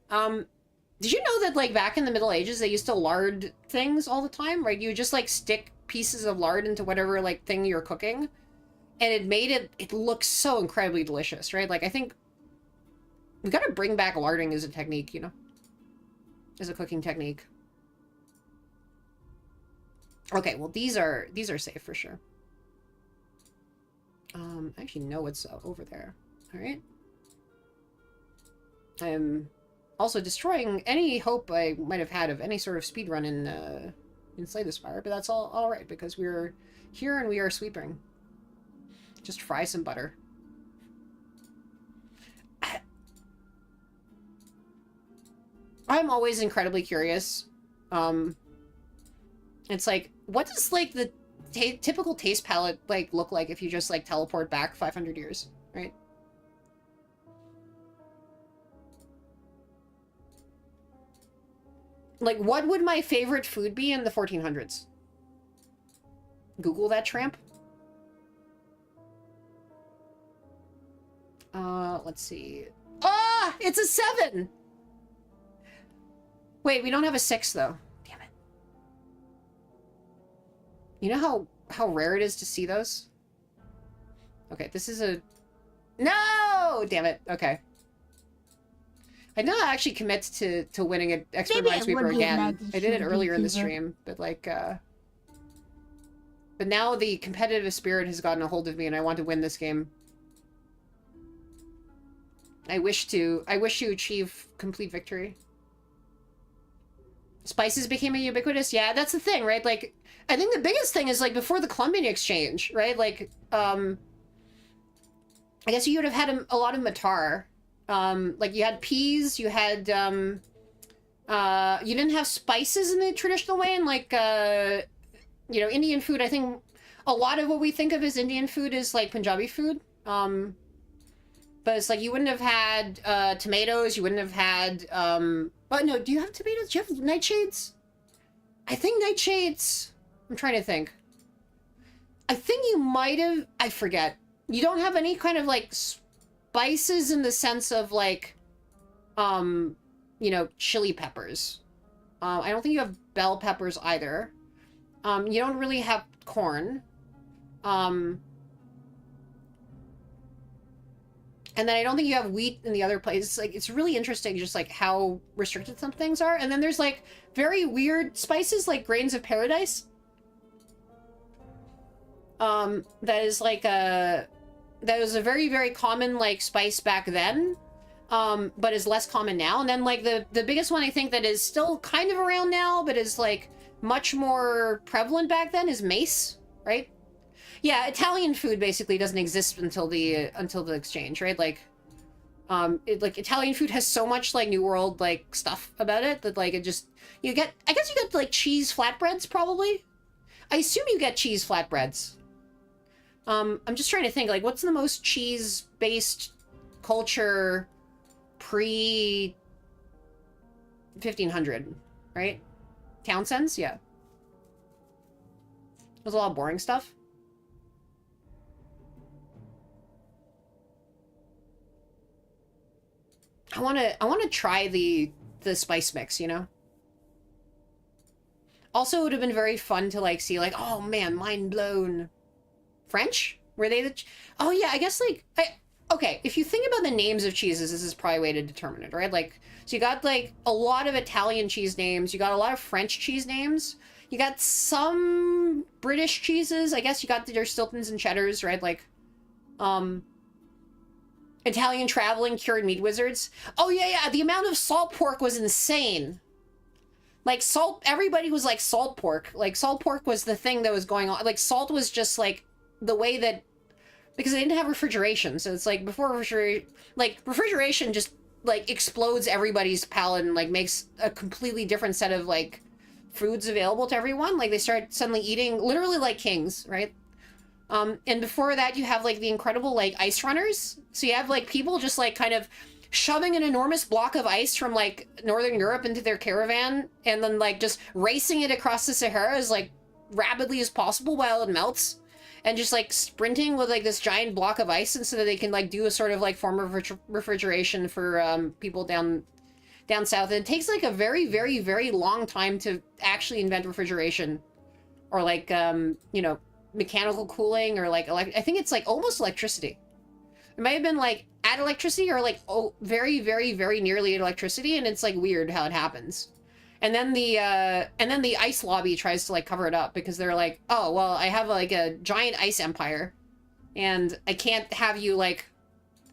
Did you know that, like, back in the Middle Ages they used to lard things all the time, right? You would just, like, stick pieces of lard into whatever, like, thing you're cooking, and it made it look so incredibly delicious, right? Like, I think we gotta bring back larding as a technique, you know, as a cooking technique. Okay, well, these are safe for sure. I actually know what's over there. All right. I'm also destroying any hope I might have had of any sort of speed run in Slay the Spire, but that's all right, because we're here and we are sweeping. Just fry some butter. I'm always incredibly curious. It's like, what does, like, the typical taste palette, like, look like if you just, like, teleport back 500 years, right? Like, what would my favorite food be in the 1400s? Google that, tramp. Let's see. Ah! It's a 7! Wait, we don't have a 6, though. Damn it. You know how rare it is to see those? Okay, this is a... No! Damn it. Okay. I did not actually commit to winning an Expert Minesweeper again. I did it earlier in the stream, but, like, but now the competitive spirit has gotten a hold of me, and I want to win this game. I wish to achieve complete victory. Spices became a ubiquitous? Yeah, that's the thing, right? Like, I think the biggest thing is, like, before the Columbian Exchange, right? Like, I guess you would have had a lot of Matar. Like, you had peas, you had, you didn't have spices in the traditional way, and, like, you know, Indian food, I think a lot of what we think of as Indian food is, like, Punjabi food. But it's like you wouldn't have had tomatoes, you wouldn't have had oh no, do you have tomatoes? Do you have nightshades? I think nightshades, I'm trying to think. I think you might have, I forget. You don't have any kind of like spices in the sense of like you know, chili peppers. I don't think you have bell peppers either. You don't really have corn. And then I don't think you have wheat in the other places. Like, it's really interesting just like how restricted some things are. And then there's like very weird spices like grains of paradise. That is like that was a very, very common like spice back then. But is less common now. And then like the biggest one I think that is still kind of around now, but is like much more prevalent back then is mace, right? Yeah, Italian food basically doesn't exist until the exchange, right? Like, like Italian food has so much like New World like stuff about it that like it just I guess you get like cheese flatbreads probably. I assume you get cheese flatbreads. I'm just trying to think like what's the most cheese based culture pre 1500, right? Townsend's, yeah. There's a lot of boring stuff. I want to try the spice mix, you know? Also, it would have been very fun to like see like, oh man, mind blown. French? Were they the oh yeah, I guess like okay, if you think about the names of cheeses, this is probably a way to determine it, right? Like, so you got like a lot of Italian cheese names, you got a lot of French cheese names, you got some British cheeses, I guess you got your Stiltons and Cheddars, right? Like, Italian traveling cured meat wizards. Oh yeah, the amount of salt pork was insane. Like salt, everybody was like salt pork. Like salt pork was the thing that was going on. Like salt was just like the way that, because they didn't have refrigeration. So it's like before refrigeration just like explodes everybody's palate and like makes a completely different set of like foods available to everyone. Like they start suddenly eating literally like kings, right? And before that you have like the incredible like ice runners. So you have like people just like kind of shoving an enormous block of ice from like Northern Europe into their caravan and then like just racing it across the Sahara as like rapidly as possible while it melts. And just like sprinting with like this giant block of ice and so that they can like do a sort of like form of refrigeration for people down south. And it takes like a very, very, very long time to actually invent refrigeration or like, you know, mechanical cooling or like, I think it's like almost electricity. It might have been like at electricity or like, oh, very, very, very nearly at electricity. And it's like weird how it happens. And then the ice lobby tries to like cover it up because they're like, oh, well, I have like a giant ice empire and I can't have you like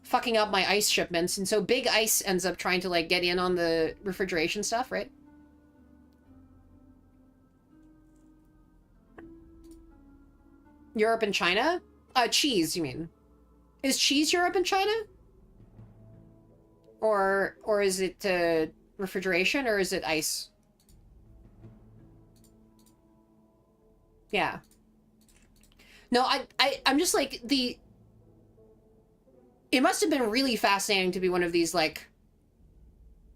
fucking up my ice shipments. And so Big Ice ends up trying to like get in on the refrigeration stuff, right? Europe and China? Cheese, you mean? Is cheese Europe and China? Or is it refrigeration or is it ice? Yeah. No, I'm just like it must have been really fascinating to be one of these like,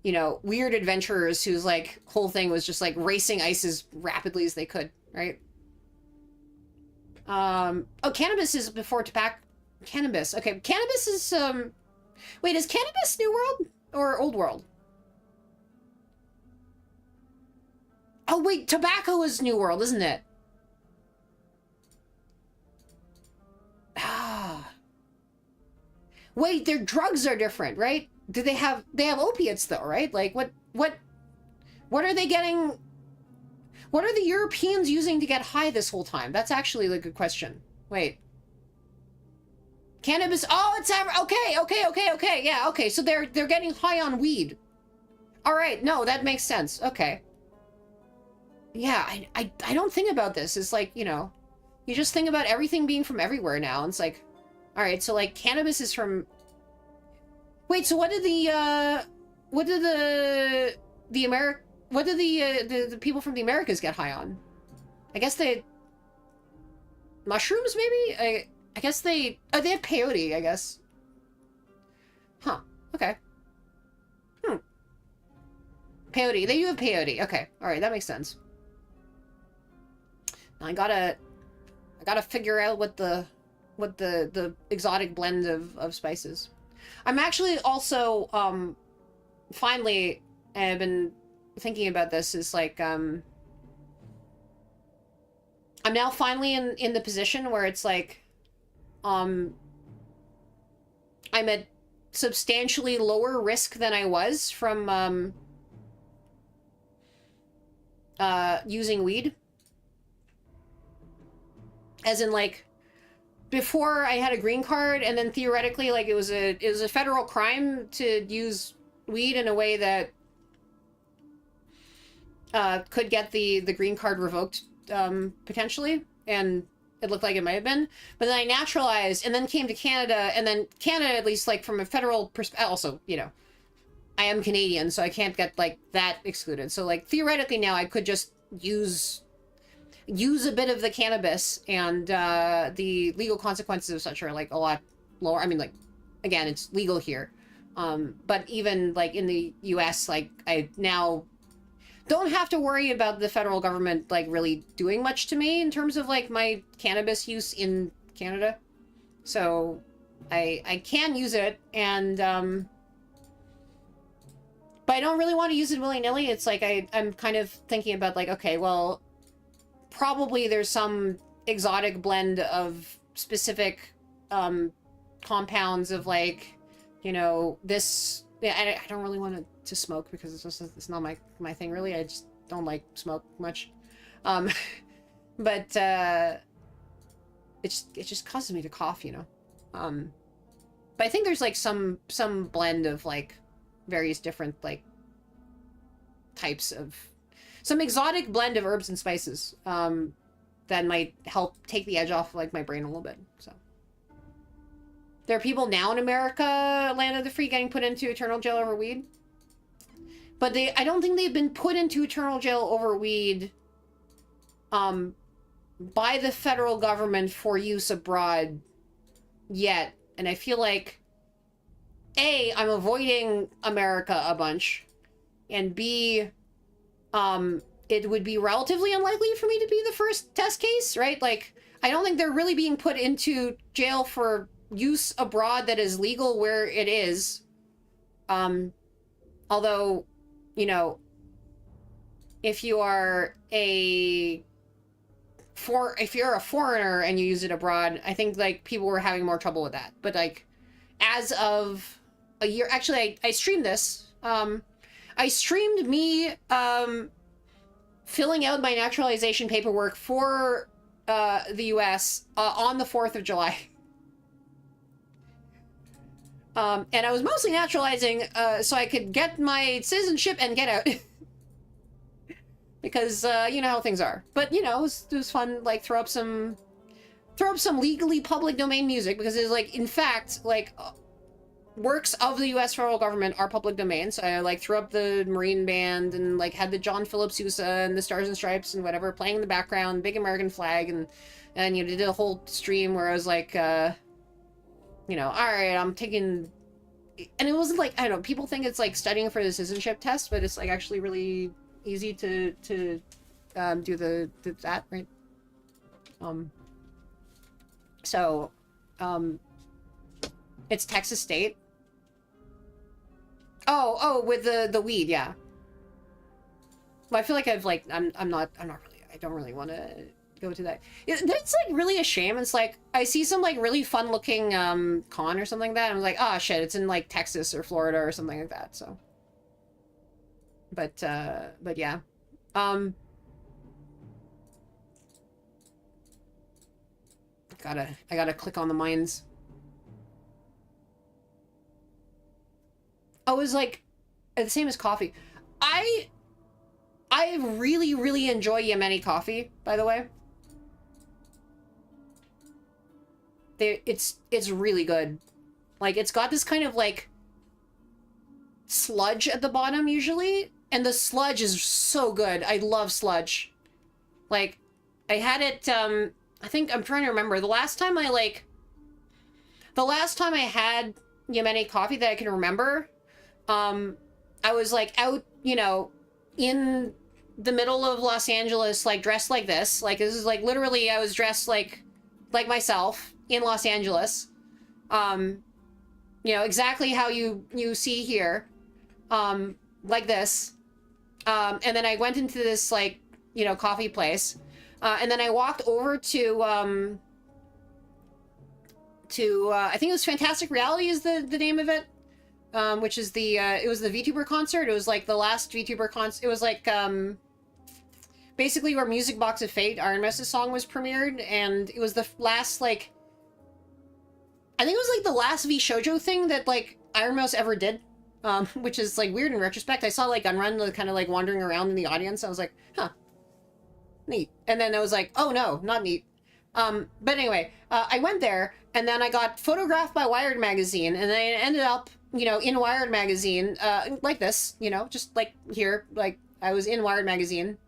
you know, weird adventurers whose like whole thing was just like racing ice as rapidly as they could, right? Oh, cannabis is before tobacco. Cannabis. Okay, cannabis is wait, is cannabis New World or Old World? Oh wait, tobacco is New World, isn't it? Ah. Wait, their drugs are different, right? Do they have opiates though, right? Like what are they getting? What are the Europeans using to get high this whole time? That's actually a good question. Wait. Cannabis, oh, it's okay. Yeah, okay. So they're getting high on weed. All right, no, that makes sense. Okay. Yeah, I don't think about this. It's like, you know, you just think about everything being from everywhere now. And it's like, all right, so like cannabis is from. Wait, so what did the people from the Americas get high on? I guess mushrooms maybe? I guess they have peyote, I guess. Huh. Okay. Peyote. They do have peyote. Okay. All right. That makes sense. Now I gotta figure out what the exotic blend of spices. I'm actually also finally, I've been thinking about this, is like I'm now finally in the position where it's like I'm at substantially lower risk than I was from using weed. As in, like, before I had a green card, and then theoretically, like, it was a federal crime to use weed in a way that could get the green card revoked, potentially, and it looked like it might have been. But then I naturalized, and then came to Canada, and then Canada, at least, like, from a federal perspective, also, you know, I am Canadian, so I can't get, like, that excluded. So, like, theoretically now I could just use a bit of the cannabis, and the legal consequences of such are, like, a lot lower. I mean, like, again, it's legal here. But even, like, in the US, like, I now don't have to worry about the federal government, like, really doing much to me in terms of, like, my cannabis use in Canada. So I can use it, and but I don't really want to use it willy-nilly. It's like I'm kind of thinking about, like, okay, well, probably there's some exotic blend of specific compounds of, like, you know, this. Yeah, I don't really want to smoke because it's not my thing, really. I just don't like smoke much. But it just causes me to cough, you know. But I think there's, like, some blend of, like, various different, like, types of, some exotic blend of herbs and spices that might help take the edge off, like, my brain a little bit. So there are people now in America, land of the free, getting put into eternal jail over weed, but I don't think they've been put into eternal jail over weed by the federal government for use abroad yet. And I feel like, A, I'm avoiding America a bunch, and B, it would be relatively unlikely for me to be the first test case, right? Like, I don't think they're really being put into jail for use abroad that is legal where it is. Although, you know, if you are if you're a foreigner and you use it abroad, I think, like, people were having more trouble with that. But, like, as of a year, actually, I streamed this. I streamed me filling out my naturalization paperwork for the US on the 4th of July. And I was mostly naturalizing so I could get my citizenship and get out. Because you know how things are. But, you know, it was fun, like, throw up some legally public domain music, because it's, like, in fact, like, works of the US federal government are public domain. So I, like, threw up the Marine Band and, like, had the John Philip Sousa and the Stars and Stripes and whatever playing in the background, big American flag, and you know, did a whole stream where I was like, you know, all right, I'm taking, and it wasn't like, I don't know, people think it's like studying for the citizenship test, but it's, like, actually really easy to do that, right? So it's Texas State. Oh, with the weed, yeah. Well, I feel like I'm not really, I don't really want to go to that. It's, like, really a shame. It's like, I see some, like, really fun looking con or something like that, and I'm like, oh shit, it's in, like, Texas or Florida or something like that, so. But yeah. I gotta click on the mines. Oh, it was, like, the same as coffee. I really, really enjoy Yemeni coffee, by the way. It's really good. Like, it's got this kind of, like, sludge at the bottom, usually, and the sludge is so good. I love sludge. Like, I had it, I think, I'm trying to remember, the last time I had Yemeni coffee that I can remember. I was like out, you know, in the middle of Los Angeles, like dressed like this. Like this is like literally I was dressed like myself in Los Angeles. You know, exactly how you see here. Like this. And then I went into this like, you know, coffee place. And then I walked over to I think it was Fantastic Reality is the name of it. Which is the it was the VTuber concert. It was like the last VTuber concert. It was like basically where Music Box of Fate, Iron Mouse's song, was premiered, and it was the last like I think it was like the last V Shoujo thing that like Iron Mouse ever did. Which is like weird in retrospect. I saw like Gunrun kind of like wandering around in the audience. I was like, huh, neat. And then I was like, oh no, not neat. But anyway, I went there and then I got photographed by Wired magazine, and then I ended up, you know, in Wired magazine, like this, you know, just like here, like I was in Wired magazine,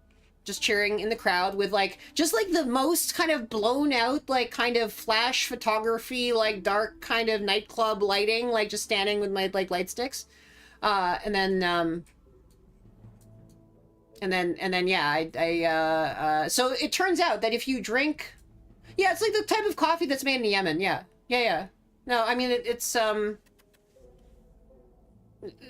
just cheering in the crowd with like, just like the most kind of blown out, like kind of flash photography, like dark kind of nightclub lighting, like just standing with my like light sticks. And then yeah, so it turns out that if you drink, yeah, it's like the type of coffee that's made in Yemen. Yeah. No, I mean, it's,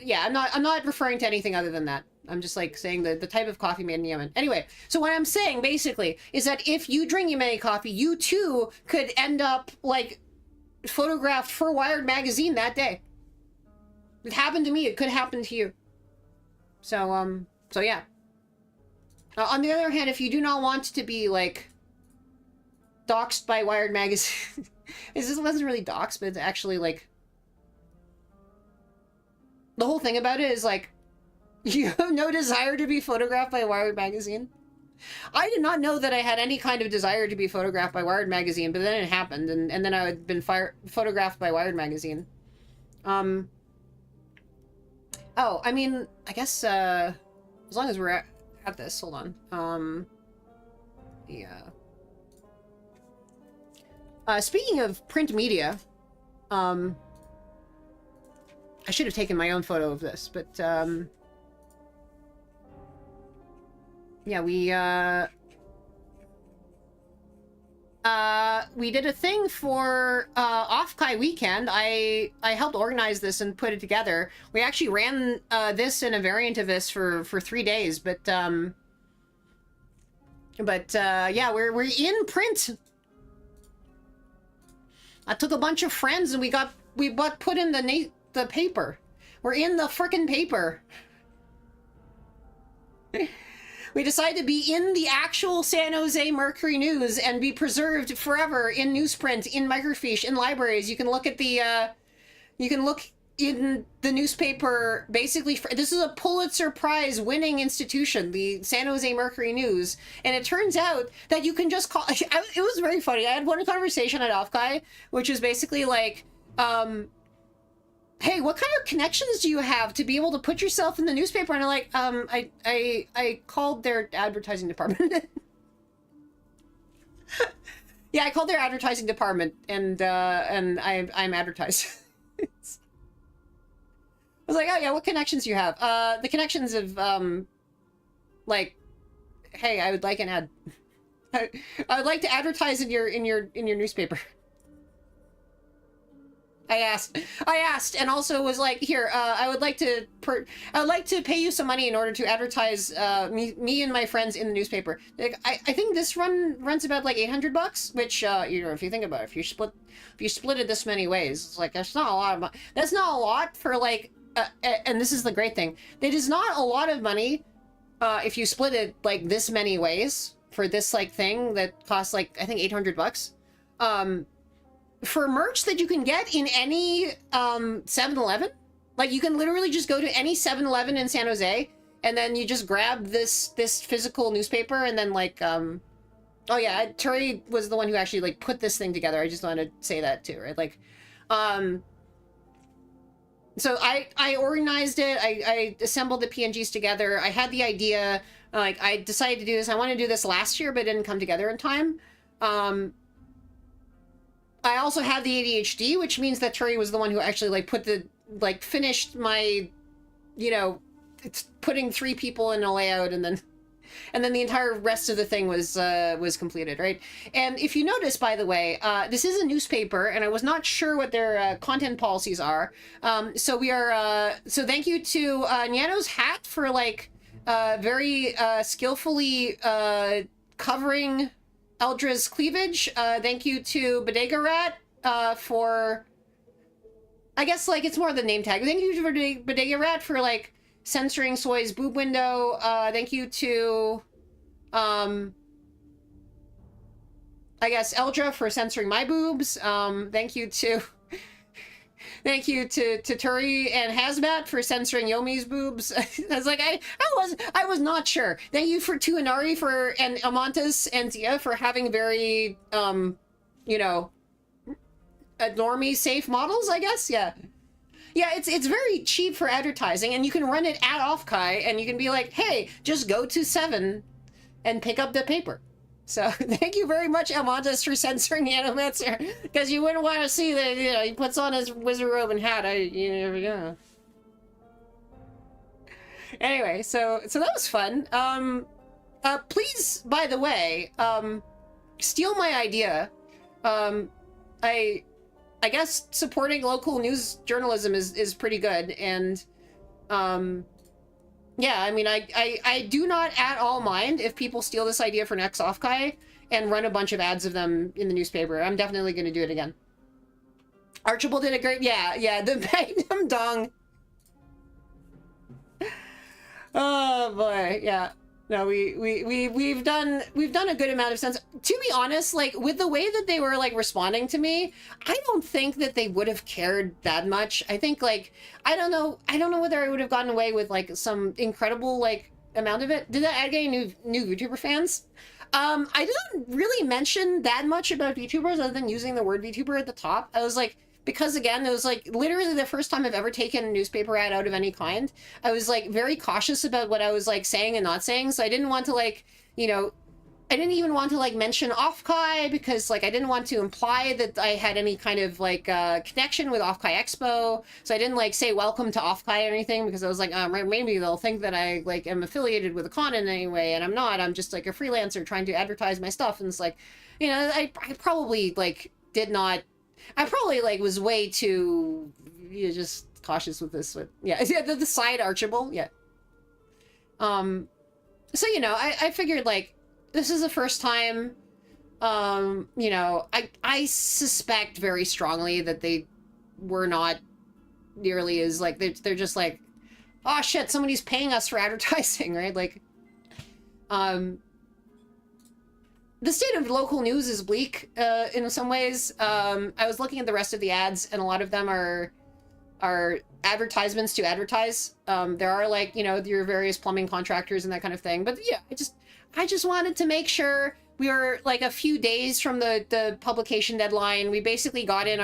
yeah, I'm not referring to anything other than that. I'm just like saying the type of coffee made in Yemen. Anyway, so what I'm saying basically is that if you drink Yemeni coffee, you too could end up like photographed for Wired magazine that day. It happened to me. It could happen to you. So yeah. On the other hand, if you do not want to be like doxxed by Wired magazine, this wasn't really doxxed, but it's actually like the whole thing about it is like you have no desire to be photographed by Wired magazine. I did not know that I had any kind of desire to be photographed by Wired magazine, but then it happened, and then I had been photographed by Wired magazine. Oh, I mean, I guess, as long as we're at this, hold on. Yeah. Speaking of print media, I should have taken my own photo of this, but, yeah, we did a thing for Off-Kai weekend. I helped organize this and put it together. We actually ran this and a variant of this for 3 days, but yeah, we're in print. I took a bunch of friends and we put in the paper. We're in the frickin' paper. We decided to be in the actual San Jose Mercury News and be preserved forever in newsprint, in microfiche, in libraries. You can look at the, you can look in the newspaper, basically, this is a Pulitzer Prize winning institution, the San Jose Mercury News, and it turns out that you can just call, it was very funny. I had one conversation at Off-Kai, which was basically like, hey, what kind of connections do you have to be able to put yourself in the newspaper? And I'm like, I called their advertising department. Yeah, I called their advertising department, and I'm advertised. I was like, oh yeah, what connections do you have? The connections of, like, hey, I would like an ad. I would like to advertise in your newspaper. I asked, and also was like, here, I would like to pay you some money in order to advertise me and my friends in the newspaper. Like, I think this runs about like $800, which you know, if you think about it, if you split it this many ways, it's like that's not a lot of money. That's not a lot for like, and this is the great thing. It is not a lot of money if you split it like this many ways for this like thing that costs like I think $800. For merch that you can get in any 7-Eleven. Like, you can literally just go to any 7-Eleven in San Jose, and then you just grab this physical newspaper, and then, like, oh yeah, Turi was the one who actually, like, put this thing together. I just wanted to say that, too, right? Like, so I organized it, I assembled the PNGs together, I had the idea, like, I decided to do this. I wanted to do this last year, but it didn't come together in time. I also had the ADHD, which means that Turi was the one who actually like finished my, you know, it's putting 3 people in a layout, and then the entire rest of the thing was completed, right? And if you notice, by the way, this is a newspaper, and I was not sure what their content policies are. So we are, so thank you to Nyano's hat for like very skillfully covering Eldra's cleavage. Thank you to Bodega Rat for, I guess like it's more the name tag. Thank you to Bodega Rat for like censoring Soy's boob window. Thank you to, I guess Eldra for censoring my boobs. Thank you to, thank you to Turi and Hazmat for censoring Yomi's boobs. I was like, I was not sure. Thank you to Inari and Amantas and Zia for having very, you know, normie safe models, I guess. Yeah. Yeah, it's very cheap for advertising, and you can run it at Offkai, and you can be like, hey, just go to 7 and pick up the paper. So thank you very much, Amantas, for censoring Anomancer, because you wouldn't want to see that, you know, he puts on his wizard robe and hat. Yeah. Anyway, so that was fun. Please, by the way, steal my idea. I guess supporting local news journalism is pretty good, and yeah, I mean, I do not at all mind if people steal this idea for next Offkai and run a bunch of ads of them in the newspaper. I'm definitely going to do it again. Archibald did a great, yeah, the Magnum Dong. Oh boy, yeah. No, we've done a good amount of sense. To be honest, like with the way that they were like responding to me, I don't think that they would have cared that much. I think like I don't know whether I would have gotten away with like some incredible like amount of it. Did that add any new YouTuber fans? I didn't really mention that much about VTubers other than using the word VTuber at the top. I was like, because again, it was like literally the first time I've ever taken a newspaper ad out of any kind. I was like very cautious about what I was like saying and not saying. So I didn't want to like, you know, I didn't even want to like mention Offkai because like I didn't want to imply that I had any kind of like connection with Offkai Expo. So I didn't like say welcome to Offkai or anything because I was like, maybe they'll think that I like am affiliated with the con in any way, and I'm not. I'm just like a freelancer trying to advertise my stuff. And it's like, you know, I probably like did not. I probably like was way too just cautious with this. Yeah, the side Archibald. Yeah. So you know, I figured like this is the first time. You know, I suspect very strongly that they were not nearly as like they're just like, oh shit, somebody's paying us for advertising, right? Like, the state of local news is bleak in some ways. I was looking at the rest of the ads, and a lot of them are advertisements to advertise. There are like, you know, your various plumbing contractors and that kind of thing. But yeah, I just wanted to make sure we were like a few days from the publication deadline. We basically got in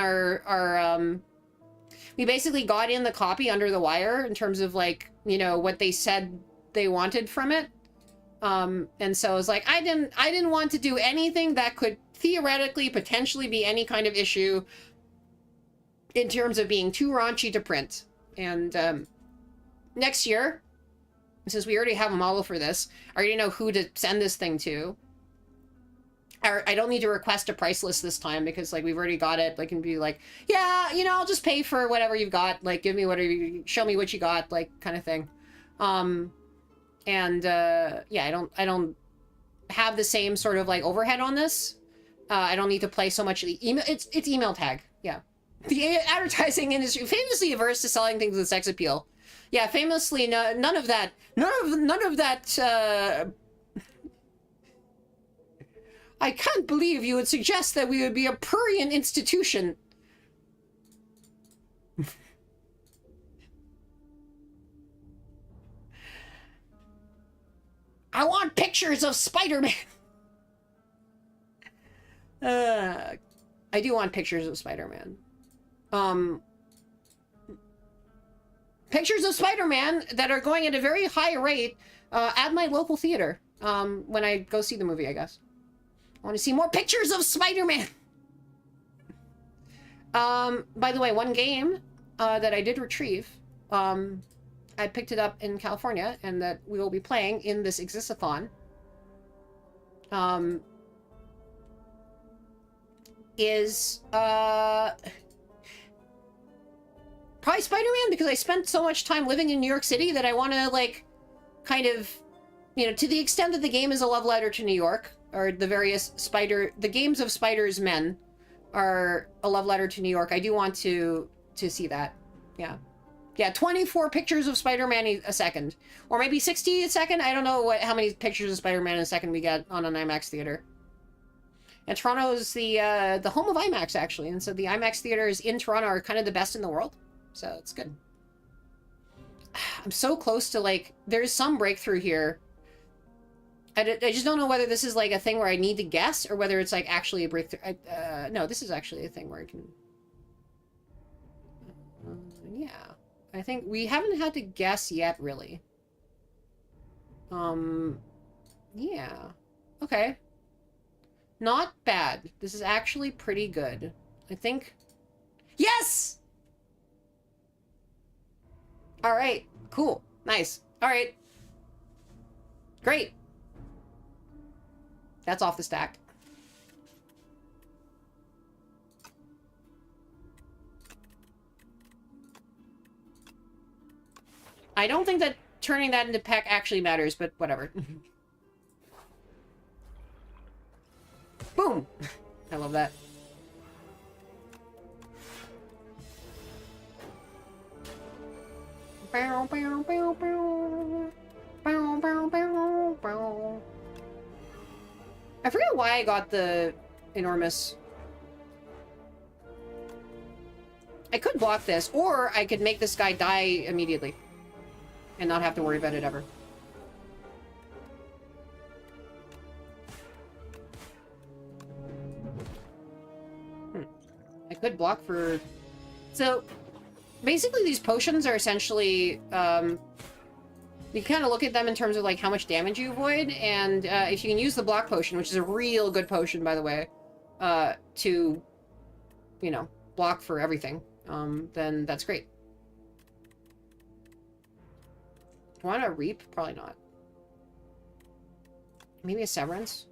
we basically got in the copy under the wire in terms of like, you know, what they said they wanted from it. And so I was like, I didn't want to do anything that could theoretically potentially be any kind of issue in terms of being too raunchy to print. And next year, since we already have a model for this, I already know who to send this thing to. I don't need to request a price list this time because like we've already got it. I can be like, yeah, you know, I'll just pay for whatever you've got. Like, give me whatever show me what you got, like kind of thing. And yeah, I don't have the same sort of like overhead on this. I don't need to play so much email. It's email tag. Yeah. The advertising industry famously averse to selling things with sex appeal. Yeah, famously none of that. I can't believe you would suggest that we would be a prurient institution. I want pictures of Spider-Man. I do want pictures of Spider-Man. Pictures of Spider-Man that are going at a very high rate at my local theater when I go see the movie, I guess. I want to see more pictures of Spider-Man. By the way, one game that I did retrieve, I picked it up in California, and that we will be playing in this EXISTATHON, is probably Spider-Man, because I spent so much time living in New York City that I want to, like, kind of, you know, to the extent that the game is a love letter to New York, or the various the games of Spider's Men are a love letter to New York. I do want to see that. Yeah. Yeah, 24 pictures of Spider-Man a second. Or maybe 60 a second. I don't know how many pictures of Spider-Man a second we get on an IMAX theater. And Toronto is the home of IMAX, actually. And so the IMAX theaters in Toronto are kind of the best in the world. So it's good. I'm so close to, like, there's some breakthrough here. I just don't know whether this is, like, a thing where I need to guess, or whether it's, like, actually a breakthrough. No, this is actually a thing where I can... yeah. I think we haven't had to guess yet, really. Yeah. Okay. Not bad. This is actually pretty good. I think... Yes! Alright. Cool. Nice. Alright. Great. That's off the stack. I don't think that turning that into Peck actually matters, but whatever. Boom! I love that. Bow, bow, bow, bow. Bow, bow, bow, bow. I forget why I got the enormous... I could block this, or I could make this guy die immediately. And not have to worry about it ever. I could block for... So, basically these potions are essentially... you kind of look at them in terms of, like, how much damage you avoid, and if you can use the block potion, which is a real good potion, by the way, to, you know, block for everything, then that's great. Do I want to reap? Probably not. Maybe a severance?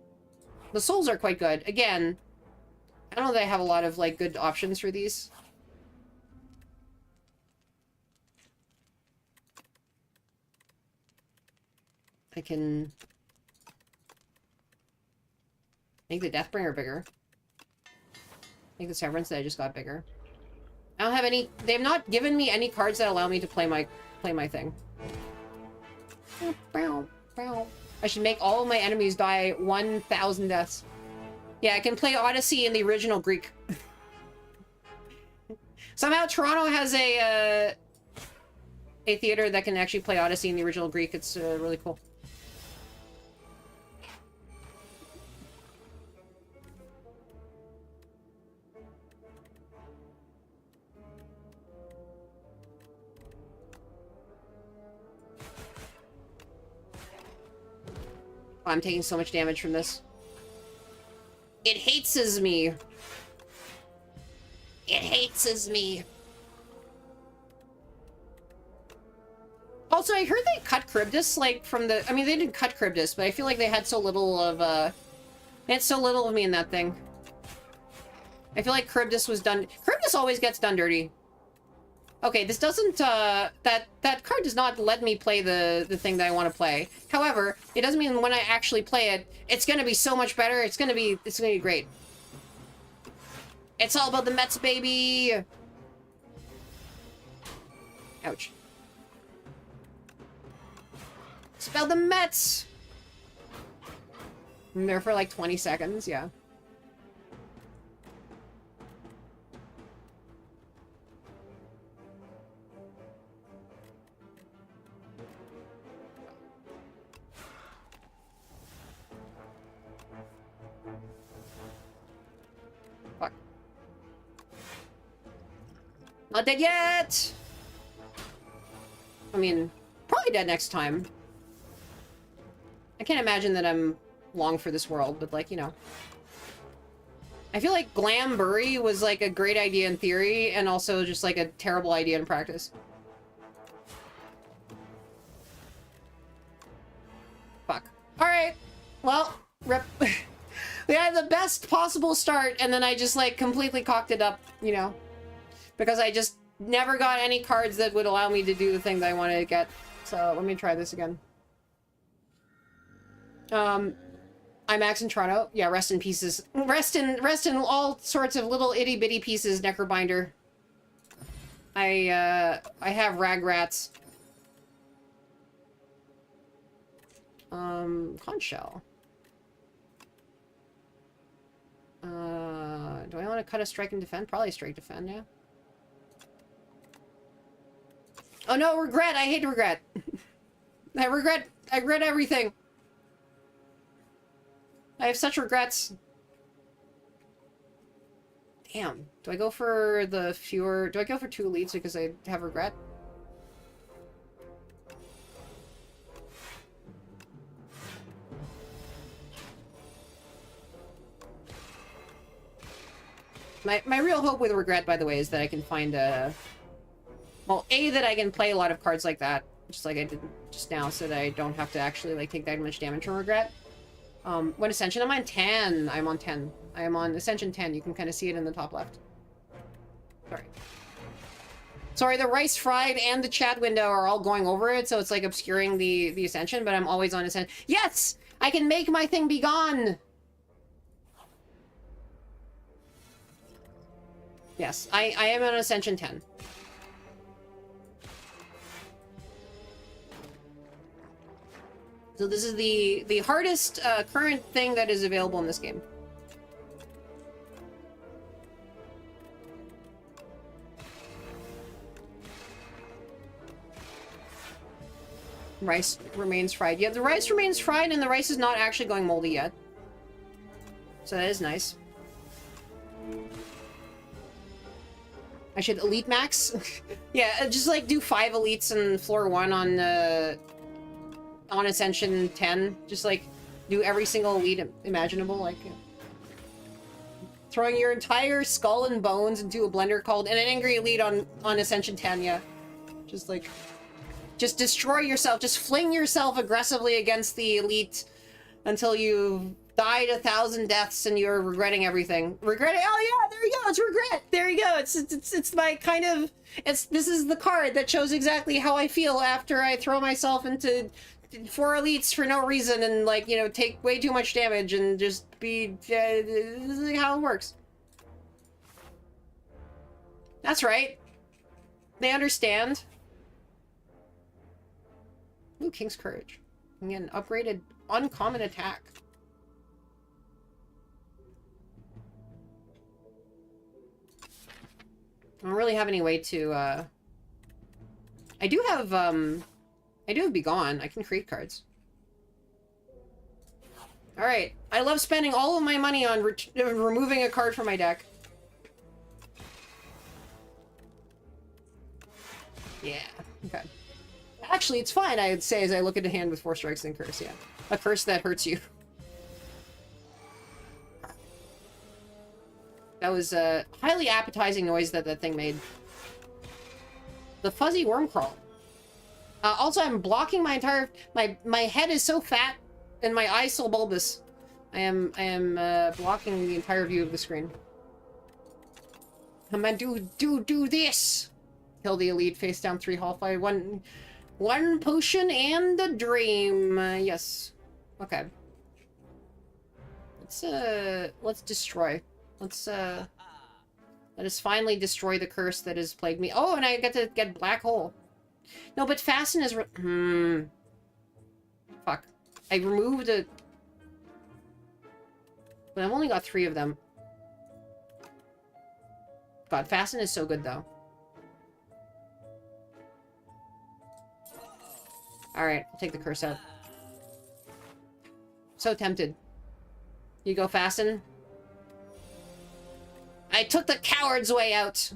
The souls are quite good. Again, I don't know that I have a lot of, like, good options for these. I can make the Deathbringer bigger. Make the Severance that I just got bigger. I don't have any... They have not given me any cards that allow me to play my thing. I should make all of my enemies die 1,000 deaths. Yeah, I can play Odyssey in the original Greek. Somehow Toronto has a theater that can actually play Odyssey in the original Greek. It's really cool. Oh, I'm taking so much damage from this. It hateses me. It hateses me. Also, I heard they cut Charybdis, like, from the... I mean, they didn't cut Charybdis, but I feel like they had so little of, They had so little of me in that thing. I feel like Charybdis was done... Charybdis always gets done dirty. Okay, this doesn't, that card does not let me play the thing that I want to play. However, it doesn't mean when I actually play it, it's gonna be so much better. It's gonna be great. It's all about the Mets, baby! Ouch. Spell the Mets! I'm there for like 20 seconds, yeah. Fuck. Not dead yet! I mean, probably dead next time. I can't imagine that I'm long for this world, but, like, you know. I feel like Glambury was like a great idea in theory and also just like a terrible idea in practice. Fuck. Alright. Well, rip. We had the best possible start and then I just like completely cocked it up, you know. Because I just never got any cards that would allow me to do the thing that I wanted to get. So let me try this again. I'm Max in Toronto. Yeah, rest in pieces. Rest in all sorts of little itty bitty pieces, Necrobinder. I have rag rats. Conch shell. Do I want to cut a strike and defend? Probably strike defend, yeah. Oh no, regret! I hate regret. I regret everything. I have such regrets. Damn. Do I go for the fewer... Do I go for 2 elites because I have regret? My real hope with regret, by the way, is that I can find a... Well, A, that I can play a lot of cards like that, just like I did just now, so that I don't have to actually, like, take that much damage from regret. When Ascension, I'm on 10. I'm on 10. I am on Ascension 10. You can kind of see it in the top left. Sorry. Sorry, the Rice Fried and the chat window are all going over it, so it's like obscuring the Ascension, but I'm always on Ascension. Yes! I can make my thing be gone! Yes, I am on Ascension 10. So this is the hardest current thing that is available in this game. Rice remains fried. Yeah, the rice remains fried and the rice is not actually going moldy yet. So that is nice. I should elite max? Yeah, just like do 5 elites and floor 1 on Ascension 10. Just like do every single elite imaginable, like throwing your entire skull and bones into a blender called an angry elite on Ascension 10, yeah. Just like just destroy yourself, just fling yourself aggressively against the elite until you've died 1,000 deaths and you're regretting everything. Regretting, oh yeah, there you go, it's regret. There you go. It's my kind of this is the card that shows exactly how I feel after I throw myself into 4 elites for no reason and, like, you know, take way too much damage and just be this is how it works. That's right. They understand. Ooh, King's Courage. And get an upgraded uncommon attack. I don't really have any way to, I do have Be Gone. I can create cards. Alright. I love spending all of my money on removing a card from my deck. Yeah. Okay. Actually, it's fine, I would say, as I look at a hand with 4 strikes and curse, yeah. A curse that hurts you. That was a highly appetizing noise that thing made. The fuzzy worm crawl. Also, I'm blocking my entire... My head is so fat and my eyes so bulbous. I am blocking the entire view of the screen. I'm gonna do this! Kill the elite, face down 3 hall fight. One potion and a dream. Yes. Okay. Let's destroy. Let us finally destroy the curse that has plagued me. Oh, and I get to get black hole. No, but fasten is fuck. I removed a... But I've only got 3 of them. God, fasten is so good, though. Alright, I'll take the curse out. So tempted. You go fasten? I took the coward's way out!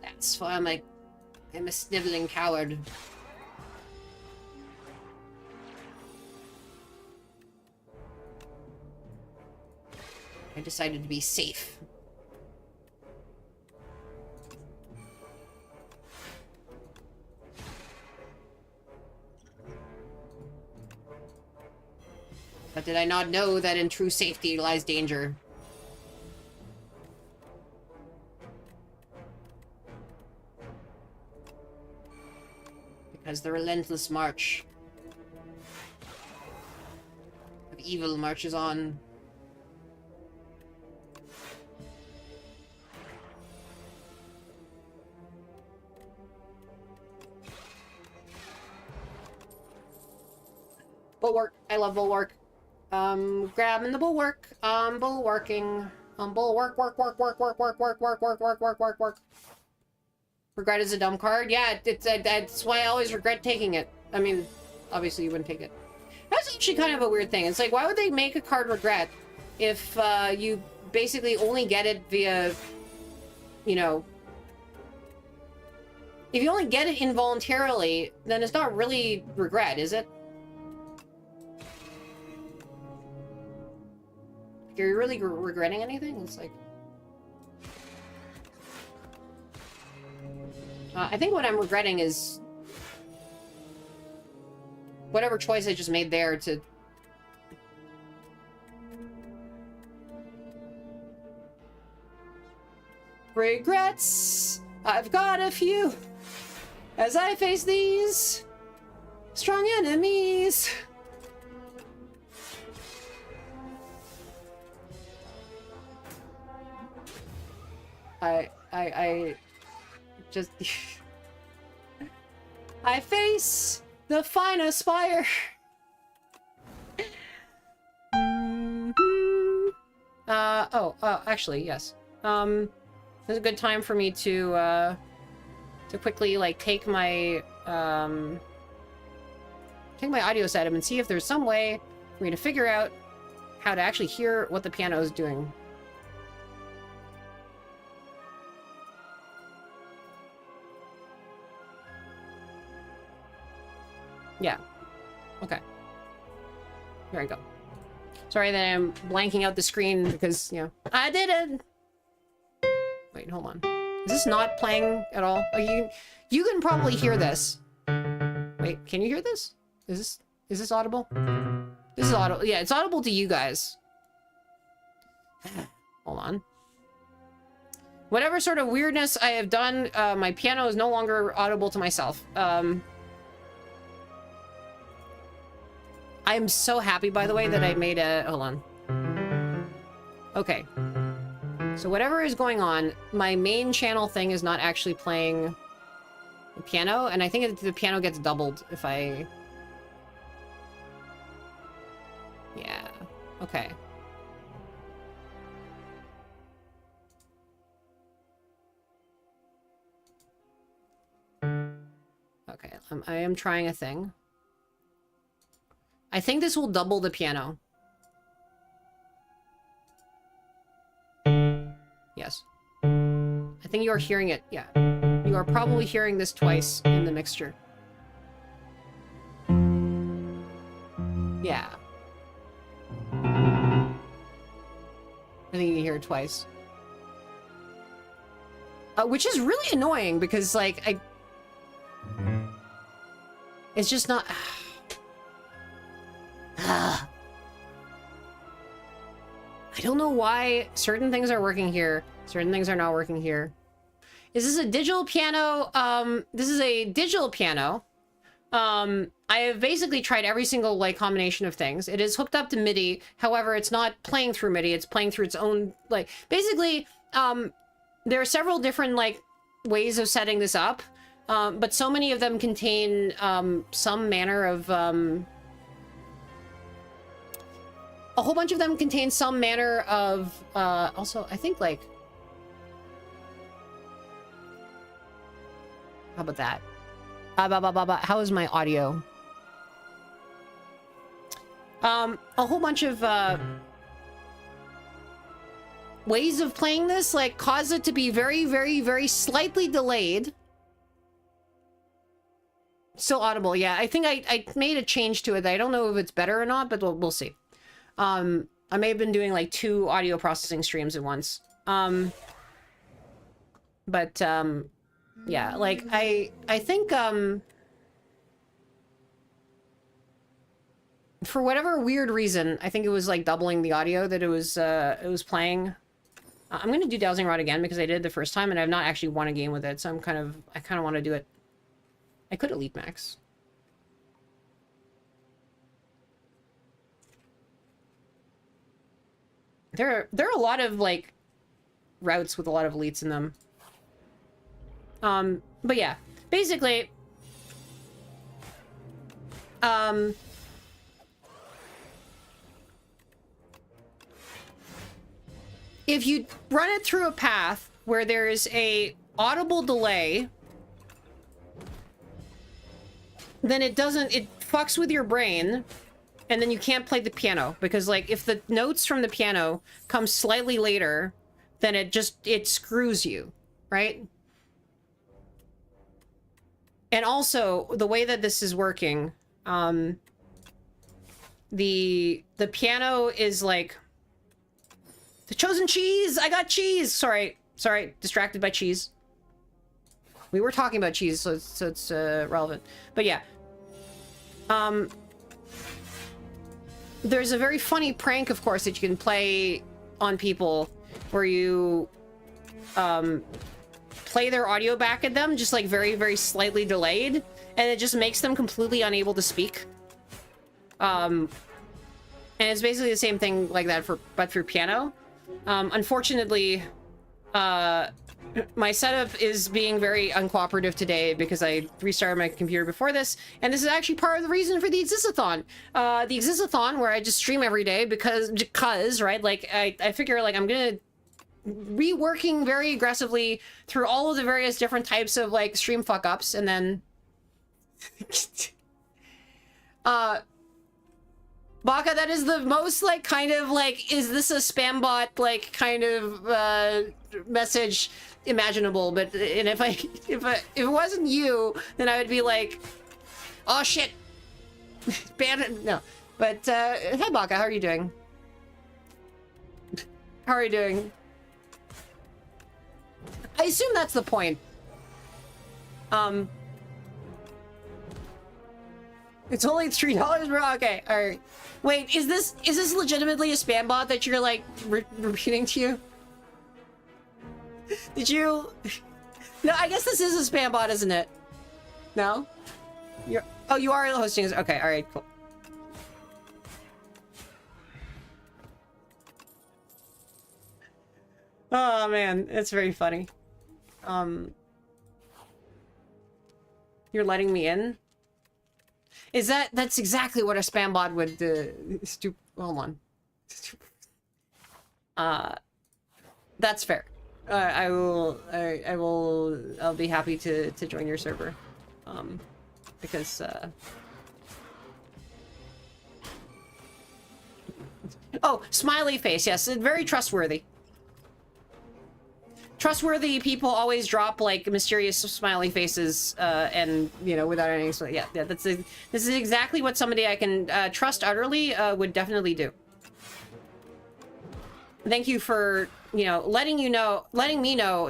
That's why I'm like... I'm a sniveling coward. I decided to be safe. But did I not know that in true safety lies danger? Because the relentless march of evil marches on. Bulwark. I love bulwark. Grabbing the bulwark. Bulwarking. Bulwark, work. Regret is a dumb card. Yeah, that's why I always regret taking it. I mean, obviously you wouldn't take it. That's actually kind of a weird thing. It's like, why would they make a card regret if you basically only get it via, you know, if you only get it involuntarily, then it's not really regret, is it? Are you really regretting anything? It's like... I think what I'm regretting is... whatever choice I just made there to... Regrets! I've got a few! As I face these... strong enemies! I just... I face the fine spire. Actually, yes. This is a good time for me to quickly, like, take my audio setup and see if there's some way for me to figure out how to actually hear what the piano is doing. Yeah. Okay. There we go. Sorry that I'm blanking out the screen because, you know, I did it! Wait, hold on. Is this not playing at all? Oh, you can probably hear this. Wait, can you hear this? Is this audible? This is audible. Yeah, it's audible to you guys. Hold on. Whatever sort of weirdness I have done, my piano is no longer audible to myself. I'm so happy, by the way, that I made a... Hold on. Okay. So whatever is going on, my main channel thing is not actually playing the piano, and I think the piano gets doubled if I... Yeah. Okay. Okay, I am trying a thing. I think this will double the piano. Yes. I think you are hearing it, yeah. You are probably hearing this twice in the mixture. Yeah. I think you hear it twice. Which is really annoying because, like, it's just not... I don't know why certain things are working here, certain things are not working here. Is this a digital piano? This is a digital piano. I have basically tried every single, like, combination of things. It is hooked up to MIDI. However, it's not playing through MIDI. It's playing through its own, like, basically, there are several different, like, ways of setting this up. But so many of them contain, some manner of, a whole bunch of them contain some manner of, also, I think, like... How about that? How is my audio? A whole bunch of, ways of playing this, like, cause it to be very, very, very slightly delayed. Still audible, yeah. I think I made a change to it. I don't know if it's better or not, but we'll see. I may have been doing like 2 audio processing streams at once. Yeah, like I think for whatever weird reason, I think it was like doubling the audio that it was playing. I'm gonna do Dowsing Rod again because I did it the first time and I've not actually won a game with it, so I kind of want to do it. I could Elite Max. There are a lot of like routes with a lot of elites in them. But yeah, basically, if you run it through a path where there is a audible delay, then it fucks with your brain, and then you can't play the piano, because like if the notes from the piano come slightly later, then it screws you, right? And also the way that this is working, the piano is like the chosen cheese. I got cheese. Sorry, distracted by cheese. We were talking about cheese, so it's relevant. But yeah, there's a very funny prank, of course, that you can play on people where you play their audio back at them, just like very, very slightly delayed, and it just makes them completely unable to speak. And it's basically the same thing like that but for piano. Unfortunately, my setup is being very uncooperative today because I restarted my computer before this, and this is actually part of the reason for the EXISTATHON. The EXISTATHON, where I just stream every day because right, like I figure like I'm gonna be working very aggressively through all of the various different types of like stream fuck ups, and then Baka, that is the most like kind of like, is this a spam bot like kind of message imaginable? But and if it wasn't you, then I would be like, oh shit, ban it. No, but hey Baka, how are you doing? How are you doing? I assume that's the point. It's only $3, bro. Okay, all right. Wait, is this legitimately a spam bot that you're like repeating to you? Did you? No, I guess this is a spam bot, isn't it? No? You are hosting this. Okay, all right, cool. Oh man, it's very funny. You're letting me in? That's exactly what a spam bot would hold on. That's fair. I'll be happy to join your server. Because oh, smiley face, yes, very trustworthy. Trustworthy people always drop like mysterious smiley faces, and you know, without any. So yeah, this is exactly what somebody I can trust utterly would definitely do. Thank you for letting me know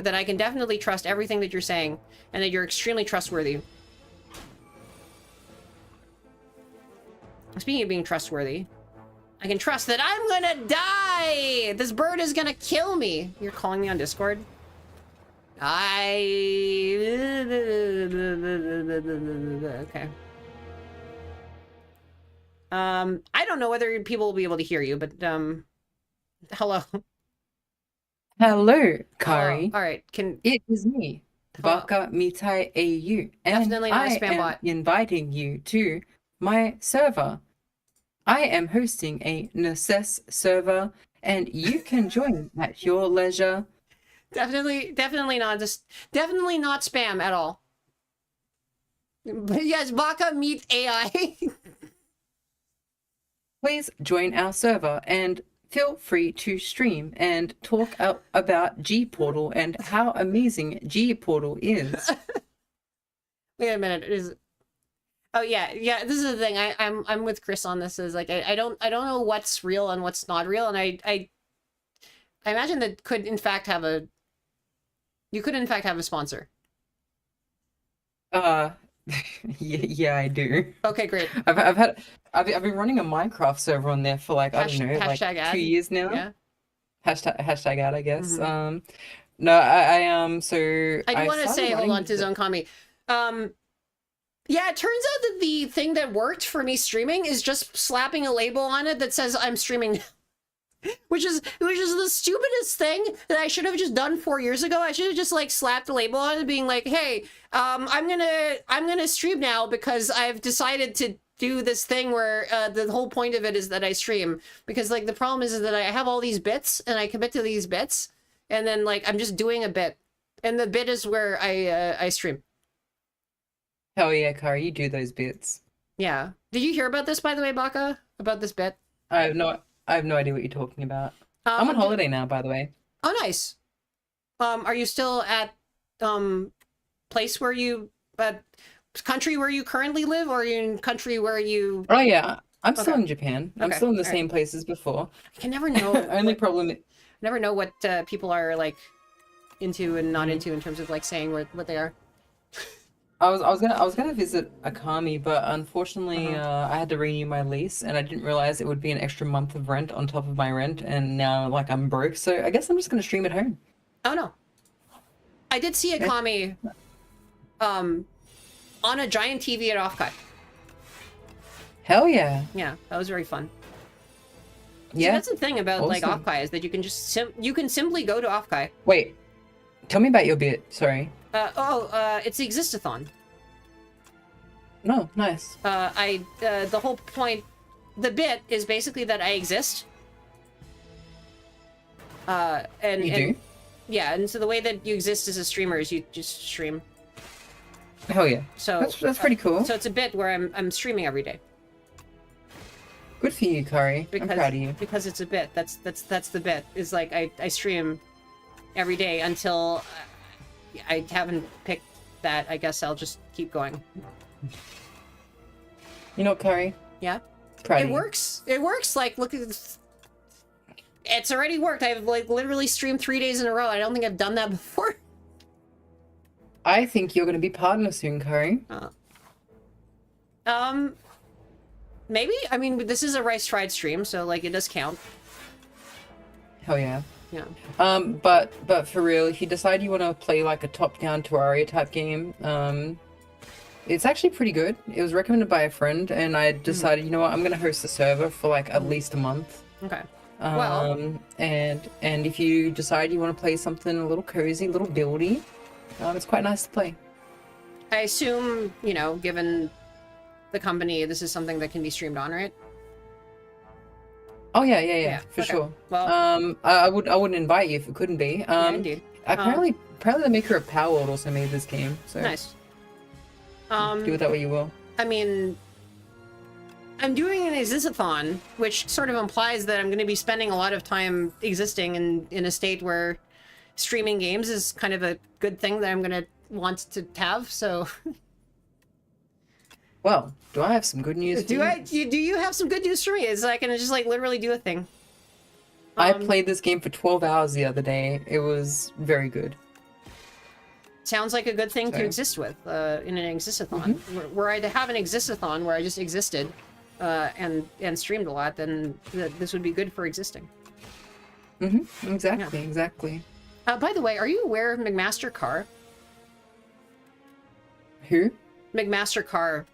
that I can definitely trust everything that you're saying, and that you're extremely trustworthy. Speaking of being trustworthy, I can trust that I'm gonna die. This bird is gonna kill me. You're calling me on Discord? Okay. I don't know whether people will be able to hear you, but hello. Hello, Kari. All right, it is me, Baka Mitai AU, and definitely not a spam bot. Inviting you to my server. I am hosting a Necess server, and you can join at your leisure. Definitely not spam at all. But yes, Baka meet AI. Please join our server and feel free to stream and talk about G-Portal and how amazing G-Portal is. Wait a minute, Oh yeah, yeah. This is the thing. I'm with Chris on this. Is like I don't know what's real and what's not real, and I imagine that could in fact have a you could in fact have a sponsor. Uh, yeah, I do. Okay, great. I've been running a Minecraft server on there for like, I don't know, like Hashtag ad. 2 years now. Yeah. Hashtag ad, I guess. Mhm. No, so I do want to started say, hold running on to the- Zonkami. Yeah, it turns out that the thing that worked for me streaming is just slapping a label on it that says I'm streaming, which is the stupidest thing that I should have just done 4 years ago. I should have just like slapped a label on it, being like, "Hey, I'm gonna stream now because I've decided to do this thing where the whole point of it is that I stream." Because like the problem is that I have all these bits and I commit to these bits, and then like I'm just doing a bit, and the bit is where I stream. Hell yeah, Kari, you do those bits. Yeah. Did you hear about this, by the way, Baka? About this bit? I have no idea what you're talking about. I'm on holiday now, by the way. Oh, nice. Are you still at place where you country where you currently live, or are you in country where you? Oh yeah, I'm still Okay. in Japan. I'm Okay, still in the all same place as before. I can never know. Only problem. Never know what people are like into and not Mhm. into in terms of like saying what they are. I was gonna visit Akami, but unfortunately, I had to renew my lease, and I didn't realize it would be an extra month of rent on top of my rent, and now like I'm broke, so I guess I'm just gonna stream at home. Oh no. I did see Akami on a giant TV at Offkai. Hell yeah, Yeah, that was very fun. See, yeah. that's the thing about like Awesome. Offkai is that you can just you can simply go to Offkai. Wait, tell me about your bit. Sorry. It's the EXISTATHON. No, nice. The whole point, the bit is basically that I exist. And You do? Yeah, and so the way that you exist as a streamer is you just stream. Hell yeah. So That's pretty cool. So it's a bit where I'm streaming every day. Good for you, Kari. I'm proud of you. Because it's a bit. That's the bit. Is like I stream every day until I haven't picked that. I guess I'll just keep going. You know what, Kari? Yeah. Proud It of you. works. It works. Like, look at this. It's already worked. I've like literally streamed 3 days in a row. I don't think I've done that before. I think you're gonna be partner soon, Kari. Maybe. I mean, this is a Rice Tried stream, so like it does count. Hell yeah. Yeah. But for real, if you decide you want to play like a top-down Terraria type game, it's actually pretty good. It was recommended by a friend, and I decided, you know what, I'm gonna host the server for like at least a month. Okay. Well. And if you decide you want to play something a little cozy, a little buildy, it's quite nice to play. I assume, you know, given the company, this is something that can be streamed on, right? Oh yeah, for okay. sure. Well, I wouldn't invite you if it couldn't be. yeah, indeed. Apparently the maker of Power World also made this game, so Nice. do with that what you will. I mean, I'm doing an EXISTATHON, which sort of implies that I'm going to be spending a lot of time existing in a state where streaming games is kind of a good thing that I'm going to want to have. So, Well, do I have some good news for you? do you have some good news for me? Is I can just like literally do a thing. I played this game for 12 hours the other day. It was very good. Sounds like a good thing to Sorry. exist with in an EXISTATHON. Were I to have an EXISTATHON where I just existed and streamed a lot, then this would be good for existing. Exactly. By the way, are you aware of McMaster Car? Who? McMaster Car.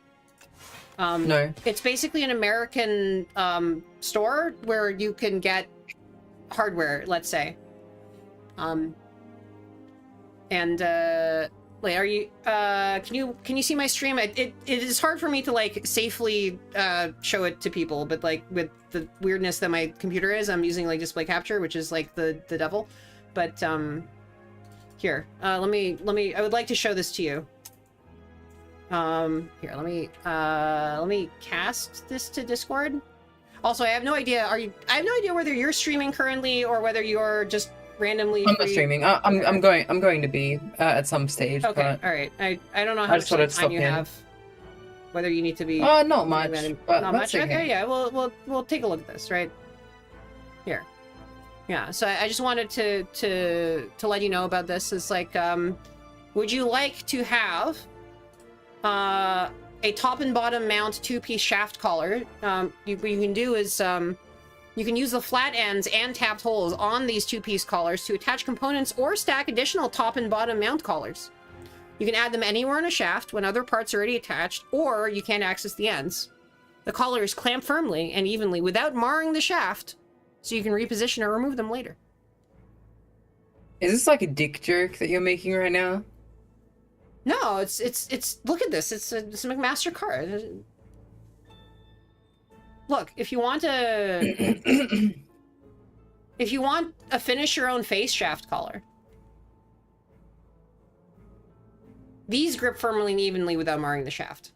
No. It's basically an American store where you can get hardware, let's say. Like, are you? Can you see my stream? It is hard for me to like safely show it to people, but like with the weirdness that my computer is, I'm using like display capture, which is like the devil. But here, let me. I would like to show this to you. Here, let me cast this to Discord. Also, I have no idea. I have no idea whether you're streaming currently or whether you're just randomly. I'm not streaming. I'm going to be at some stage. Okay, But all right. I don't know how I just much thought I'd time you stop in. have whether you need to be. Not much, but Not that's much. okay. Okay, yeah. We'll take a look at this right here. Yeah. So I just wanted to let you know about this. It's like, would you like to have a top and bottom mount 2-piece shaft collar? What you can do is you can use the flat ends and tapped holes on these 2-piece collars to attach components or stack additional top and bottom mount collars. You can add them anywhere in a shaft when other parts are already attached, or you can't access the ends. The collars clamp firmly and evenly without marring the shaft, so you can reposition or remove them later. Is this like a dick joke that you're making right now? No, it's look at this. It's a McMaster card. Look, if you want a finish your own face shaft collar, these grip firmly and evenly without marring the shaft.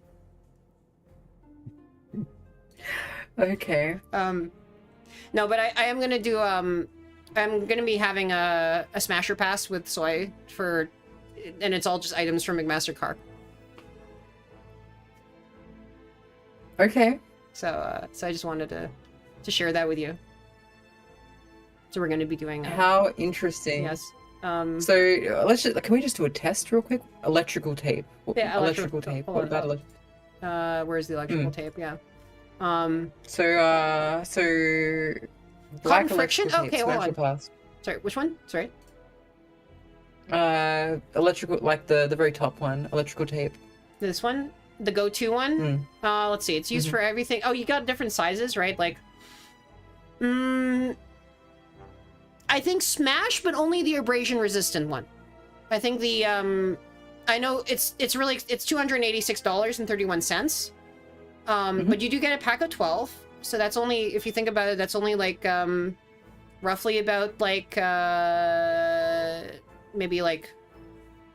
Okay. No, but I am gonna do I'm gonna be having a smasher pass with Soy for, and it's all just items from McMaster Car. Okay. So I just wanted to share that with you. So we're gonna be doing How interesting. yes. So let's just, can we just do a test real quick? Electrical tape. Yeah, electrical tape. hold What on. about Where's the electrical tape? Yeah. So black Cotton friction? electrical tape, Okay, hold smash on. or pass. Sorry, which one? Sorry. Electrical, like the very top one, electrical tape. This one? The go-to one? Let's see. It's used for everything. Oh, you got different sizes, right? Like, I think smash, but only the abrasion resistant one. I think the, I know it's $286.31. But you do get a pack of 12. So that's only, if you think about it, that's only like, roughly about like, maybe like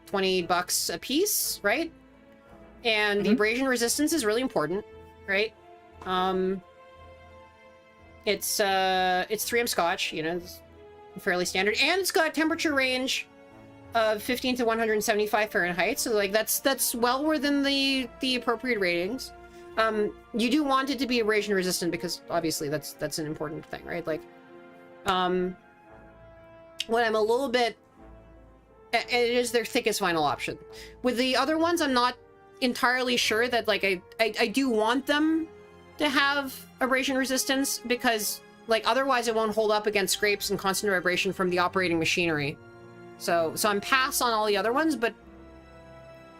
$20 a piece, right? And the abrasion resistance is really important, right? It's 3M Scotch, you know, it's fairly standard, and it's got a temperature range of 15 to 175 Fahrenheit, so like that's well within the appropriate ratings. You do want it to be abrasion resistant because obviously that's an important thing, right? Like, when I'm a little bit, it is their thickest vinyl option. With the other ones, I'm not entirely sure that like I do want them to have abrasion resistance, because like otherwise it won't hold up against scrapes and constant vibration from the operating machinery. So I'm pass on all the other ones, but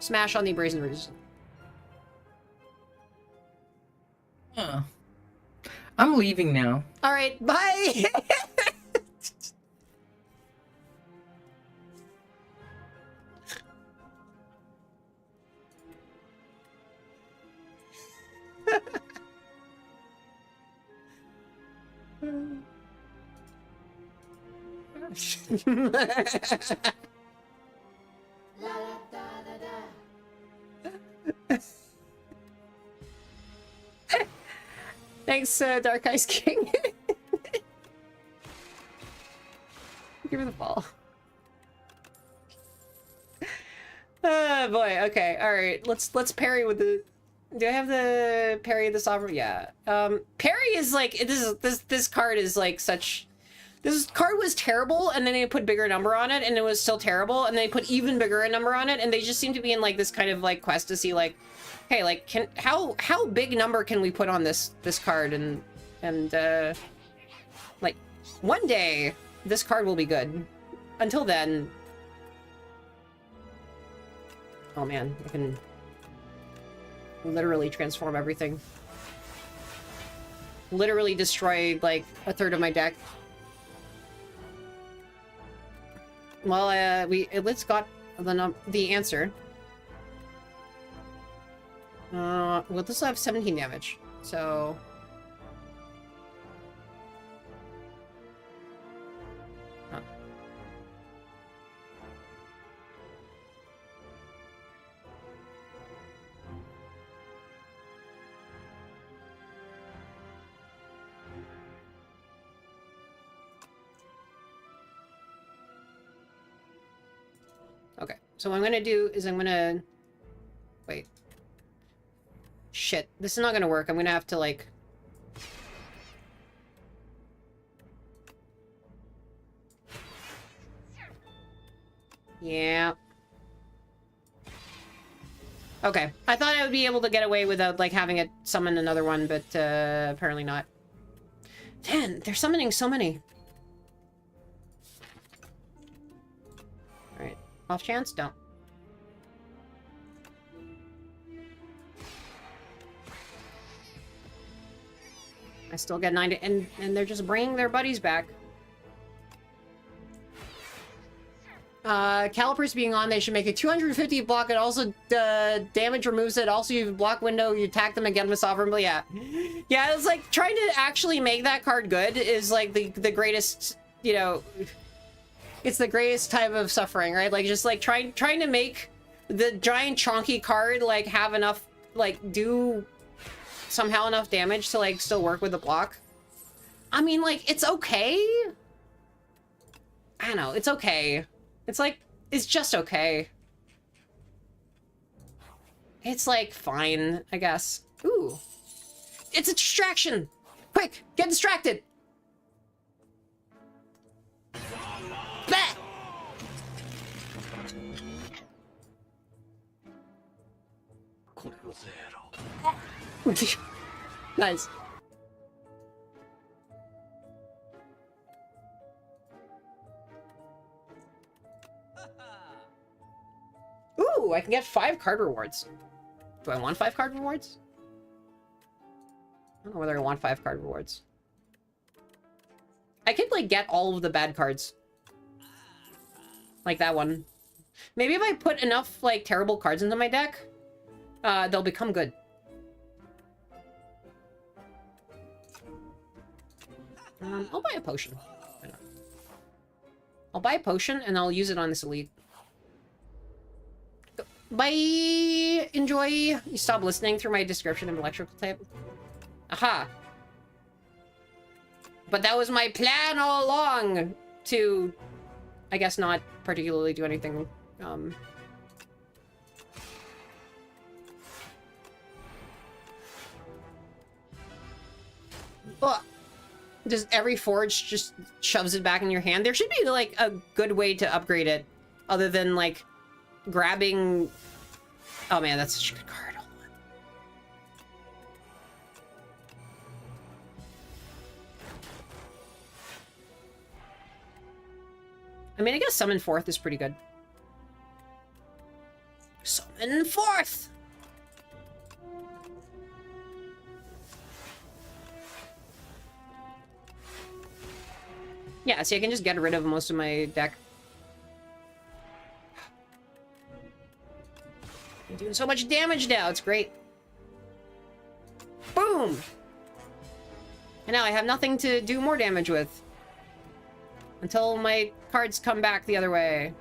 smash on the abrasion resistance. Huh. I'm leaving now. All right, bye. Thanks, Dark Ice King. Give her the ball. Oh boy. Okay. All right. Let's parry with the. Do I have the parry the sovereign? Yeah. Parry is like this card is like such. This card was terrible, and then they put bigger number on it, and it was still terrible, and they put even bigger a number on it, and they just seem to be in like this kind of like quest to see like, hey, like how big number can we put on this card, and like one day this card will be good. Until then, oh man, I can literally transform everything. Literally destroy like a third of my deck. Well, let's got the answer. Well, this will have 17 damage, so. Huh. Okay, so what I'm gonna do is I'm gonna wait. Shit, this is not gonna work. I'm gonna have to, like... Yeah. Okay. I thought I would be able to get away without, like, having it summon another one, but, apparently not. Man, they're summoning so many. Alright. Off chance? Don't. I still get 90, and they're just bringing their buddies back. Calipers being on, they should make a 250 block. It also, damage removes it. Also, you block window, you attack them again with Sovereign, but yeah. Yeah, it's like, trying to actually make that card good is, like, the greatest, you know... It's the greatest type of suffering, right? Like, just, like, trying to make the giant chonky card, like, have enough, like, do somehow enough damage to, like, still work with the block. I mean, like, it's okay. I don't know, it's okay. It's like, it's just okay. It's like, fine, I guess. Ooh. It's a distraction! Quick, get distracted! Bah! Nice. Ooh, I can get 5 card rewards. Do I want 5 card rewards? I don't know whether I want 5 card rewards. I could, like, get all of the bad cards. Like that one. Maybe if I put enough, like, terrible cards into my deck, they'll become good. I'll buy a potion. Why not? I'll buy a potion, and I'll use it on this elite. Bye! Enjoy! You stop listening through my description of electrical type. Aha! But that was my plan all along! To, I guess, not particularly do anything, Ugh. Just every forge just shoves it back in your hand. There should be, like, a good way to upgrade it. Other than, like, grabbing... Oh man, that's such a good card. Hold on. I mean, I guess Summon Forth is pretty good. Summon Forth! Yeah, see, I can just get rid of most of my deck. I'm doing so much damage now, it's great. Boom! And now I have nothing to do more damage with. Until my cards come back the other way.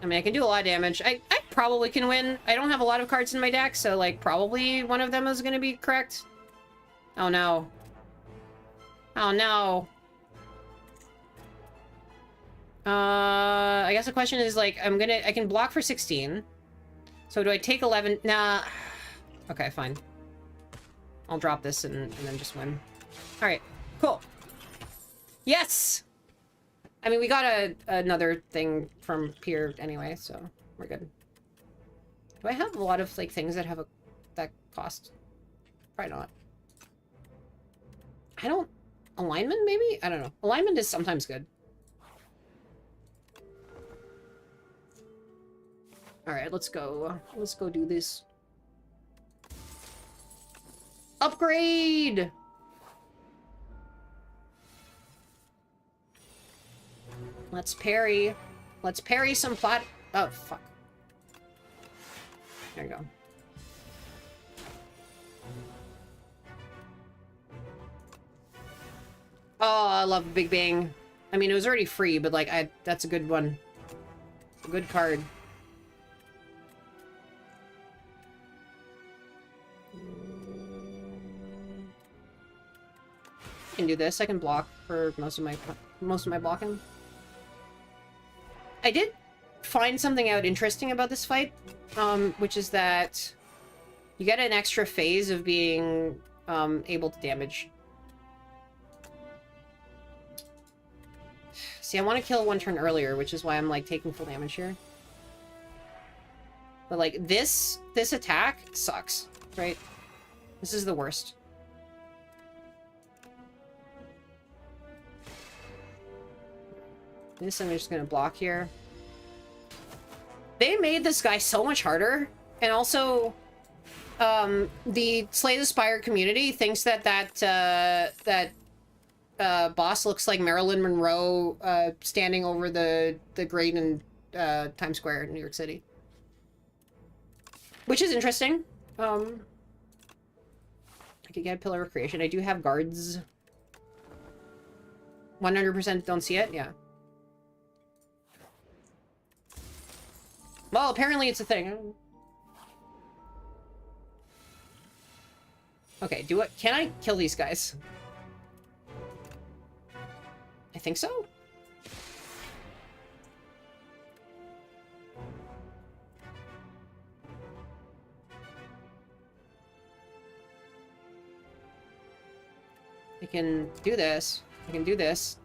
I mean, I can do a lot of damage. I probably can win. I don't have a lot of cards in my deck, so, like, probably one of them is gonna be correct. Oh no. Oh no. I guess the question is, like, I can block for 16. So do I take 11? Nah. Okay, fine. I'll drop this and then just win. Alright, cool. Yes! I mean, we got another thing from Pier anyway, so we're good. Do I have a lot of, like, things that have that cost? Probably not. I don't... Alignment, maybe? I don't know. Alignment is sometimes good. Alright, let's go. Let's go do this. Upgrade! Let's parry. Let's parry some plot... Oh, fuck. There you go. Oh, I love Big Bang. I mean, it was already free, but, like, that's a good one. A good card. I can do this. I can block for most of my blocking. I did find something out interesting about this fight, which is that you get an extra phase of being able to damage. See, I want to kill one turn earlier, which is why I'm like taking full damage here. But like this attack sucks, right? This is the worst. This I'm just gonna block here. They made this guy so much harder, and also the Slay the Spire community thinks that boss looks like Marilyn Monroe standing over the grate in Times Square in New York City. Which is interesting. I could get a Pillar of Creation. I do have guards. 100% don't see it? Yeah. Well, apparently it's a thing. Okay, can I kill these guys? I think so. I can do this. I can do this.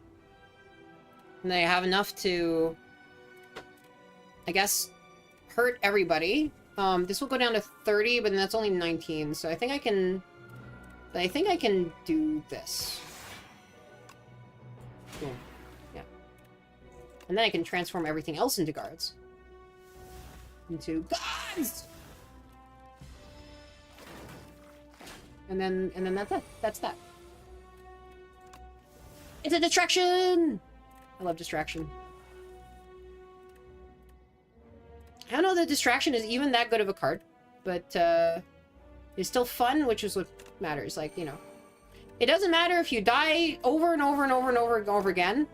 And they have enough to, I guess, hurt everybody. This will go down to 30, but that's only 19. So I think I can do this. Boom. Yeah. And then I can transform everything else into guards. Into guards! And then that's it. That's that. It's a distraction! I love distraction. I don't know that distraction is even that good of a card, but it's still fun, which is what matters. Like, you know, it doesn't matter if you die over and over and over and over and over again.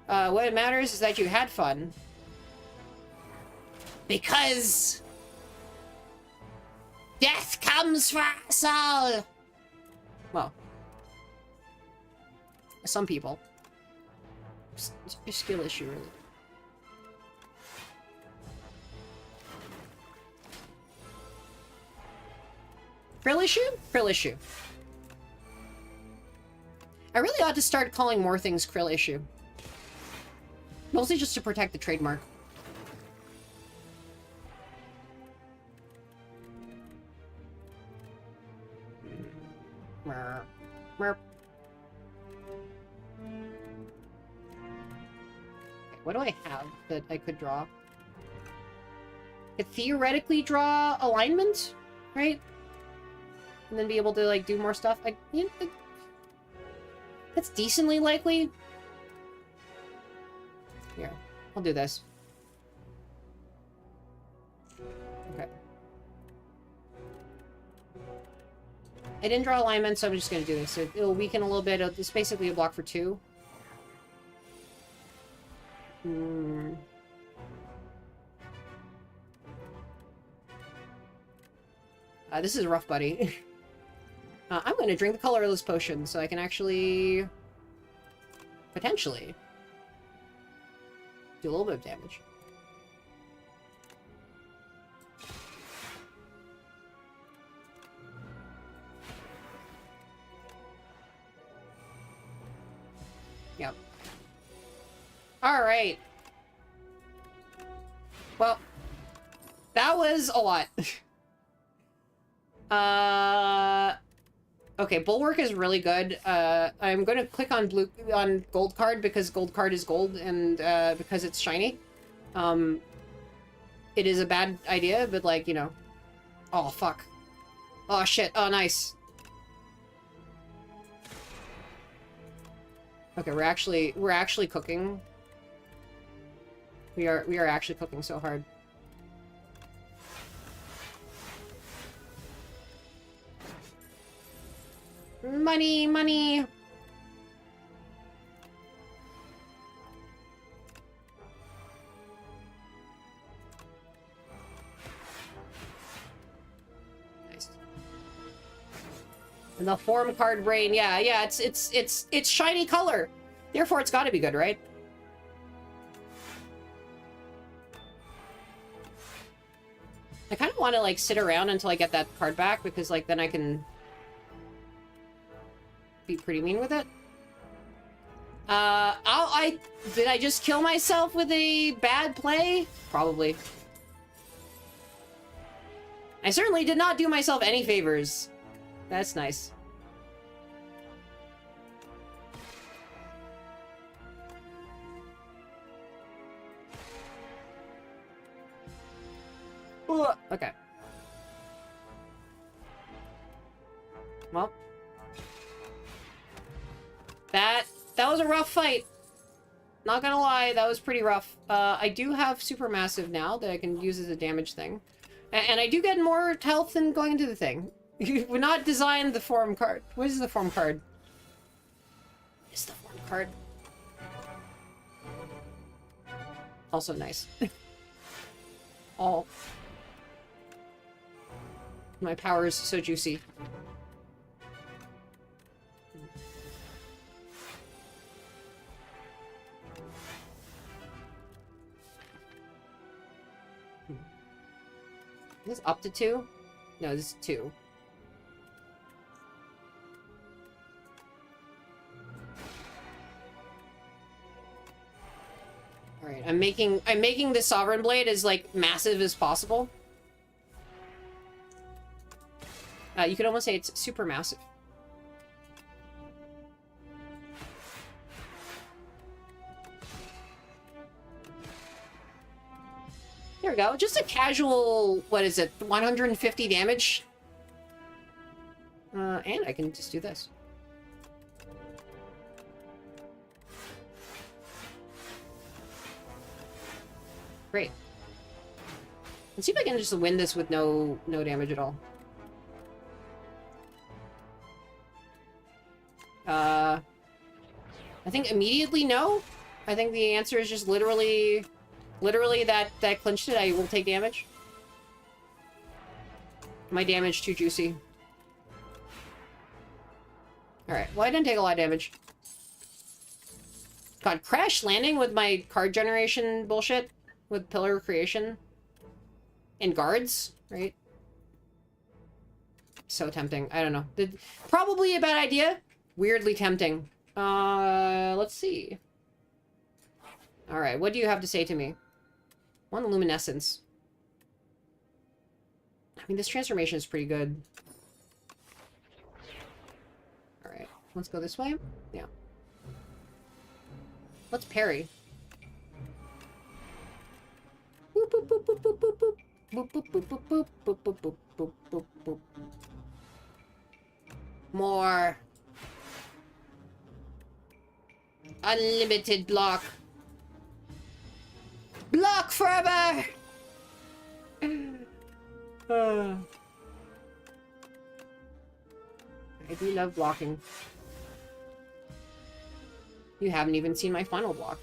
What it matters is that you had fun. Because death comes for us all. Well, some people. It's a skill issue, really. Frill issue? Krill issue. I really ought to start calling more things Krill issue. Mostly just to protect the trademark. Merp. Merp. Okay, what do I have that I could draw? I could theoretically draw alignment, right? And then be able to, like, do more stuff. That's decently likely. Here, I'll do this. Okay. I didn't draw alignment, so I'm just gonna do this. It'll weaken a little bit. It's basically a block for 2. This is rough, buddy. I'm going to drink the colorless potion so I can actually potentially do a little bit of damage. Yep. All right. Well, that was a lot. Okay, Bulwark is really good. I'm going to click on gold card because gold card is gold and because it's shiny. It is a bad idea, but like, you know. Oh, fuck. Oh, shit. Oh, nice. Okay, we're actually cooking. We are actually cooking so hard. Money, money. Nice. And the form card brain, yeah, it's shiny color. Therefore, it's got to be good, right? I kind of want to, like, sit around until I get that card back, because, like, then I can be pretty mean with it. Did I just kill myself with a bad play? Probably. I certainly did not do myself any favors. That's nice. Okay. Well. That was a rough fight. Not gonna lie, that was pretty rough. I do have Supermassive now that I can use as a damage thing. And I do get more health than going into the thing. We're not designed the form card. What is the form card? It's the form card. Also nice. All. My power is so juicy. Is this up to 2? No, this is 2. Alright, I'm making the Sovereign Blade as, like, massive as possible. You could almost say it's super massive. There we go. Just a casual, what is it, 150 damage? And I can just do this. Great. Let's see if I can just win this with no damage at all. I think immediately no. I think the answer is just literally that clinched it. I will take damage. My damage too juicy. Alright, well I didn't take a lot of damage. God, crash landing with my card generation bullshit with Pillar Creation and guards, right? So tempting. I don't know. Probably a bad idea. Weirdly tempting. Let's see. Alright, what do you have to say to me? 1 luminescence. I mean, this transformation is pretty good. Alright, let's go this way. Yeah. Let's parry. Boop, boop, boop, boop, boop, boop, boop. Boop, boop, boop, boop, boop, boop, boop, boop, boop, boop, boop. More. Unlimited block. Block forever! I do love blocking. You haven't even seen my final block.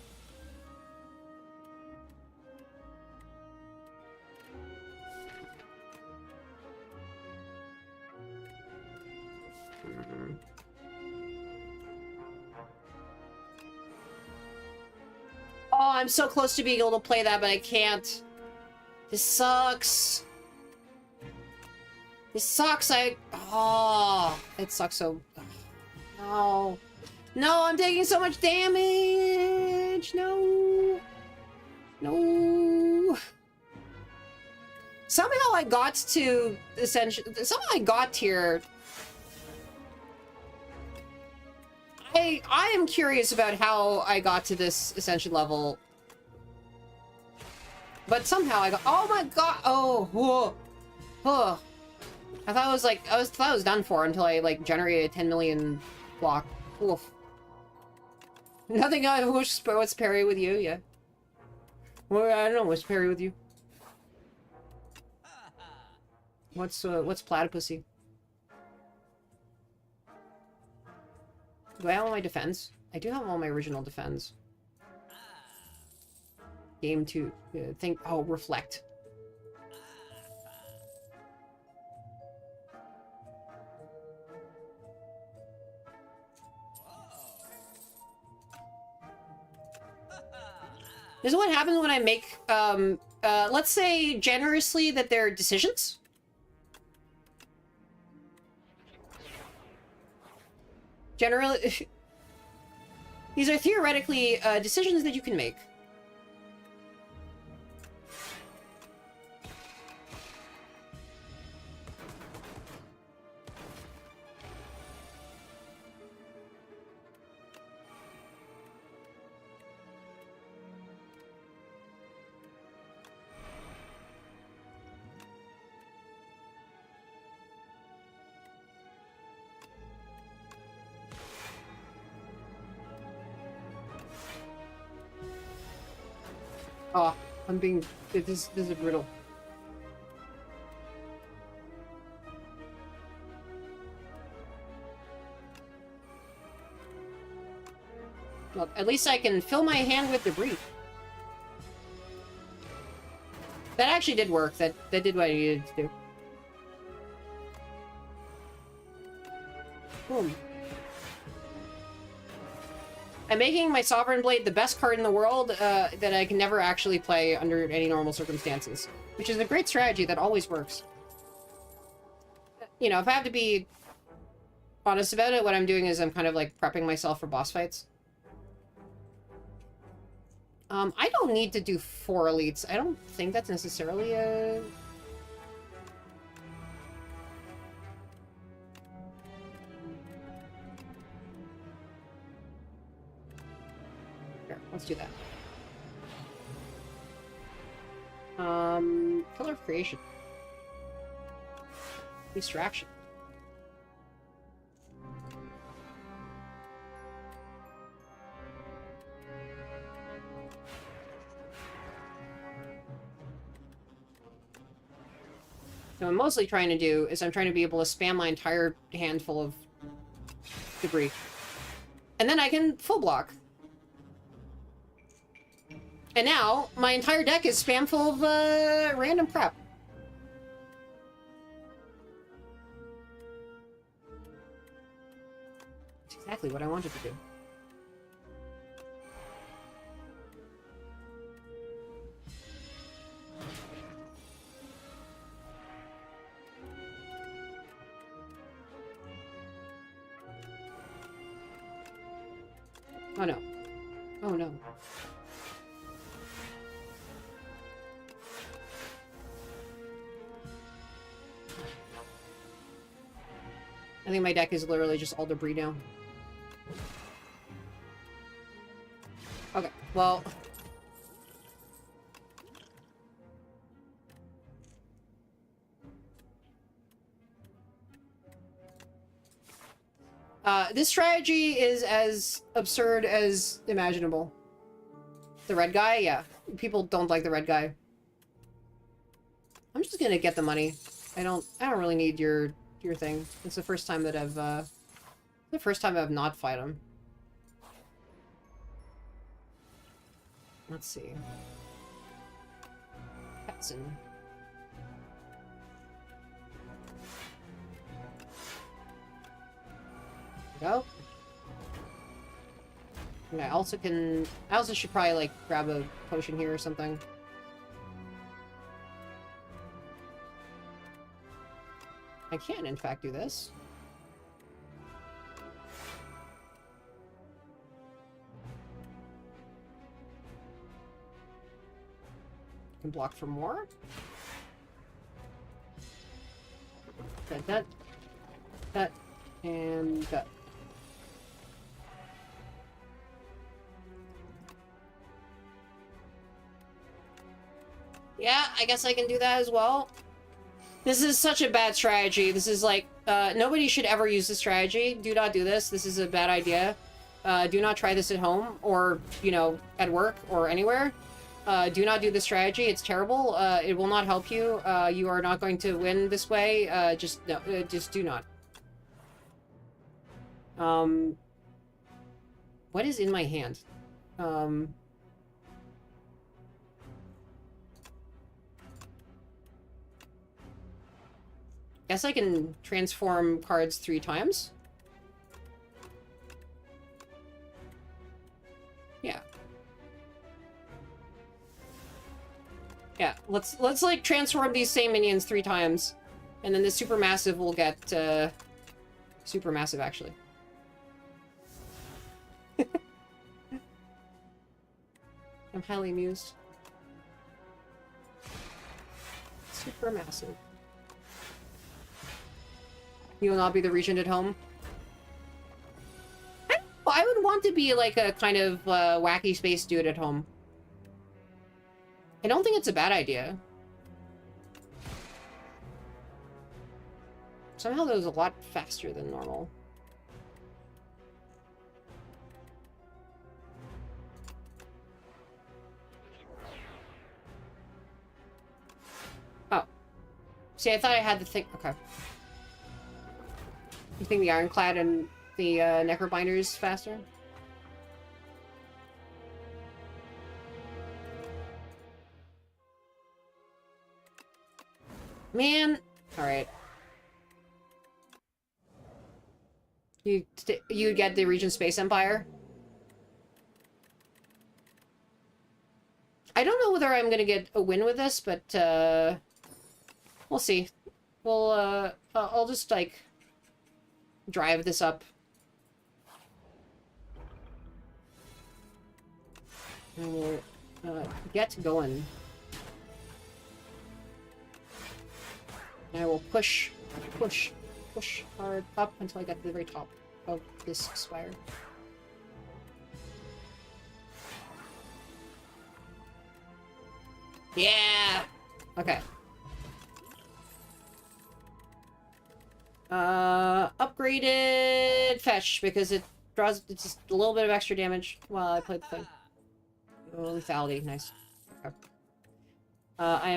Oh, I'm so close to being able to play that, but I can't. This sucks. This sucks. Oh, it sucks so. No. No, I'm taking so much damage. No. No. Somehow I got to essentially. Somehow I got here. I am curious about how I got to this Ascension level. But somehow I got— oh my god! Oh, whoa. Oh. I thought it was like— I thought it was done for until I like generated a 10 million block. Oof. Nothing I wish— what's parry with you, yeah. Well, I don't know what's parry with you. What's platypusy? Do I have all my defense? I do have all my original defense. Game 2. Think. Oh, reflect. This is what happens when I make let's say generously that they're decisions. Generally, these are theoretically decisions that you can make. Oh, I'm being... This is brutal. Well, at least I can fill my hand with debris. That actually did work. That did what I needed to do. Boom. I'm making my Sovereign Blade the best card in the world that I can never actually play under any normal circumstances. Which is a great strategy that always works. You know, if I have to be honest about it, what I'm doing is I'm kind of like prepping myself for boss fights. I don't need to do 4 elites. I don't think that's necessarily a... Here, let's do that. Pillar of Creation. Distraction. So what I'm mostly trying to do is I'm trying to be able to spam my entire handful of debris. And then I can full block. And now, my entire deck is spam full of random crap. That's exactly what I wanted to do. Oh no. Oh no. I think my deck is literally just all debris now. Okay, well... this strategy is as absurd as imaginable. The red guy? Yeah. People don't like the red guy. I'm just gonna get the money. I don't really need your thing. It's the first time that I've not fight him. Let's see. Petson. Go. And I also should probably like grab a potion here or something. I can in fact do this. I can block for more. That, and that. Yeah, I guess I can do that as well. This is such a bad strategy. This is like, nobody should ever use this strategy. Do not do this. This is a bad idea. Do not try this at home or, you know, at work or anywhere. Do not do this strategy. It's terrible. It will not help you. You are not going to win this way. Just do not. What is in my hand? Guess I can transform cards 3 times. Yeah. Yeah, let's like transform these same minions 3 times. And then the supermassive will get supermassive actually. I'm highly amused. Supermassive. You will not be the regent at home. I would want to be like a kind of wacky space dude at home. I don't think it's a bad idea. Somehow that was a lot faster than normal. Oh. See, I thought I had the thing. Okay. You think the Ironclad and the Necrobinder is faster? Man. Alright. You get the Regent Space Empire? I don't know whether I'm gonna get a win with this, but we'll see. We'll I'll just like drive this up. And we'll get going. And I will push hard up until I get to the very top of this spire. Yeah! Okay. Upgraded fetch, because it draws just a little bit of extra damage while I play the thing. Oh, lethality, nice. Okay. I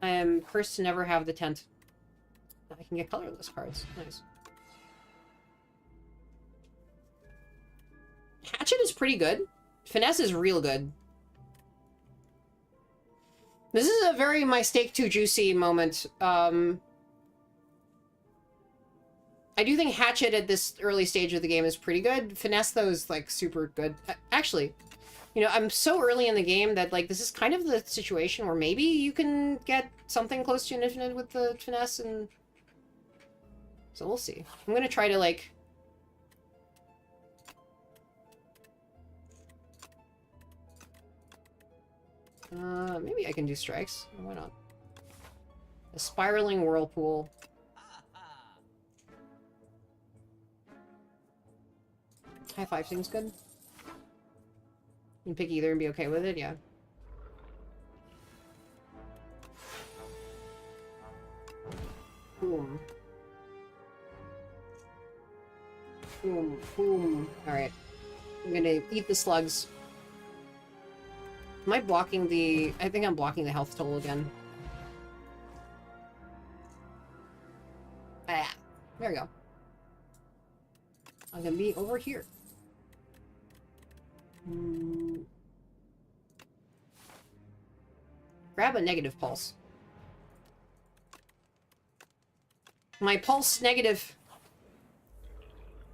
am cursed to never have the tent. I can get colorless cards. Nice. Hatchet is pretty good. Finesse is real good. This is a very my steak too juicy moment. I do think Hatchet at this early stage of the game is pretty good. Finesse, though, is, like, super good. Actually, you know, I'm so early in the game that, like, this is kind of the situation where maybe you can get something close to an infinite with the Finesse, and... So we'll see. I'm gonna try to, like... maybe I can do strikes. Why not? A spiraling whirlpool. High five seems good. You can pick either and be okay with it, yeah. Boom. Boom, boom. Alright. I'm gonna eat the slugs. Am I blocking the... I think I'm blocking the health total again. Ah, there we go. I'm gonna be over here. Grab a negative pulse. My pulse negative.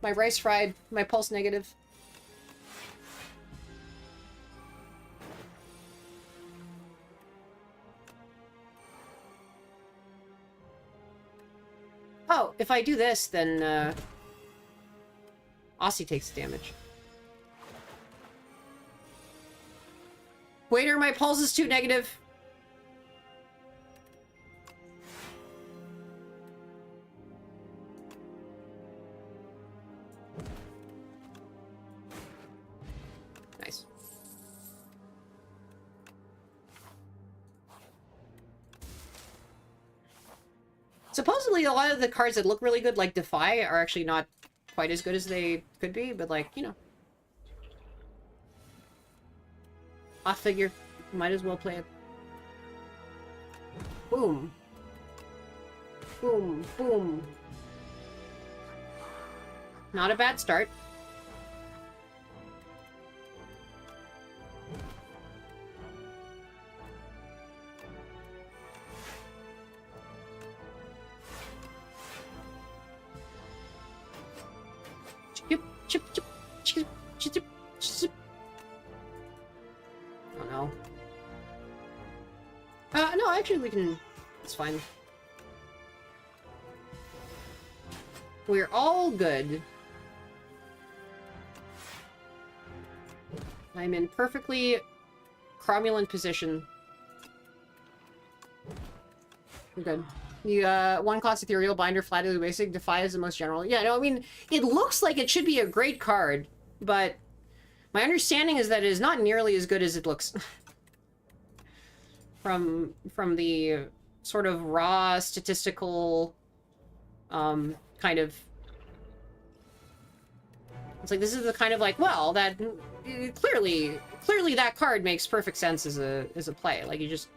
My rice fried. My pulse negative. Oh, if I do this, then, Aussie takes damage. Waiter, my pulse is too negative. Nice. Supposedly, a lot of the cards that look really good, like Defy, are actually not quite as good as they could be, but, like, you know. I figure. Might as well play it. Boom. Boom. Boom. Not a bad start. Chip, chip, chip, chip, chip, chip. Oh no. No, actually we can... It's fine. We're all good. I'm in perfectly cromulent position. We're good. You, one class ethereal, binder, flatly basic, defy is the most general. Yeah, no, I mean, it looks like it should be a great card, but my understanding is that it is not nearly as good as it looks. from the sort of raw statistical, kind of... It's like, this is the kind of like, well, that clearly that card makes perfect sense as a play. Like, you just...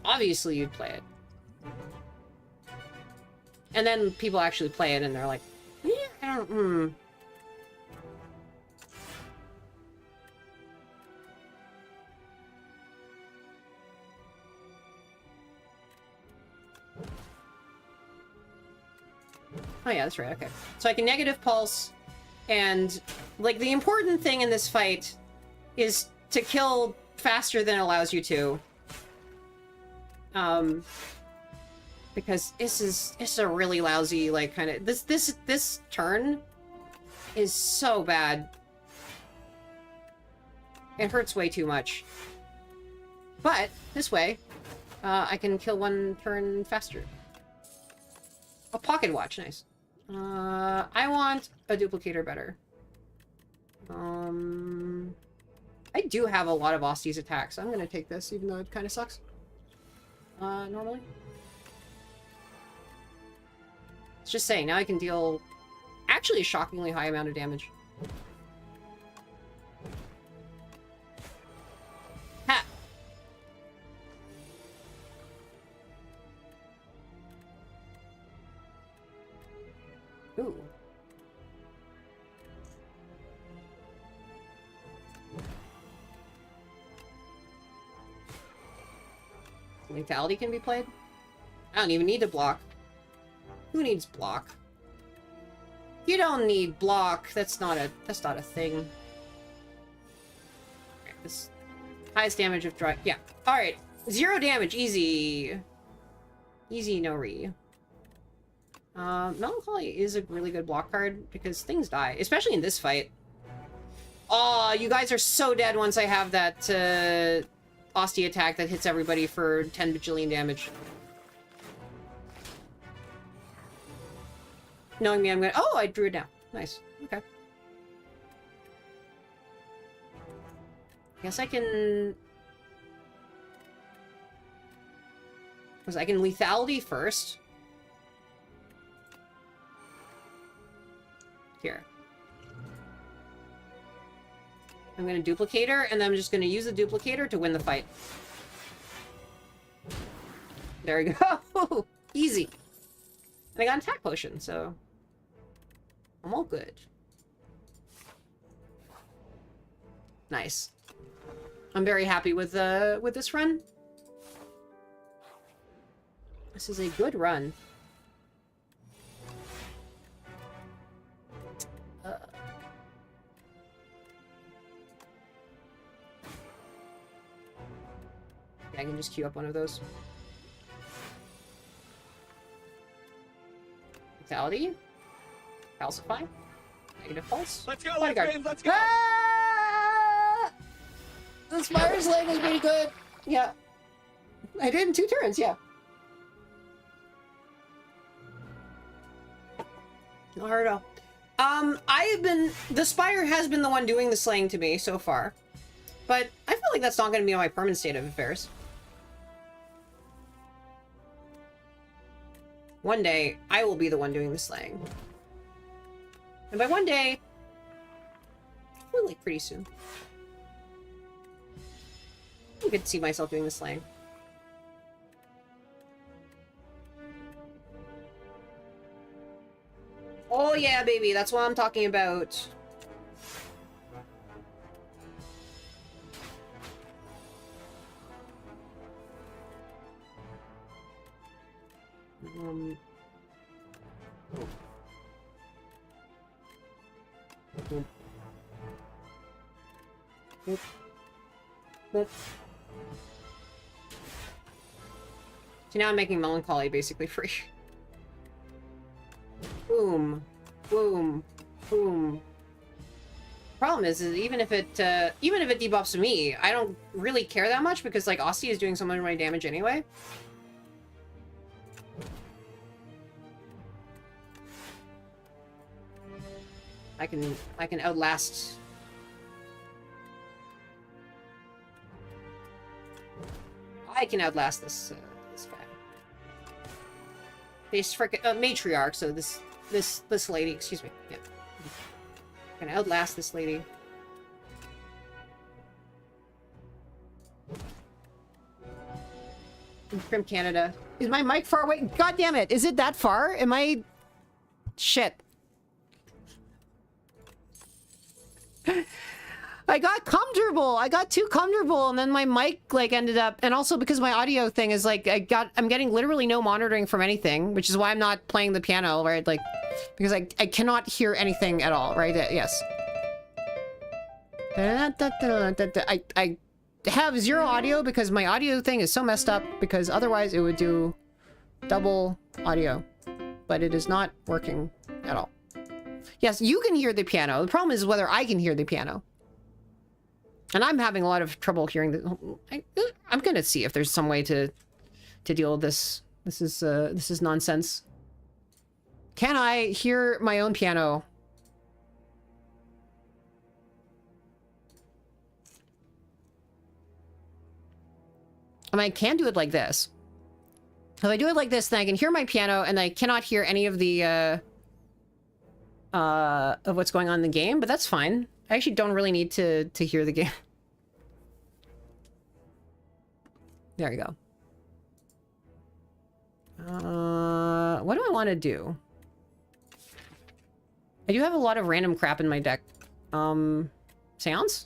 Obviously you'd play it. And then people actually play it and they're like, yeah, I don't, Oh yeah, that's right, okay. So I can negative pulse, and, like, the important thing in this fight is to kill faster than it allows you to. Because it's a really lousy, like, kind of... This turn is so bad. It hurts way too much. But, this way, I can kill one turn faster. A pocket watch, nice. I want a duplicator better. I do have a lot of Austi's attacks, so I'm gonna take this, even though it kind of sucks. Normally. It's just saying, now I can deal actually a shockingly high amount of damage. Ha! Ooh. Lethality can be played? I don't even need to block. Who needs block? You don't need block. That's not a thing. Okay, this highest damage of dry. Yeah. Alright. 0 damage, easy. Easy no re. Melancholy is a really good block card because things die, especially in this fight. Oh, you guys are so dead once I have that Austi attack that hits everybody for 10 bajillion damage. Knowing me, I'm gonna... Oh, I drew it down. Nice. Okay. Guess I can... Because I can lethality first. Here. I'm gonna duplicator, and then I'm just gonna use the duplicator to win the fight. There we go. Easy. And I got an attack potion, so I'm all good. Nice. I'm very happy with this run. This is a good run. I can just queue up one of those. Vitality. Calcify. Negative pulse. Let's go, Bodyguard. let's go! Ah! The Spire's leg was pretty good. Yeah. I did in 2 turns, yeah. Not hard at all. The Spire has been the one doing the slaying to me so far. But I feel like that's not going to be on my permanent state of affairs. One day, I will be the one doing the slaying. And by one day, probably like pretty soon. I could see myself doing the slaying. Oh yeah, baby, that's what I'm talking about. Oh. Oop. Oop. So now I'm making melancholy basically free. Boom, boom, boom. Problem is even if it debuffs me, I don't really care that much because like Aussie is doing so much of my damage anyway. I can outlast. I can outlast this this guy. This frickin' matriarch. So this lady. Excuse me. Yeah. I'm gonna outlast this lady. From Canada. Is my mic far away? God damn it! Is it that far? Am I? Shit. I got comfortable. I got too comfortable, and then my mic like ended up, and also because my audio thing is like I'm getting literally no monitoring from anything, which is why I'm not playing the piano, right? Like, because I cannot hear anything at all, right? Yes. I have zero audio because my audio thing is so messed up, because otherwise it would do double audio, but it is not working at all. Yes, you can hear the piano. The problem is whether I can hear the piano. And I'm having a lot of trouble hearing the... I'm gonna see if there's some way to deal with this. This is nonsense. Can I hear my own piano? And I can do it like this. If I do it like this, then I can hear my piano, and I cannot hear any of the, of what's going on in the game, but that's fine. I actually don't really need to hear the game. There you go. What do I want to do? I do have a lot of random crap in my deck. Seance?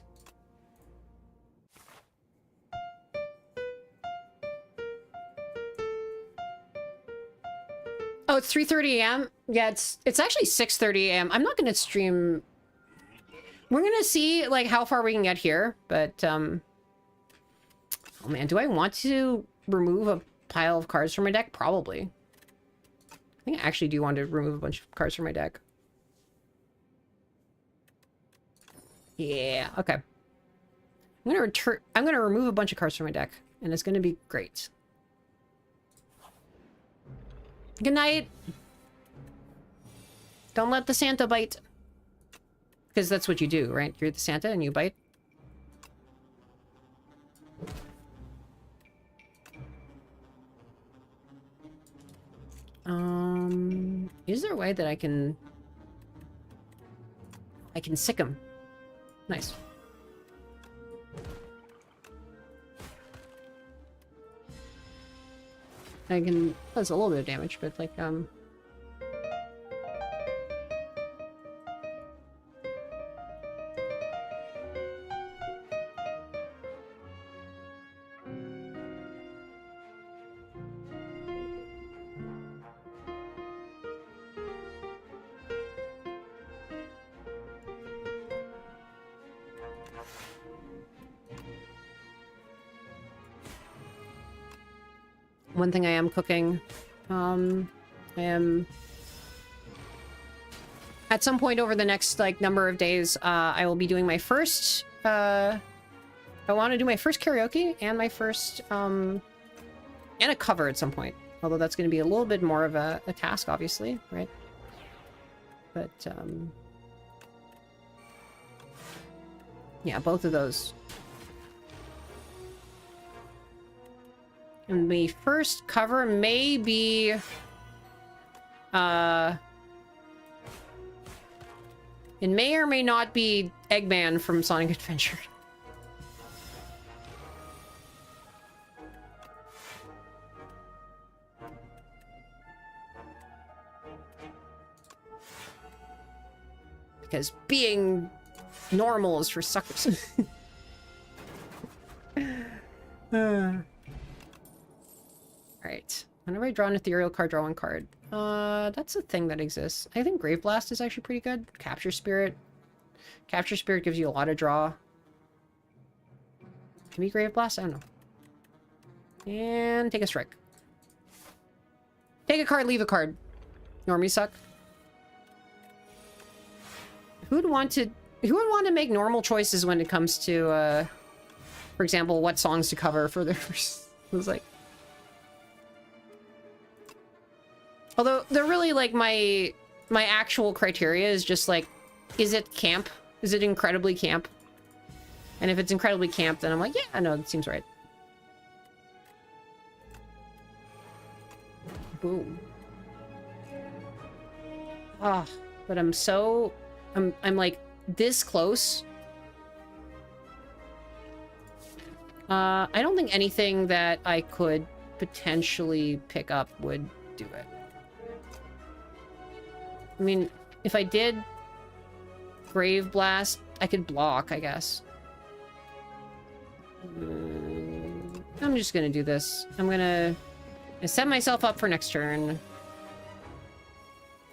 Oh, it's 3:30 a.m. Yeah, it's actually 6:30 a.m. I'm not gonna stream. We're gonna see like how far we can get here, but oh man, do I want to remove a pile of cards from my deck? Probably. I think I actually do want to remove a bunch of cards from my deck. Yeah, okay. I'm gonna remove a bunch of cards from my deck, and it's gonna be great. Good night. Don't let the Santa bite. Because that's what you do, right? You're the Santa and you bite. Is there a way that I can sick him? Nice. I can, that's a little bit of damage, but like, one thing I am cooking, I am at some point over the next like number of days, I will be doing my first, I want to do my first karaoke and my first, and a cover at some point. Although that's going to be a little bit more of a task, obviously, right? But, yeah, both of those. And the first cover may be, it may or may not be Eggman from Sonic Adventure. Because being normal is for suckers. Alright. Whenever I draw an ethereal card, draw one card. That's a thing that exists. I think Grave Blast is actually pretty good. Capture Spirit. Capture Spirit gives you a lot of draw. Maybe Grave Blast? I don't know. And take a strike. Take a card, leave a card. Normies suck. Who would want to make normal choices when it comes to, for example, what songs to cover for their first... It was like... Although, they're really, like, my actual criteria is just, like, is it camp? Is it incredibly camp? And if it's incredibly camp, then I'm like, yeah, no, that seems right. Boom. Ah, but I'm like this close. I don't think anything that I could potentially pick up would do it. I mean, if I did Grave Blast, I could block, I guess. I'm just gonna do this. I'm gonna set myself up for next turn.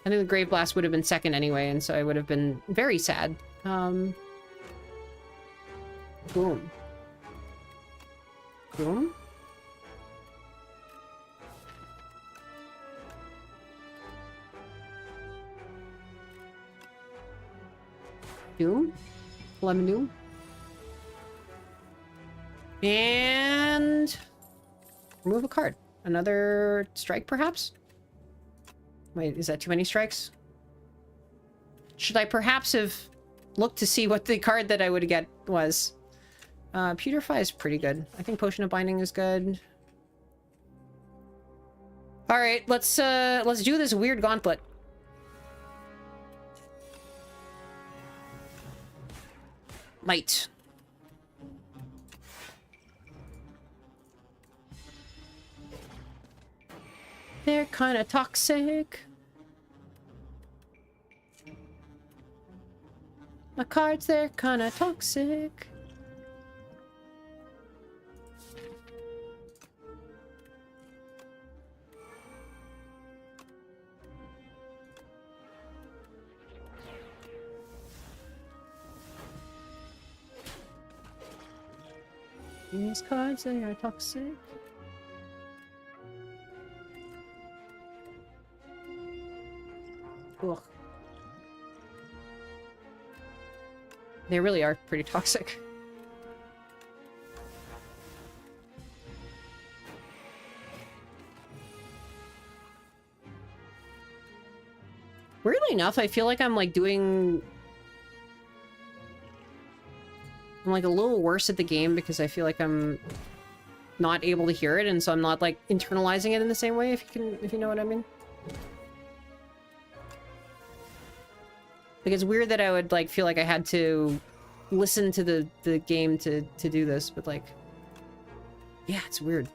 I think the Grave Blast would have been second anyway, and so I would have been very sad. Boom. Boom. Doom. Lemon Doom. And... remove a card. Another strike, perhaps? Wait, is that too many strikes? Should I perhaps have looked to see what the card that I would get was? Putrefy is pretty good. I think Potion of Binding is good. Alright, let's do this weird gauntlet. Might. They're kind of toxic. My cards, they're kind of toxic. These cards, they are toxic. Ugh. They really are pretty toxic. Weirdly enough, I feel like I'm like doing... I'm like a little worse at the game because I feel like I'm not able to hear it, and so I'm not like internalizing it in the same way, if you know what I mean. Like, it's weird that I would like feel like I had to listen to the game to do this, but like, yeah, it's weird.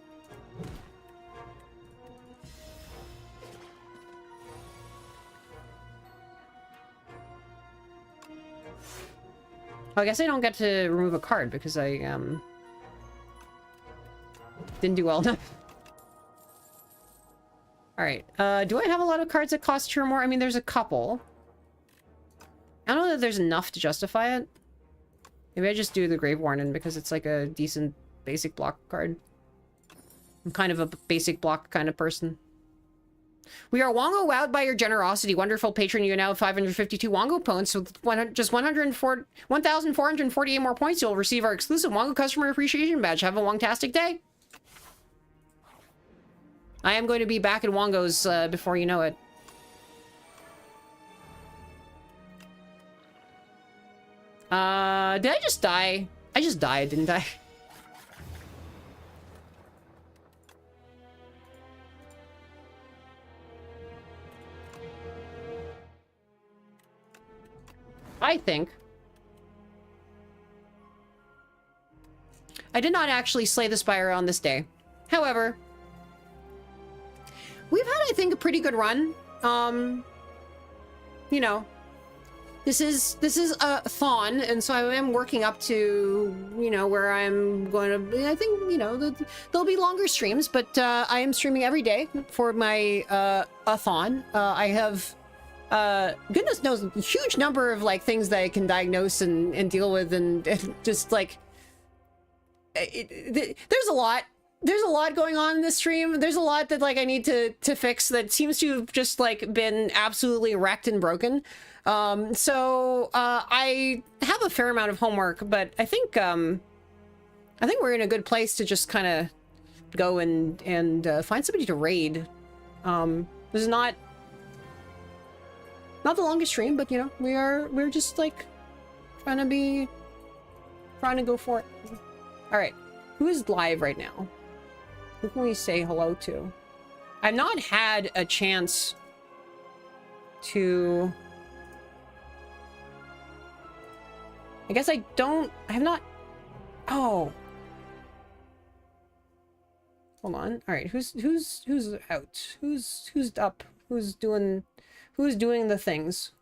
I guess I don't get to remove a card because I didn't do well enough. Alright, do I have a lot of cards that cost 2 or more? I mean, there's a couple. I don't know that there's enough to justify it. Maybe I just do the Grave Warden because it's like a decent basic block card. I'm kind of a basic block kind of person. We are Wongo wowed by your generosity. Wonderful patron, you now have 552 Wongo points. With just 1,448 more points, you'll receive our exclusive Wongo Customer Appreciation Badge. Have a wongtastic day. I am going to be back at Wongo's before you know it. Did I just die? I just died, didn't I? I think. I did not actually slay the Spire on this day. However, we've had, I think, a pretty good run. You know, this is a thon, and so I am working up to, you know, where I'm going to be. I think, you know, there'll be longer streams, but I am streaming every day for my a thon. I have goodness knows a huge number of like things that I can diagnose and deal with, and just like there's a lot there's a lot going on in this stream. There's a lot that like I need to fix that seems to have just like been absolutely wrecked and broken. So I have a fair amount of homework, but I think we're in a good place to just kind of go and find somebody to raid. This is not the longest stream, but you know, we're just like trying to go for it. All right, who is live right now? Who can we say hello to? I've not had a chance to... I guess I have not... Oh. Hold on. All right, who's out? Who's up? Who's doing the things?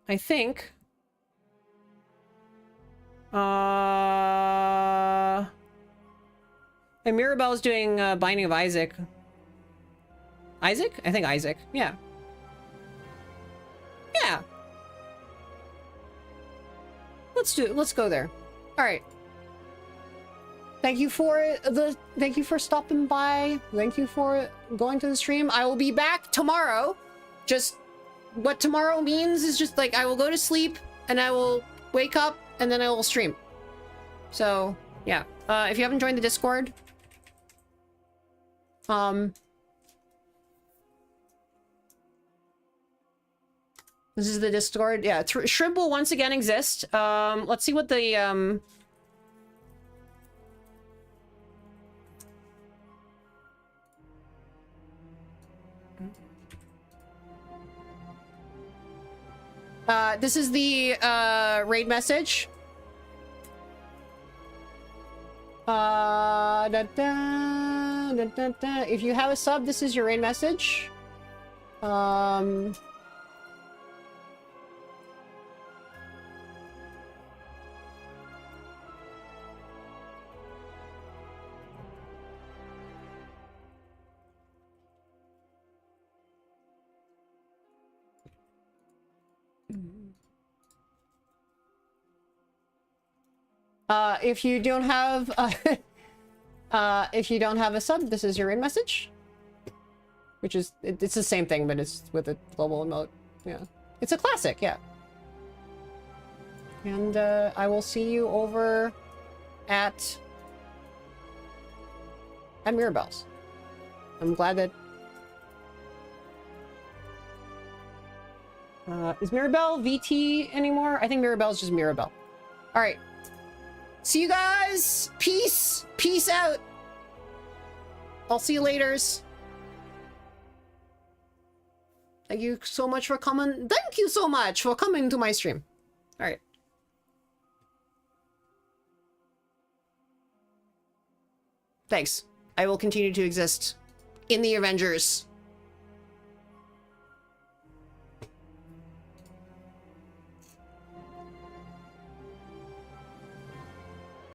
I think... And Mirabelle's doing Binding of Isaac. Isaac? I think Isaac. Yeah. Yeah. Let's go there. All right. Thank you for stopping by. Thank you for going to the stream. I will be back tomorrow. Just what tomorrow means is just like I will go to sleep and I will wake up and then I will stream. So, yeah. If you haven't joined the Discord, this is the Discord. Yeah, Shrimp will once again exist. Let's see what the this is the raid message. If you have a sub, this is your raid message. If you don't have a sub, this is your raid message, which is it's the same thing, but it's with a global emote. Yeah, it's a classic. Yeah, and I will see you over at Mirabelle's. I'm glad that is Mirabelle VT anymore? I think Mirabelle's just Mirabelle. All right. See you guys. Peace. Peace out. I'll see you laters. Thank you so much for coming. Thank you so much for coming to my stream. All right. Thanks. I will continue to exist in the Avengers.